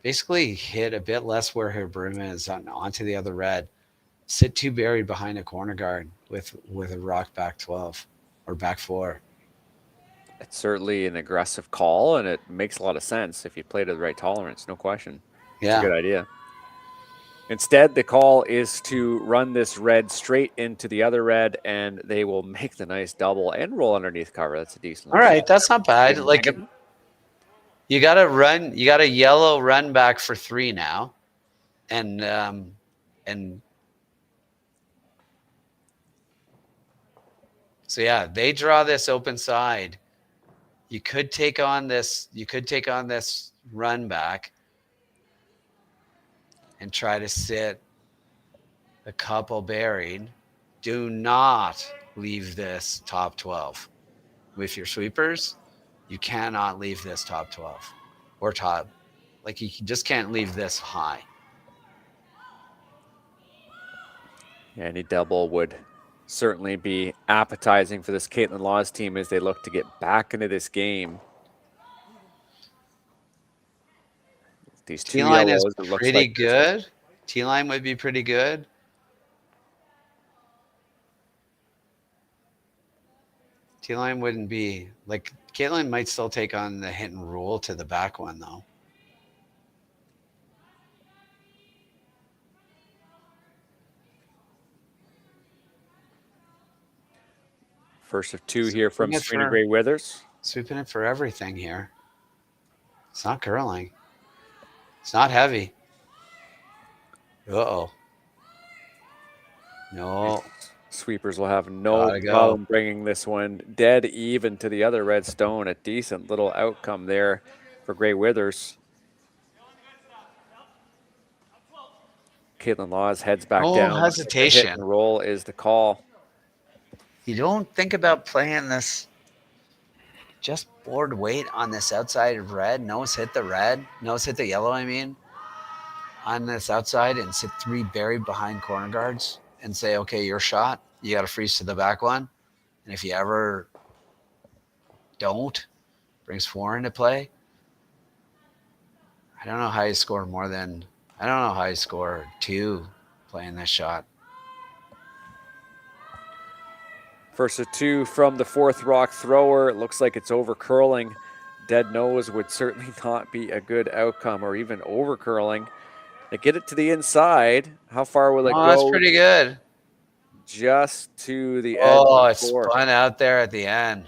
Basically hit a bit less where her broom is onto the other red. Sit too buried behind a corner guard with a rock back 12 or back 4. It's certainly an aggressive call, and it makes a lot of sense if you play to the right tolerance, no question. Yeah. It's a good idea. Instead, the call is to run this red straight into the other red, and they will make the nice double and roll underneath cover. That's a decent. All right, that's not bad. Like, you got to run. You got a yellow run back for 3 now, and so yeah, they draw this open side. You could take on this. You could take on this run back and try to sit a couple buried. Do not leave this top 12 with your sweepers. You cannot leave this top 12 or top. Like, you just can't leave this high. Any double would certainly be appetizing for this Kaitlyn Laws team as they look to get back into this game. These two T-line is yellows, it looks pretty like good. T-line would be pretty good. T-line wouldn't be like, Kaitlyn might still take on the hit and roll to the back one though. First of 2 here from Serena Gray Withers. Sweeping it for everything here. It's not curling. It's not heavy. Uh-oh. No. Sweepers will have no problem bringing this one dead even to the other red stone. A decent little outcome there for Gray Withers. Kaitlyn Laws heads back down. Hesitation. Hit and roll is the call. You don't think about playing this just board weight on this outside of red. Nose hit the red. Nose hit the yellow, I mean. On this outside and sit 3 buried behind corner guards and say, okay, your shot. You got to freeze to the back one. And if you ever don't, brings 4 into play. I don't know how you score more than, I don't know how you score 2 playing this shot. First of 2 from the 4th rock thrower. It looks like it's over curling. Dead nose would certainly not be a good outcome, or even over curling. They get it to the inside. How far will it go? That's pretty good. Just to the edge. Oh, it's spun out there at the end.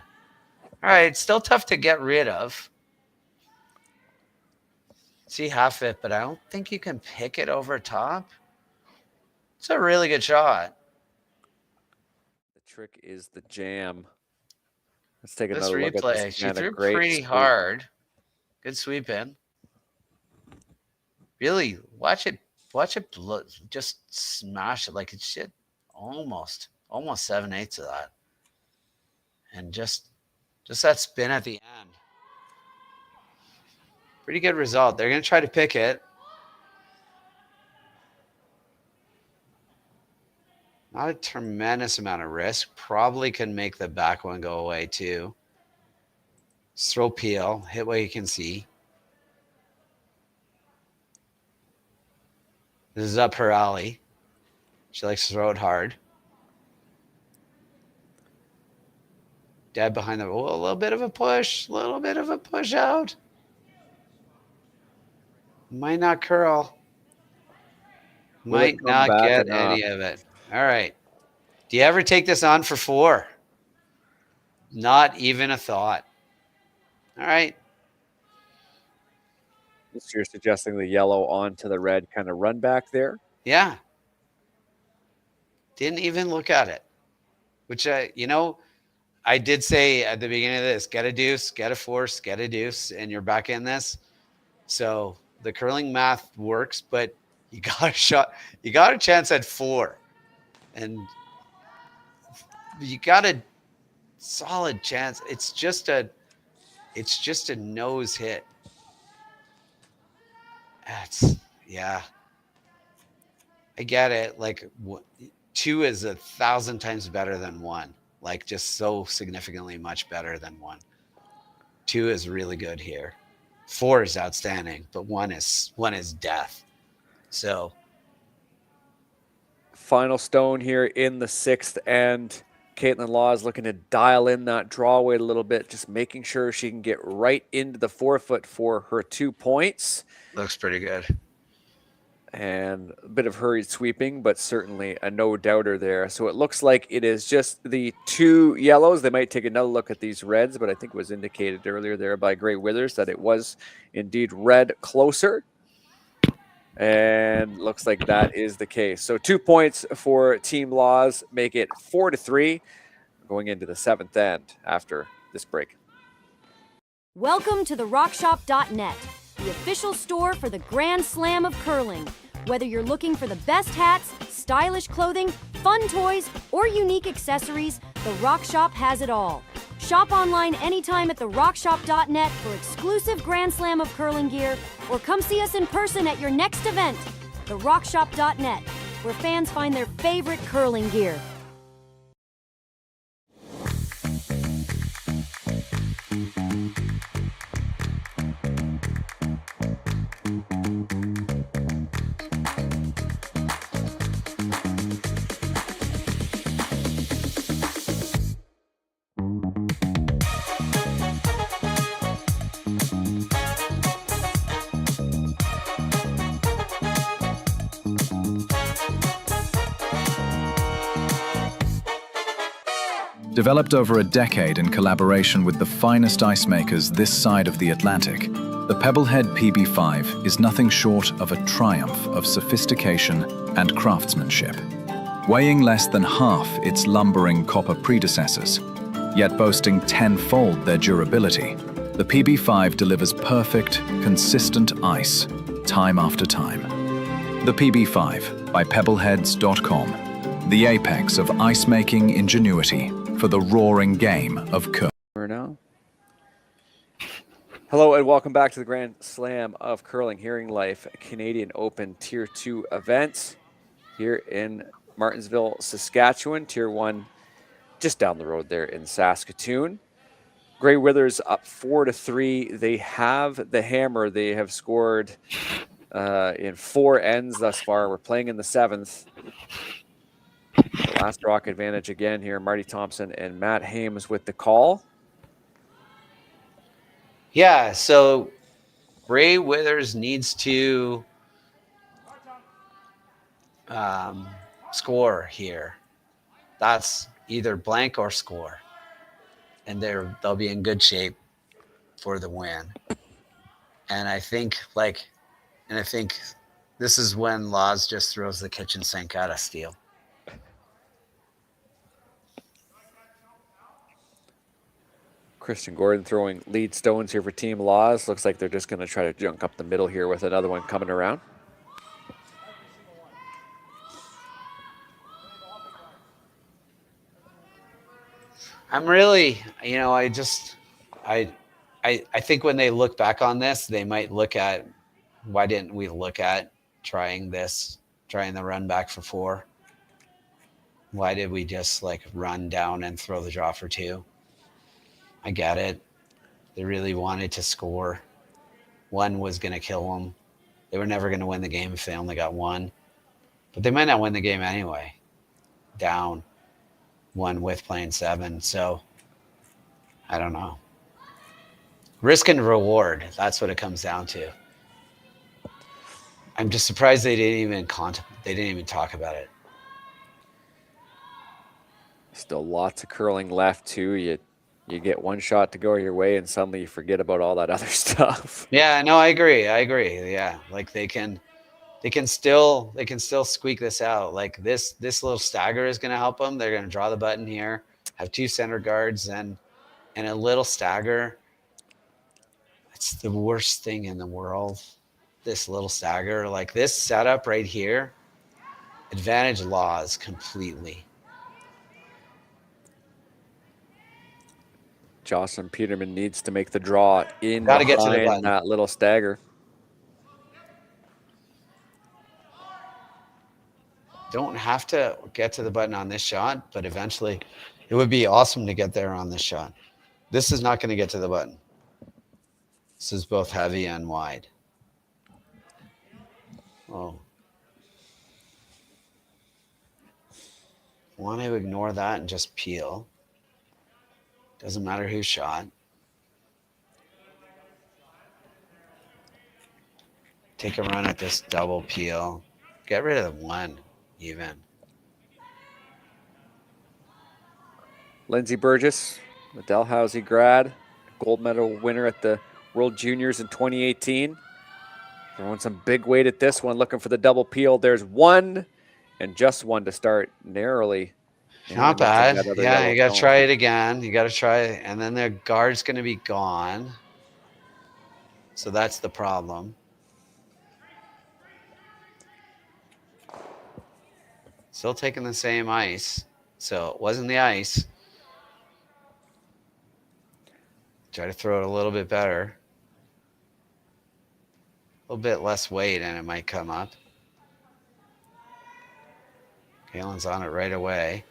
All right, it's still tough to get rid of. See half it, but I don't think you can pick it over top. It's a really good shot. Trick is the jam. Let's take This another look at replay. this. She threw pretty hard. Good sweep in. Really, watch it just smash it like it's shit. Almost 7/8 of that. And just that spin at the end. Pretty good result. They're going to try to pick it. Not a tremendous amount of risk. Probably can make the back one go away too. Just throw peel. Hit what you can see. This is up her alley. She likes to throw it hard. Dead behind the... Oh, a little bit of a push. A little bit of a push out. Might not curl. Might not get any of it. All right. Do you ever take this on for 4? Not even a thought. All right. So you're suggesting the yellow onto the red kind of run back there? Yeah. Didn't even look at it. Which, I did say at the beginning of this, get a deuce, get a force, get a deuce, and you're back in this. So the curling math works, but you got a shot. You got a chance at 4. And you got a solid chance. It's just a nose hit. Yeah. I get it. Like 2 is 1,000 times better than 1. Like just so significantly much better than 1. 2 is really good here. 4 is outstanding, but 1 is death. So final stone here in the 6th, and Kaitlyn Laws looking to dial in that draw weight a little bit, just making sure she can get right into the 4-foot for her 2 points. Looks pretty good. and a bit of hurried sweeping, but certainly a no-doubter there. So it looks like it is just the 2 yellows. They might take another look at these reds, but I think it was indicated earlier there by Gray Withers that it was indeed red closer. And looks like that is the case. So 2 points for Team Laws, make it 4-3 going into the 7th end after this break. Welcome to the RockShop.net, the official store for the Grand Slam of curling. Whether you're looking for the best hats, stylish clothing, fun toys, or unique accessories, the Rock Shop has it all. Shop online anytime at therockshop.net for exclusive Grand Slam of curling gear, or come see us in person at your next event. Therockshop.net, where fans find their favorite curling gear. Developed over a decade in collaboration with the finest ice makers this side of the Atlantic, the Pebblehead PB5 is nothing short of a triumph of sophistication and craftsmanship. Weighing less than half its lumbering copper predecessors, yet boasting tenfold their durability, the PB5 delivers perfect, consistent ice, time after time. The PB5 by Pebbleheads.com, the apex of ice-making ingenuity for the roaring game of curling. Hello and welcome back to the Grand Slam of Curling Hearing Life Canadian Open Tier 2 events here in Martensville, Saskatchewan. Tier 1 just down the road there in Saskatoon. Gray Withers up 4-3. They have the hammer. They have scored in 4 ends thus far. We're playing in the 7th. Last rock advantage again here. Marty Thompson and Matt Hames with the call. Yeah, so Gray Withers needs to score here. That's either blank or score, and they'll be in good shape for the win. And I think this is when Laws just throws the kitchen sink at a steal. Christian Gordon throwing lead stones here for Team Laws. Looks like they're just going to try to junk up the middle here with another one coming around. I'm really, I think when they look back on this, they might look at, why didn't we look at trying the run back for 4? Why did we just run down and throw the draw for 2? I get it. They really wanted to score. 1 was going to kill them. They were never going to win the game if they only got 1. But they might not win the game anyway. Down 1 with playing 7. So, I don't know. Risk and reward. That's what it comes down to. I'm just surprised they didn't even talk about it. Still lots of curling left too. You get 1 shot to go your way and suddenly you forget about all that other stuff. Yeah, no, I agree. Yeah. They can still squeak this out. This little stagger is going to help them. They're going to draw the button here, have 2 center guards and a little stagger. It's the worst thing in the world. This little stagger, this setup right here, advantage Laws completely. Jocelyn Peterman needs to make the draw in behind that little stagger. Don't have to get to the button on this shot, but eventually it would be awesome to get there on this shot. This is not going to get to the button. This is both heavy and wide. Oh. Want to ignore that and just peel. Doesn't matter who shot. take a run at this double peel. Get rid of the one, even. Lindsey Burgess, the Dalhousie grad, gold medal winner at the World Juniors in 2018. Throwing some big weight at this one, looking for the double peel. There's one, and just one to start narrowly. Not bad. Yeah, you got to try it again. You got to try it, and then their guard's going to be gone. So that's the problem. Still taking the same ice. So it wasn't the ice. Try to throw it a little bit better. A little bit less weight and it might come up. Kaitlyn's on it right away.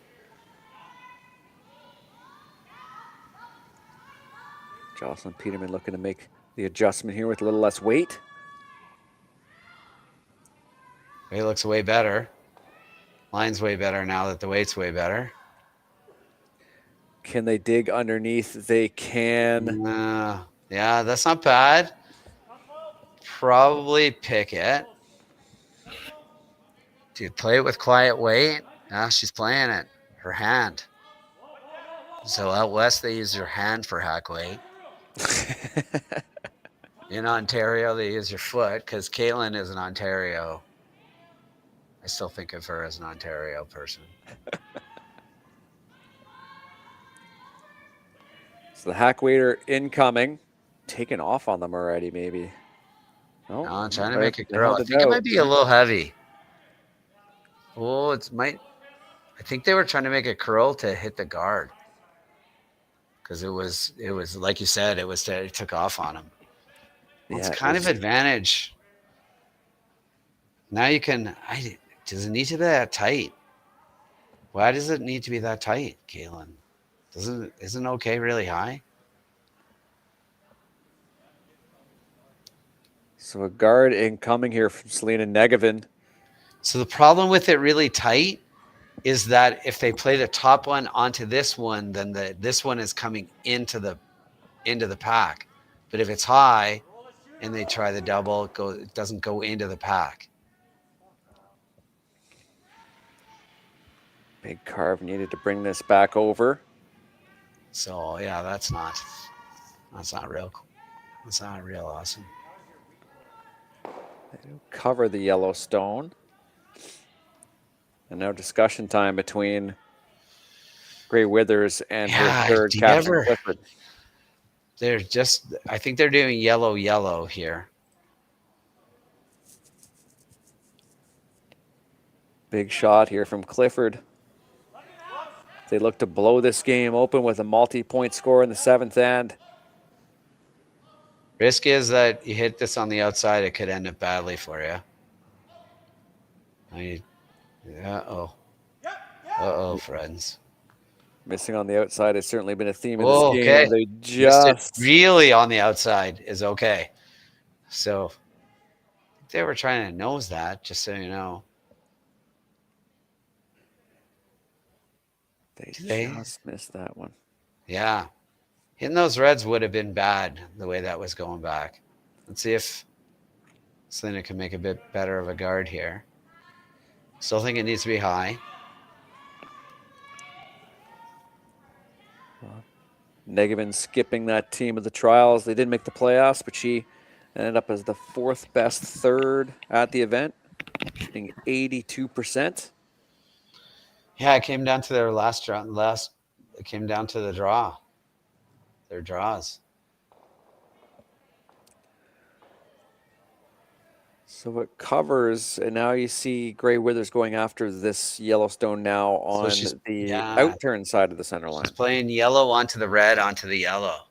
Jocelyn Peterman looking to make the adjustment here with a little less weight. Weight looks way better. Line's way better now that the weight's way better. Can they dig underneath? They can. Yeah, that's not bad. Probably pick it. Dude, play it with quiet weight. Yeah, she's playing it. Her hand. So out west, they use your hand for hack weight. In Ontario, they use your foot because Kaitlyn is an Ontario. I still think of her as an Ontario person. So the hack waiter incoming. Taking off on them already, maybe. No, I'm trying to make it curl. I think it might be a little heavy. Oh, I think they were trying to make it curl to hit the guard. Because it was like you said, it took off on him. Well, it's kind of advantage. Now you can. Does it need to be that tight? Why does it need to be that tight, Kaitlyn? Isn't okay really high? So a guard incoming here from Selena Negevin. So the problem with it really tight is that if they play the top one onto this one, then this one is coming into the pack. But if it's high and they try the double, it doesn't go into the pack. Big carve needed to bring this back over. So yeah, that's not real cool. That's not real awesome. They do cover the Yellowstone. And now discussion time between Gray Withers and her third captain, Clifford. I think they're doing yellow here. Big shot here from Clifford. They look to blow this game open with a multi-point score in the seventh end. Risk is that you hit this on the outside, it could end up badly for you. Uh-oh, friends. Missing on the outside has certainly been a theme in this game. Okay. They just really on the outside is okay. So they were trying to nose that, just so you know. They just missed that one. Yeah. Hitting those reds would have been bad the way that was going back. Let's see if Selena can make a bit better of a guard here. Still think it needs to be high. Negevin skipping that team of the trials. They didn't make the playoffs, but she ended up as the fourth best third at the event, shooting 82%. Yeah, it came down to their last draw. It came down to the draw. Their draws. So it covers, and now you see Gray Withers going after this Yellowstone now on the outturn side of the center line. She's playing yellow onto the red, onto the yellow.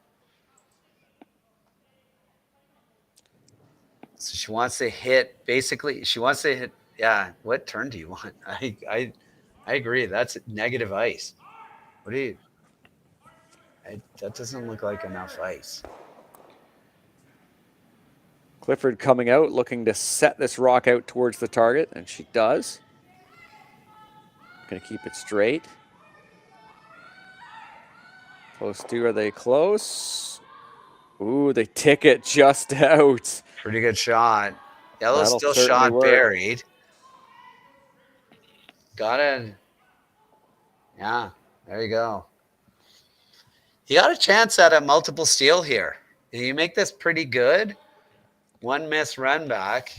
So she wants to hit, basically, yeah, what turn do you want? I agree. That's negative ice. That doesn't look like enough ice. Clifford coming out, looking to set this rock out towards the target, and she does. Going to keep it straight. Close to, are they close? Ooh, they tick it just out. Pretty good shot. Yellow's That'll still certainly shot work. buried. Yeah, there you go. You got a chance at a multiple steal here. You make this pretty good. One miss run back.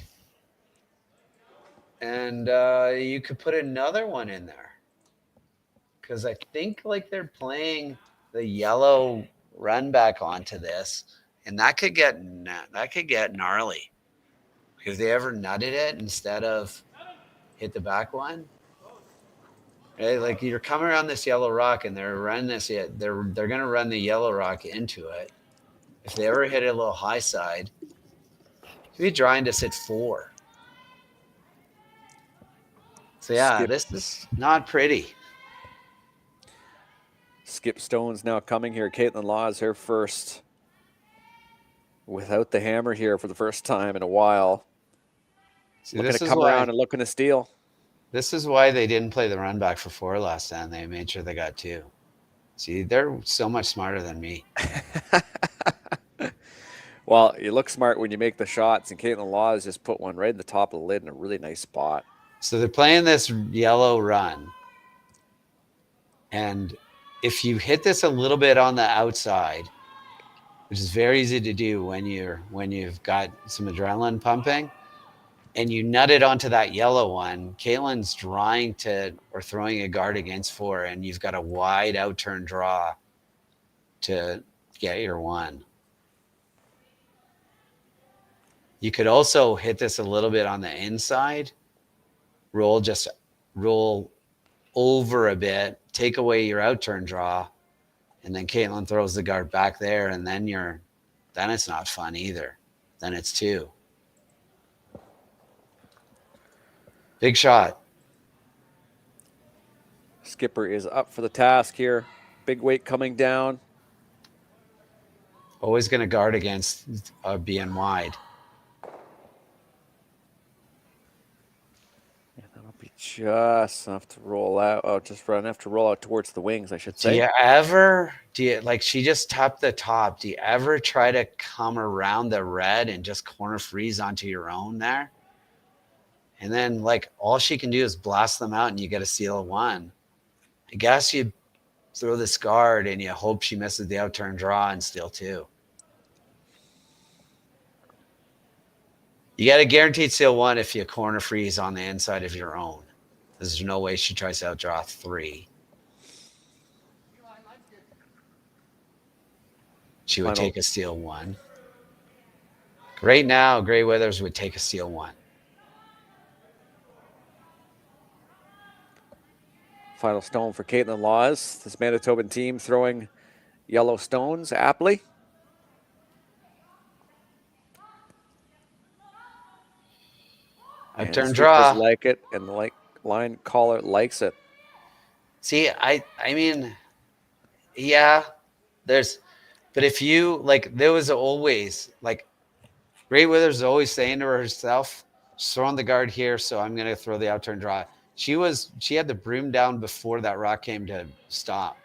And you could put another one in there. Because I think like they're playing the yellow run back onto this. And that could get gnarly. If they ever nutted it instead of hit the back one. Right? Like you're coming around this yellow rock and they're gonna run the yellow rock into it. If they ever hit it a little high side, you'd be trying to sit 4. So yeah, this is not pretty. Skip Stone's now coming here. Kaitlyn Laws, her first without the hammer here for the first time in a while. See, looking to come around and looking to steal. This is why they didn't play the run back for 4 last time. They made sure they got 2. See, they're so much smarter than me. Well, you look smart when you make the shots, and Kaitlyn Laws just put one right in the top of the lid in a really nice spot. So they're playing this yellow run. And if you hit this a little bit on the outside, which is very easy to do when you've got some adrenaline pumping, and you nut it onto that yellow one, Kaitlyn's trying to or throwing a guard against 4, and you've got a wide out turn draw to get your 1. You could also hit this a little bit on the inside, roll over a bit, take away your out turn draw, and then Kaitlyn throws the guard back there, and then it's not fun either. Then it's 2. Big shot. Skipper is up for the task here. Big weight coming down. Always going to guard against being wide. Yeah, that'll be just enough to roll out. Oh, just enough to roll out towards the wings, I should say. She just tapped the top. Do you ever try to come around the red and just corner freeze onto your own there? And then, like, all she can do is blast them out and you get a steal of 1. I guess you throw this guard and you hope she misses the out turn draw and steal 2. You got a guaranteed steal 1 if you corner freeze on the inside of your own. There's no way she tries to outdraw 3. She would take a steal 1. Right now, Grey Withers would take a steal 1. Final stone for Kaitlyn Laws. This Manitoban team throwing yellow stones aptly. I turn draw. Like it, and the line caller likes it. See, I mean, yeah, but if you there was always Grey Withers always saying to herself, "Just throwing the guard here, so I'm going to throw the out turn draw." She had the broom down before that rock came to stop.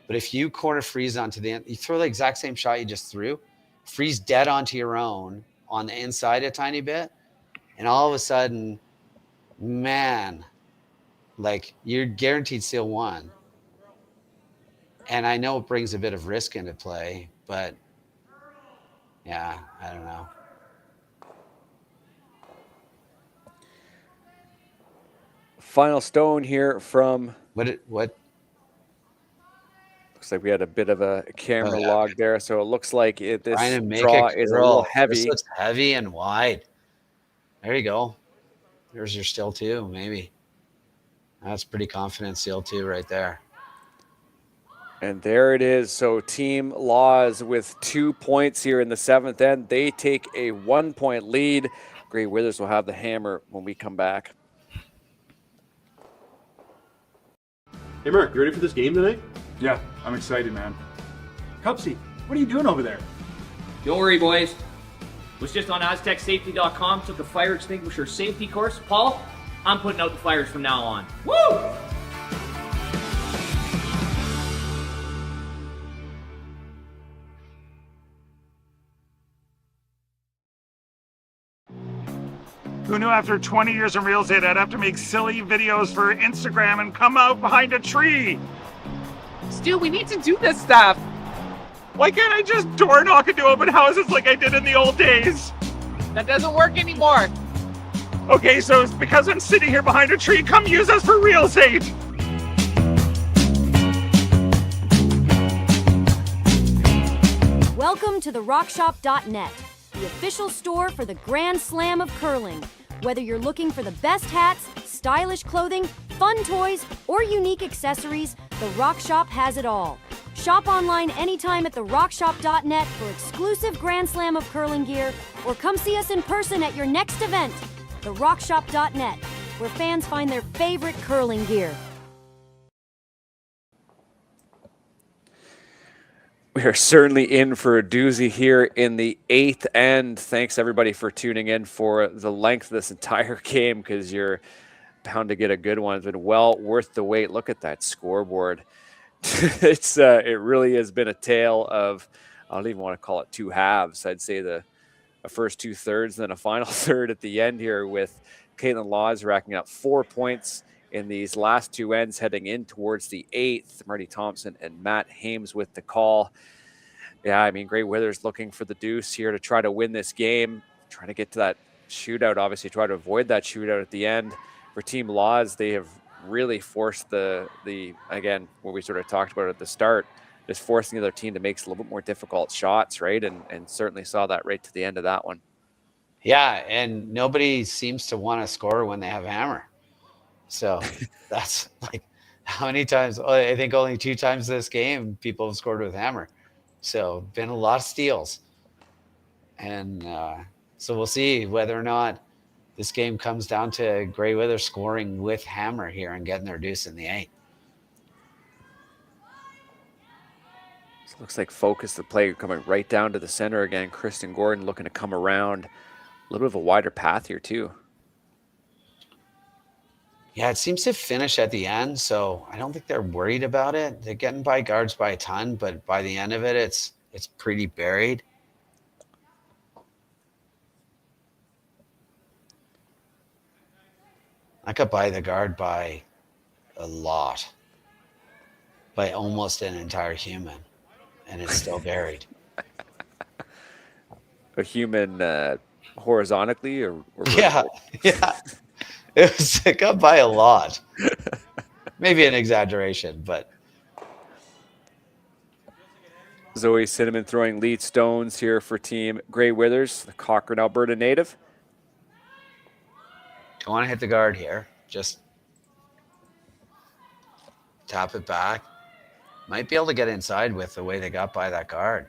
But if you corner freeze onto the end, you throw the exact same shot you just threw, freeze dead onto your own on the inside a tiny bit, and all of a sudden, man, you're guaranteed steal 1. And I know it brings a bit of risk into play, but yeah, I don't know. Final stone here from what? Looks like we had a bit of a camera log there, so it looks like this draw is a little heavy. This looks heavy and wide. There you go. There's your steal 2, maybe. That's pretty confident steal 2 right there. And there it is. So Team Laws with 2 points here in the 7th end. They take a 1-point lead. Grey Withers will have the hammer when we come back. Hey, Mark, you ready for this game tonight? Yeah, I'm excited, man. Cupsy, what are you doing over there? Don't worry, boys. Was just on AztecSafety.com, took a fire extinguisher safety course. Paul, I'm putting out the fires from now on. Woo! Who knew after 20 years in real estate I'd have to make silly videos for Instagram and come out behind a tree? Stu, we need to do this stuff. Why can't I just door knock into open houses like I did in the old days? That doesn't work anymore. Okay, so it's because I'm sitting here behind a tree. Come use us for real estate. Welcome to the RockShop.net, the official store for the Grand Slam of curling. Whether you're looking for the best hats, stylish clothing, fun toys, or unique accessories, the Rock Shop has it all. Shop online anytime at the RockShop.net for exclusive Grand Slam of curling gear, or come see us in person at your next event. The RockShop.net, where fans find their favorite curling gear. We are certainly in for a doozy here in the 8th end. Thanks everybody for tuning in for the length of this entire game, because you're bound to get a good one. It's been well worth the wait. Look at that scoreboard. It really has been a tale of, I don't even want to call it two halves. I'd say a first 2/3, then a final third at the end here, with Kaitlyn Laws racking up 4 points in these last two ends, heading in towards the 8th. Marty Thompson and Matt Hames with the call. Yeah, I mean, Gray Withers looking for the deuce here to try to win this game, trying to get to that shootout, obviously try to avoid that shootout at the end. For Team Laws, they have really forced the again, what we sort of talked about at the start, just forcing the other team to make a little bit more difficult shots, right? And certainly saw that right to the end of that one. Yeah, and nobody seems to want to score when they have hammer. So that's like, how many times? I think only 2 times this game people have scored with hammer. So been a lot of steals. And so we'll see whether or not this game comes down to Gray Wither scoring with hammer here and getting their deuce in the 8th. So looks like focus the play coming right down to the center again. Kristen Gordon looking to come around. A little bit of a wider path here too. Yeah, it seems to finish at the end, so I don't think they're worried about it. They're getting by guards by a ton, but by the end of it, it's pretty buried. I could buy the guard by a lot, by almost an entire human, and it's still buried. A human horizontally or yeah. It got by a lot. Maybe an exaggeration, but. Zoe Cinnamon throwing lead stones here for Team Gray Withers, the Cochrane, Alberta native. Don't want to hit the guard here. Just tap it back. Might be able to get inside with the way they got by that guard.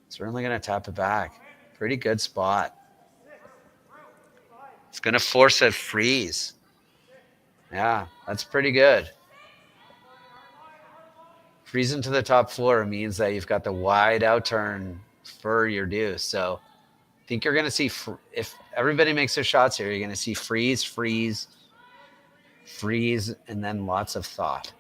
Certainly going to tap it back. Pretty good spot. It's going to force a freeze. Yeah, that's pretty good. Freezing to the top floor means that you've got the wide outturn for your deuce. So I think you're going to see, if everybody makes their shots here, you're going to see freeze, freeze, freeze, and then lots of thought.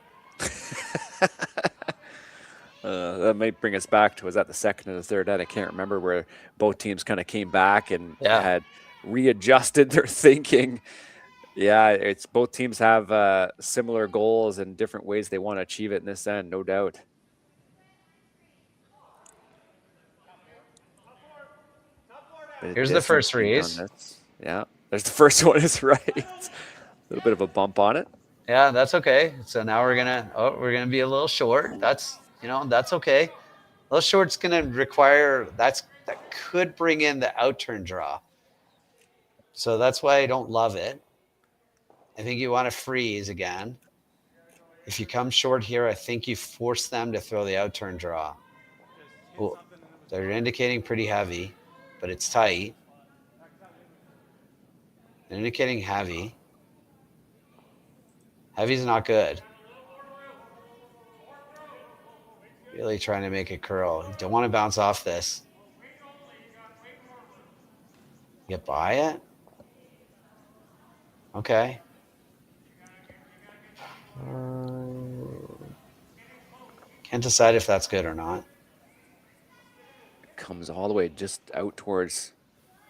That might bring us back to, was that the second or the third end? I can't remember, where both teams kind of came back and had readjusted their thinking. Yeah, it's both teams have similar goals and different ways they want to achieve it in this end, no doubt. Here's the first freeze. Yeah, there's the first one. Is right. A little bit of a bump on it. Yeah, that's okay. So now we're gonna be a little short. That's okay. A little short's gonna require that could bring in the outturn draw. So that's why I don't love it. I think you want to freeze again. If you come short here, I think you force them to throw the outturn draw. Well, they're indicating pretty heavy, but it's tight. They're indicating heavy. Heavy's not good. Really trying to make it curl. You don't want to bounce off this. Get by it? Okay. Can't decide if that's good or not. Comes all the way just out towards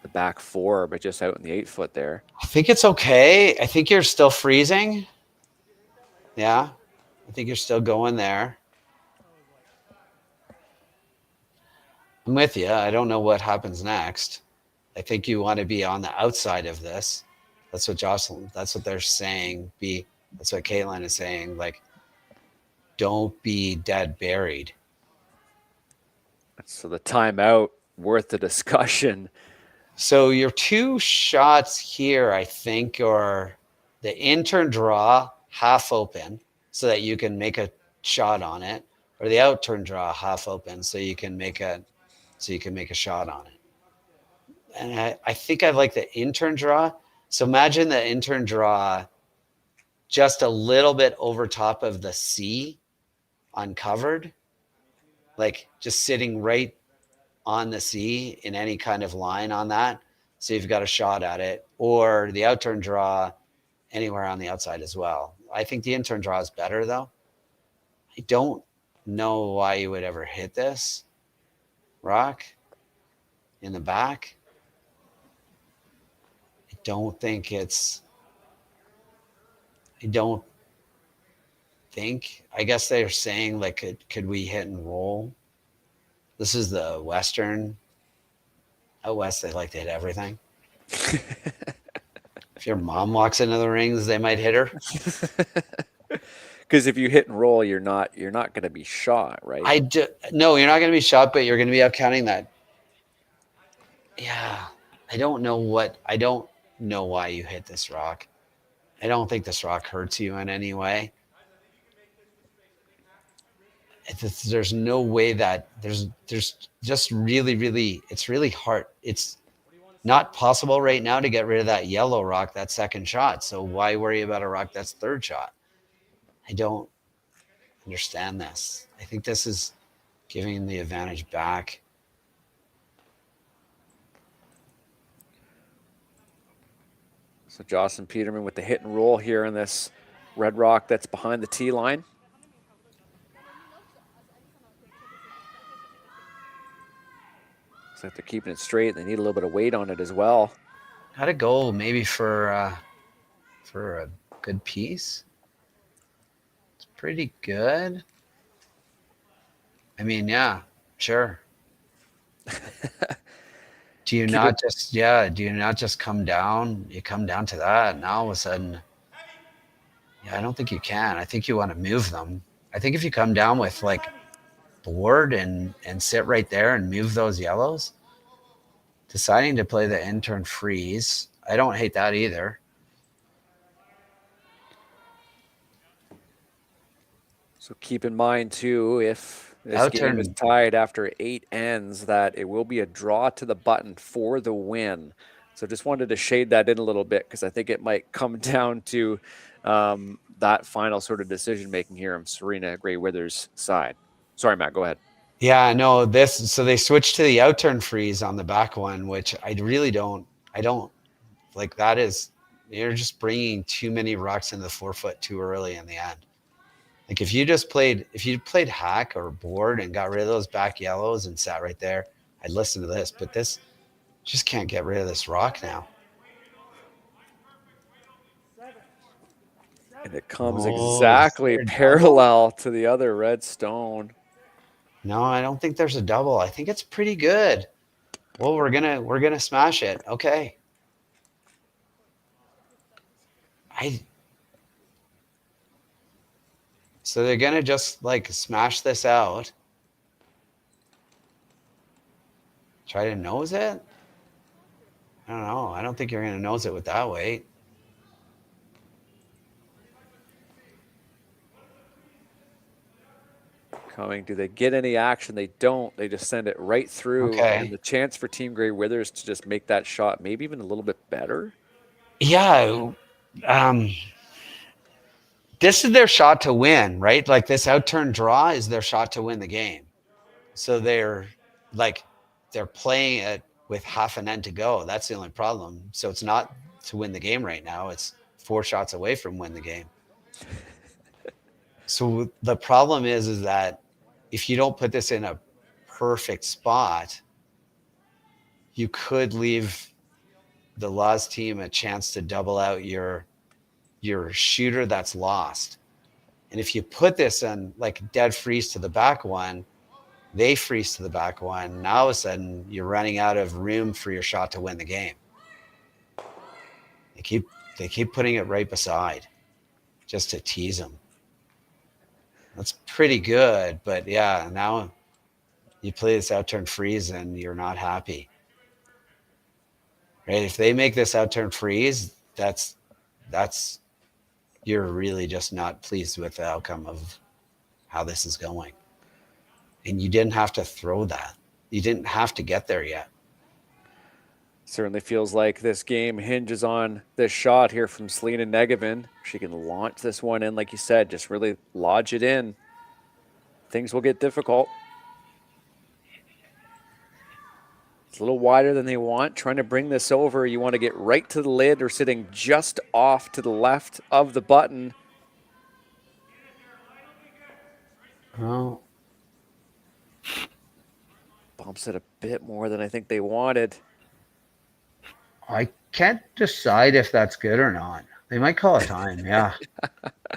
the back 4, but just out in the 8-foot there. I think it's okay. I think you're still freezing. Yeah. I think you're still going there. I'm with you. I don't know what happens next. I think you want to be on the outside of this. That's what they're saying. That's what Kaitlyn is saying. Like, don't be dead buried. So the timeout worth the discussion. So your 2 shots here, I think, are the intern draw half open so that you can make a shot on it, or the out turn draw half open so you can make a shot on it. And I think I like the intern draw. So imagine the intern draw just a little bit over top of the C uncovered, like just sitting right on the C in any kind of line on that. So you've got a shot at it, or the out turn draw anywhere on the outside as well. I think the intern draw is better though. I don't know why you would ever hit this rock in the back. I don't think. I guess they're saying, like, could we hit and roll? This is the Western. Out west, they like to hit everything. If your mom walks into the rings, they might hit her. Because if you hit and roll, you're not going to be shot, right? No, you're not going to be shot, but you're going to be out counting that. Yeah, I don't know why you hit this rock. I don't think this rock hurts you in any way. There's no way that there's just really, it's really hard. It's not possible right now to get rid of that yellow rock, that second shot. So why worry about a rock that's third shot? I don't understand this. I think this is giving the advantage back. So Jocelyn Peterman with the hit and roll here in this red rock that's behind the tee line. Looks like they're keeping it straight. They need a little bit of weight on it as well. Got to go maybe for a good piece. It's pretty good. I mean, yeah, sure. Do you not just come down? You come down to that, and all of a sudden, yeah, I don't think you can. I think you want to move them. I think if you come down with like board and sit right there and move those yellows, deciding to play the intern freeze, I don't hate that either. So keep in mind too, if this game is tied after 8 ends, that it will be a draw to the button for the win. So just wanted to shade that in a little bit because I think it might come down to that final sort of decision making here on Serena Gray Withers' side. Sorry, Matt, go ahead. Yeah, no, so they switched to the out turn freeze on the back one, which I don't like. That is, you're just bringing too many rocks into the 4-foot too early in the end. Like if you played hack or board and got rid of those back yellows and sat right there, I'd listen to this, but this just can't get rid of this rock now. And it comes exactly parallel to the other red stone. No, I don't think there's a double. I think it's pretty good. Well, we're gonna smash it. Okay. So they're gonna just like smash this out. Try to nose it? I don't know. I don't think you're gonna nose it with that weight. Coming. Do they get any action? They don't. They just send it right through. Okay. And the chance for Team Gray Withers to just make that shot maybe even a little bit better. Yeah. This is their shot to win, right? Like this out-turn draw is their shot to win the game. So they're playing it with half an end to go. That's the only problem. So it's not to win the game right now. It's 4 shots away from win the game. So the problem is that if you don't put this in a perfect spot, you could leave the Laws team a chance to double out your shooter that's lost. And if you put this in like dead freeze to the back one, they freeze to the back one. Now all of a sudden you're running out of room for your shot to win the game. They keep putting it right beside just to tease them. That's pretty good, but yeah, now you play this outturn freeze and you're not happy. Right? If they make this outturn freeze, that's you're really just not pleased with the outcome of how this is going. And you didn't have to throw that. You didn't have to get there yet. Certainly feels like this game hinges on this shot here from Serena Negevin. She can launch this one in, like you said, just really lodge it in. Things will get difficult. It's a little wider than they want. Trying to bring this over, you want to get right to the lid or sitting just off to the left of the button. Well, bumps it a bit more than I think they wanted. I can't decide if that's good or not. They might call a time, yeah.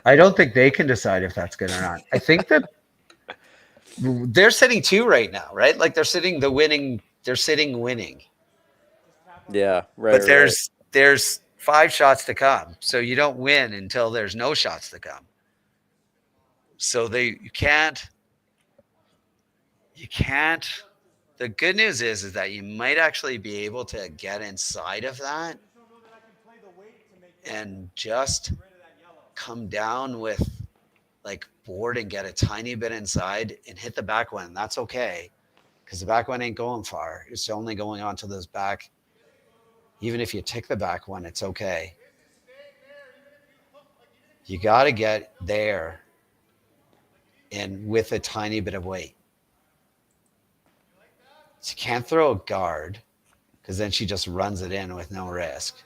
I don't think they can decide if that's good or not. I think that they're sitting 2 right now, right? Like they're sitting winning. Yeah, right. But there's 5 shots to come. So you don't win until there's no shots to come. So you can't. The good news is that you might actually be able to get inside of that and just come down with like board and get a tiny bit inside and hit the back one. That's okay, because the back one ain't going far. It's only going on to those back. Even if you tick the back one, it's okay. You got to get there and with a tiny bit of weight. So you can't throw a guard because then she just runs it in with no risk.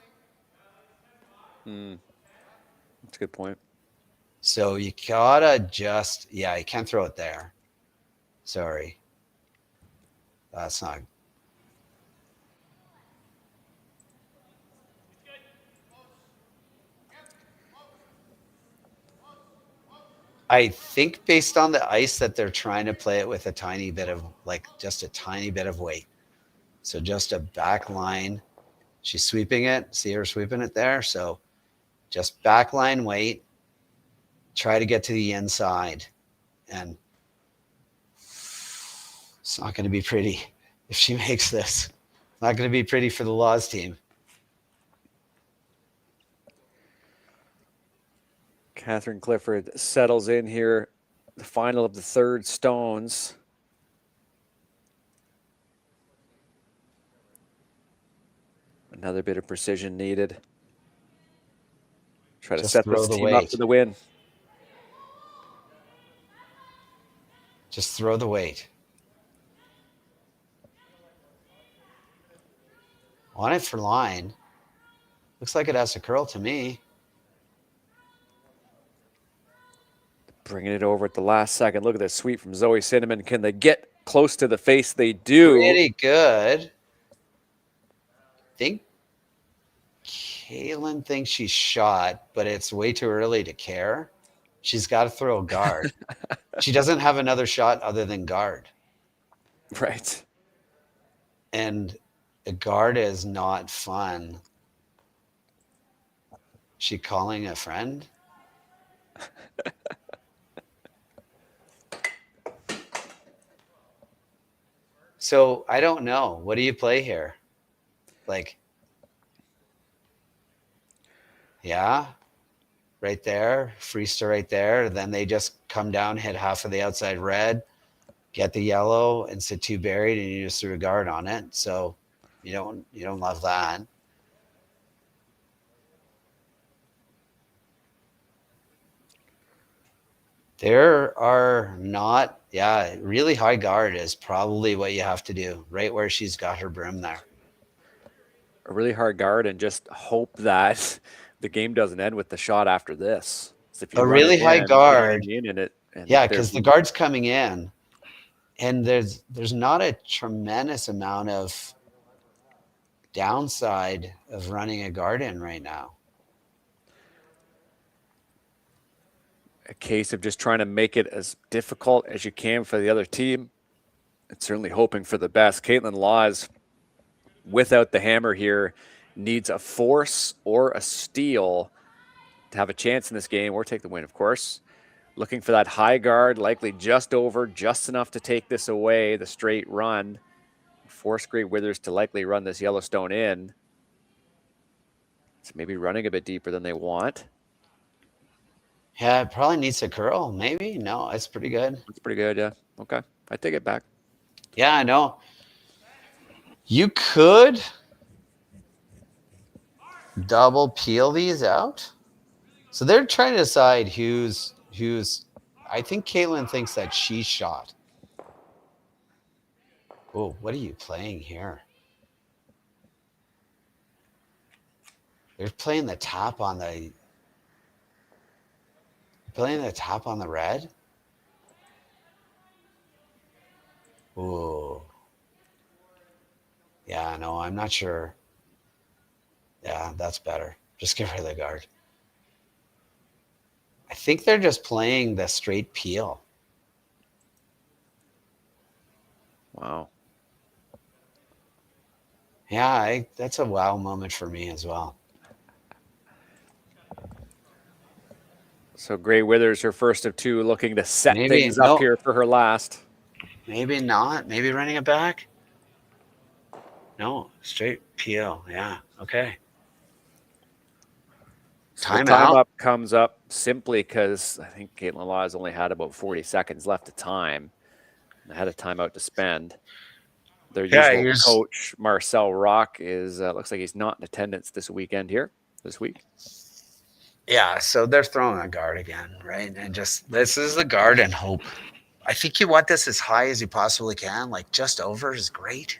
That's a good point. So you gotta just, you can't throw it there. Sorry. That's not. I think based on the ice that they're trying to play it with a tiny bit of, like just a tiny bit of weight. So just a back line. She's sweeping it. See her sweeping it there. So just back line weight. Try to get to the inside. And it's not going to be pretty if she makes this. It's not going to be pretty for the Laws team. Catherine Clifford settles in here, the final of the third stones. Another bit of precision needed. Try to set this team up for the win. Just throw the weight. On it for line. Looks like it has to curl to me. Bringing it over at the last second. Look at this sweep from Zoe Cinnamon. Can they get close to the face? They do. Pretty good. I think Kaitlyn thinks she's shot, but it's way too early to care. She's got to throw a guard. She doesn't have another shot other than guard. Right. And a guard is not fun. She calling a friend? So I don't know. What do you play here? Like, yeah, right there, freester right there. Then they just come down, hit half of the outside red, get the yellow, and sit 2 buried, and you just threw a guard on it. So you don't love that. There are not, really high guard is probably what you have to do, right where she's got her broom there. A really hard guard and just hope that the game doesn't end with the shot after this. So if you a really high guard. Yeah, because the guard's coming in, and there's not a tremendous amount of downside of running a guard in right now. A case of just trying to make it as difficult as you can for the other team. And certainly hoping for the best. Kaitlyn Laws, without the hammer here, needs a force or a steal to have a chance in this game, or take the win, of course. Looking for that high guard, likely just over, just enough to take this away, the straight run. Force Great Withers to likely run this Yellowstone in. So maybe running a bit deeper than they want. Yeah, it probably needs a curl. Maybe. No, it's pretty good. It's pretty good, yeah. Okay, I take it back. Yeah, I know. You could double peel these out. So they're trying to decide who's. I think Kaitlyn thinks that she shot. Oh, what are you playing here? They're playing the top on the. Playing the top on the red. Ooh. Yeah, no, I'm not sure. Yeah, that's better. Just get rid of the guard. I think they're just playing the straight peel. Wow. Yeah, that's a wow moment for me as well. So Grey Withers, her first of two, looking to set things up here for her last. Maybe not. Maybe running it back. No, straight peel. Yeah. Okay. So time up comes up simply because I think Kaitlyn Laws only had about 40 seconds left of time. They had a timeout to spend. Their usual coach, Marcel Rock, is looks like he's not in attendance this week. Yeah, so they're throwing a guard again, right? And just this is the guard and hope. I think you want this as high as you possibly can. Like just over is great.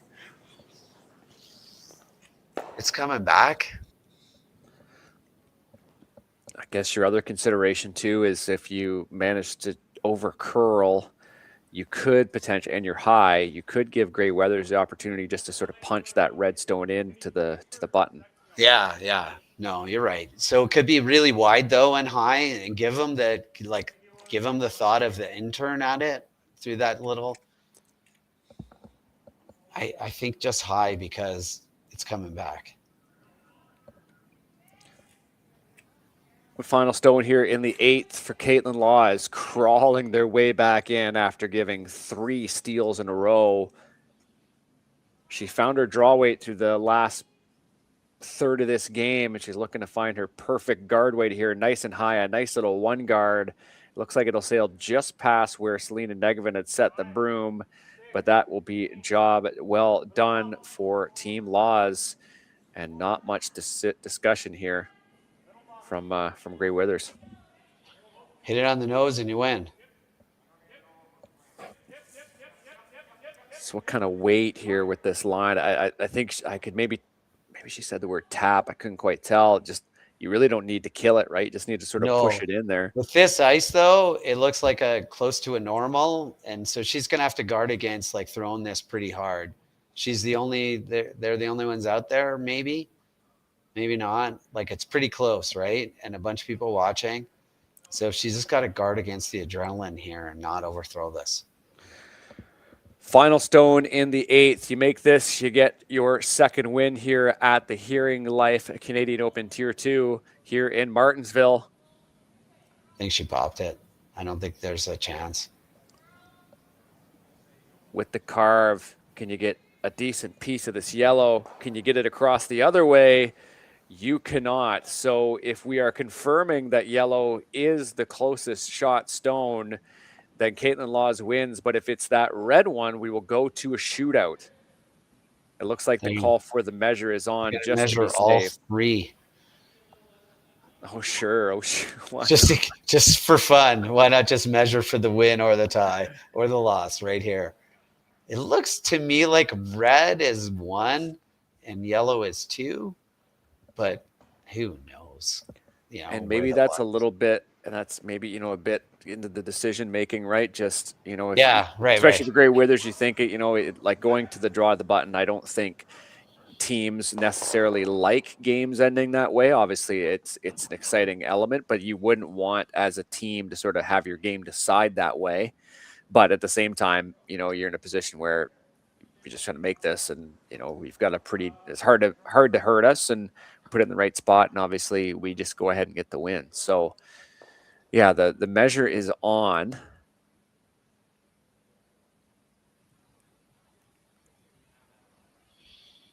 It's coming back. I guess your other consideration too is if you manage to over curl, you could potentially, and you're high, you could give Grey Withers the opportunity just to sort of punch that red stone into the button. Yeah. No, you're right. So it could be really wide though and high, and give them the thought of the intern at it through that little. I think just high because it's coming back. The final stone here in the 8th for Kaitlyn Laws, crawling their way back in after giving 3 steals in a row. She found her draw weight through the last third of this game, and she's looking to find her perfect guard weight here, nice and high, a nice little one guard. Looks like it'll sail just past where Serena Negevin had set the broom, but that will be job well done for Team Laws, and not much discussion here from Grey Withers. Hit it on the nose and you win. So what kind of weight here with this line? I think I could maybe she said the word tap. I couldn't quite tell. Just you really don't need to kill it, right? You just need to sort of push it in there. With this ice though, it looks like a close to a normal, and so she's gonna have to guard against like throwing this pretty hard. She's the only they're the only ones out there, maybe not. Like it's pretty close, right? And a bunch of people watching. So she's just got to guard against the adrenaline here and not overthrow this. Final stone in the 8th. You make this, you get your second win here at the Hearing Life Canadian Open Tier 2 here in Martensville. I think she popped it. I don't think there's a chance. With the carve, can you get a decent piece of this yellow? Can you get it across the other way? You cannot. So if we are confirming that yellow is the closest shot stone, then Kaitlyn Laws wins. But if it's that red one, we will go to a shootout. It looks like the call for the measure is on. Just measure all 3. Oh sure. Just for fun. Why not just measure for the win or the tie or the loss right here? It looks to me like red is 1 and yellow is 2. But who knows? You know, and maybe that's a little bit, and that's maybe, a bit into the decision making, right? Just, right. Especially the Grey Withers, you think, like going to the draw of the button. I don't think teams necessarily like games ending that way. Obviously, it's an exciting element, but you wouldn't want as a team to sort of have your game decide that way. But at the same time, you're in a position where you're just trying to make this, and we've got it's hard to hurt us, and put it in the right spot, and obviously we just go ahead and get the win. So yeah, the measure is on.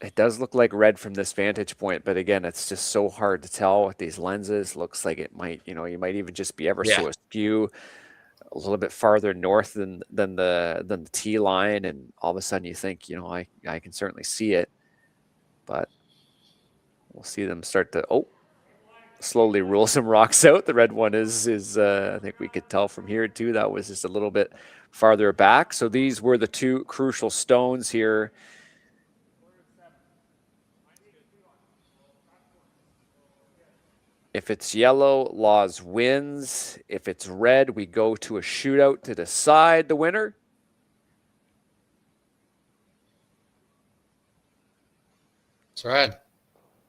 It does look like red from this vantage point, but again, it's just so hard to tell with these lenses. Looks like it might, you might even just be ever so askew, a little bit farther north than the T line, and all of a sudden you think, I can certainly see it, but we'll see them start to slowly roll some rocks out. The red one is I think we could tell from here too. That was just a little bit farther back. So these were the two crucial stones here. If it's yellow, Laws wins. If it's red, we go to a shootout to decide the winner. It's red.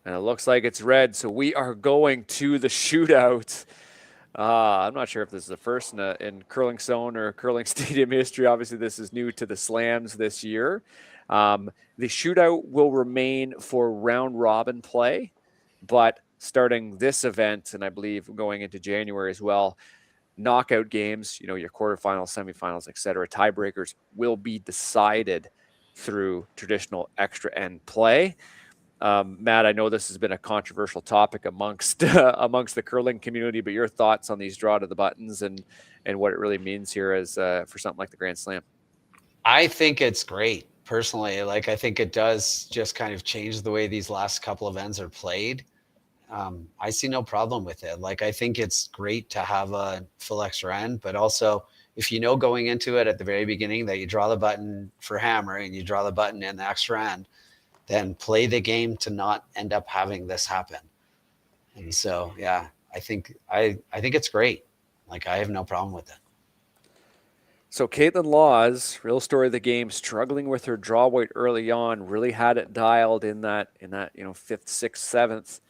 And it looks like it's red, so we are going to the shootout. I'm not sure if this is the first in curling zone or curling stadium history. Obviously, this is new to the slams this year. The shootout will remain for round robin play, but starting this event, and I believe going into January as well, knockout games, your quarterfinals, semifinals, etc., tiebreakers will be decided through traditional extra end play. Matt, I know this has been a controversial topic amongst the curling community, but your thoughts on these draw to the buttons and what it really means here as for something like the Grand Slam? I think it's great personally. Like, I think it does just kind of change the way these last couple of ends are played. I see no problem with it. Like, I think it's great to have a full extra end, but also if going into it at the very beginning that you draw the button for hammer and you draw the button in the extra end, then play the game to not end up having this happen. And so, yeah, I think it's great. Like, I have no problem with it. So Kaitlyn Laws, real story of the game, struggling with her draw weight early on, really had it dialed in that 5th, 6th, 7th.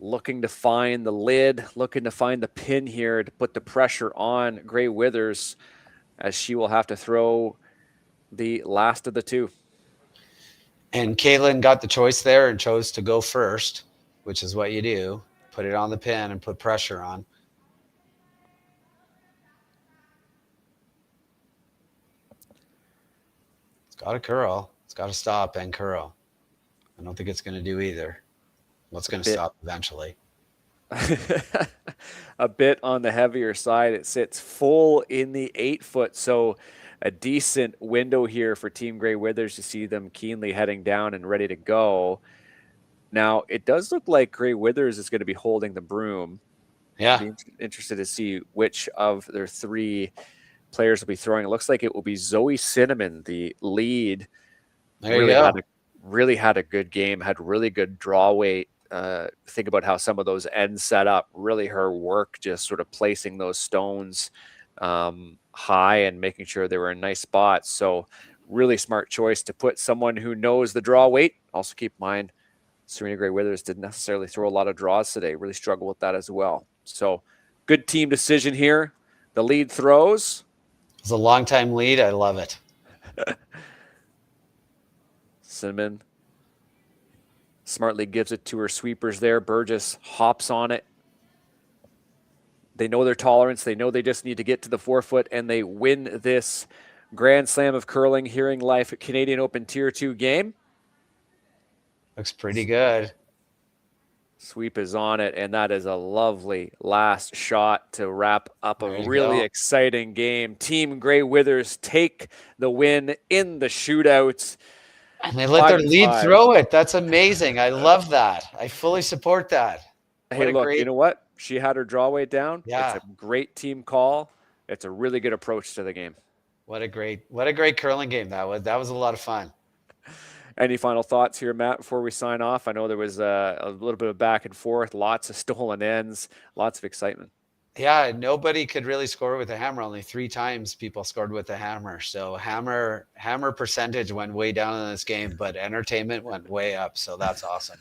Looking to find the lid, looking to find the pin here to put the pressure on Gray Withers, as she will have to throw the last of the two. And Kaitlyn got the choice there and chose to go first, which is what you do. Put it on the pin and put pressure on. It's got to curl. It's got to stop and curl. I don't think it's going to do either. Well, it's going to stop eventually. A bit on the heavier side. It sits full in the 8-foot, so a decent window here for Team Gray Withers to see them keenly heading down and ready to go. Now, it does look like Gray Withers is going to be holding the broom. Yeah. Be interested to see which of their three players will be throwing. It looks like it will be Zoe Cinnamon, the lead. There you go. Really had a good game, had really good draw weight. Think about how some of those ends set up. Really her work just sort of placing those stones high and making sure they were in nice spots. So really smart choice to put someone who knows the draw weight. Also keep in mind, Serena Gray Withers didn't necessarily throw a lot of draws today. Really struggled with that as well. So good team decision here. The lead throws. It's a long time lead. I love it. Cinnamon smartly gives it to her sweepers there. Burgess hops on it. They know their tolerance. They know they just need to get to the 4-foot, and they win this Grand Slam of Curling Hearing Life Canadian Open Tier 2 game. Looks pretty good. Sweep is on it, and that is a lovely last shot to wrap up a really exciting game. Team Gray Withers take the win in the shootout. And they let their lead throw it. That's amazing. I love that. I fully support that. Hey, look, you know what? She had her draw weight down. Yeah. It's a great team call. It's a really good approach to the game. What a great curling game that was. That was a lot of fun. Any final thoughts here, Matt, before we sign off? I know there was a little bit of back and forth, lots of stolen ends, lots of excitement. Yeah, nobody could really score with a hammer. Only 3 times people scored with a hammer. So hammer percentage went way down in this game, but entertainment went way up. So that's awesome.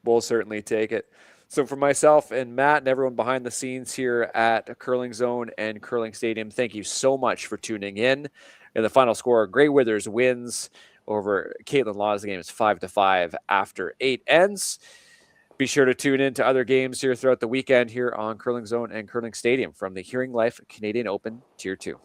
We'll certainly take it. So for myself and Matt and everyone behind the scenes here at Curling Zone and Curling Stadium, thank you so much for tuning in. And the final score, Grey Withers wins over Kaitlyn Law's. The game is 5-5 after 8 ends. Be sure to tune in to other games here throughout the weekend here on Curling Zone and Curling Stadium from the Hearing Life Canadian Open Tier 2.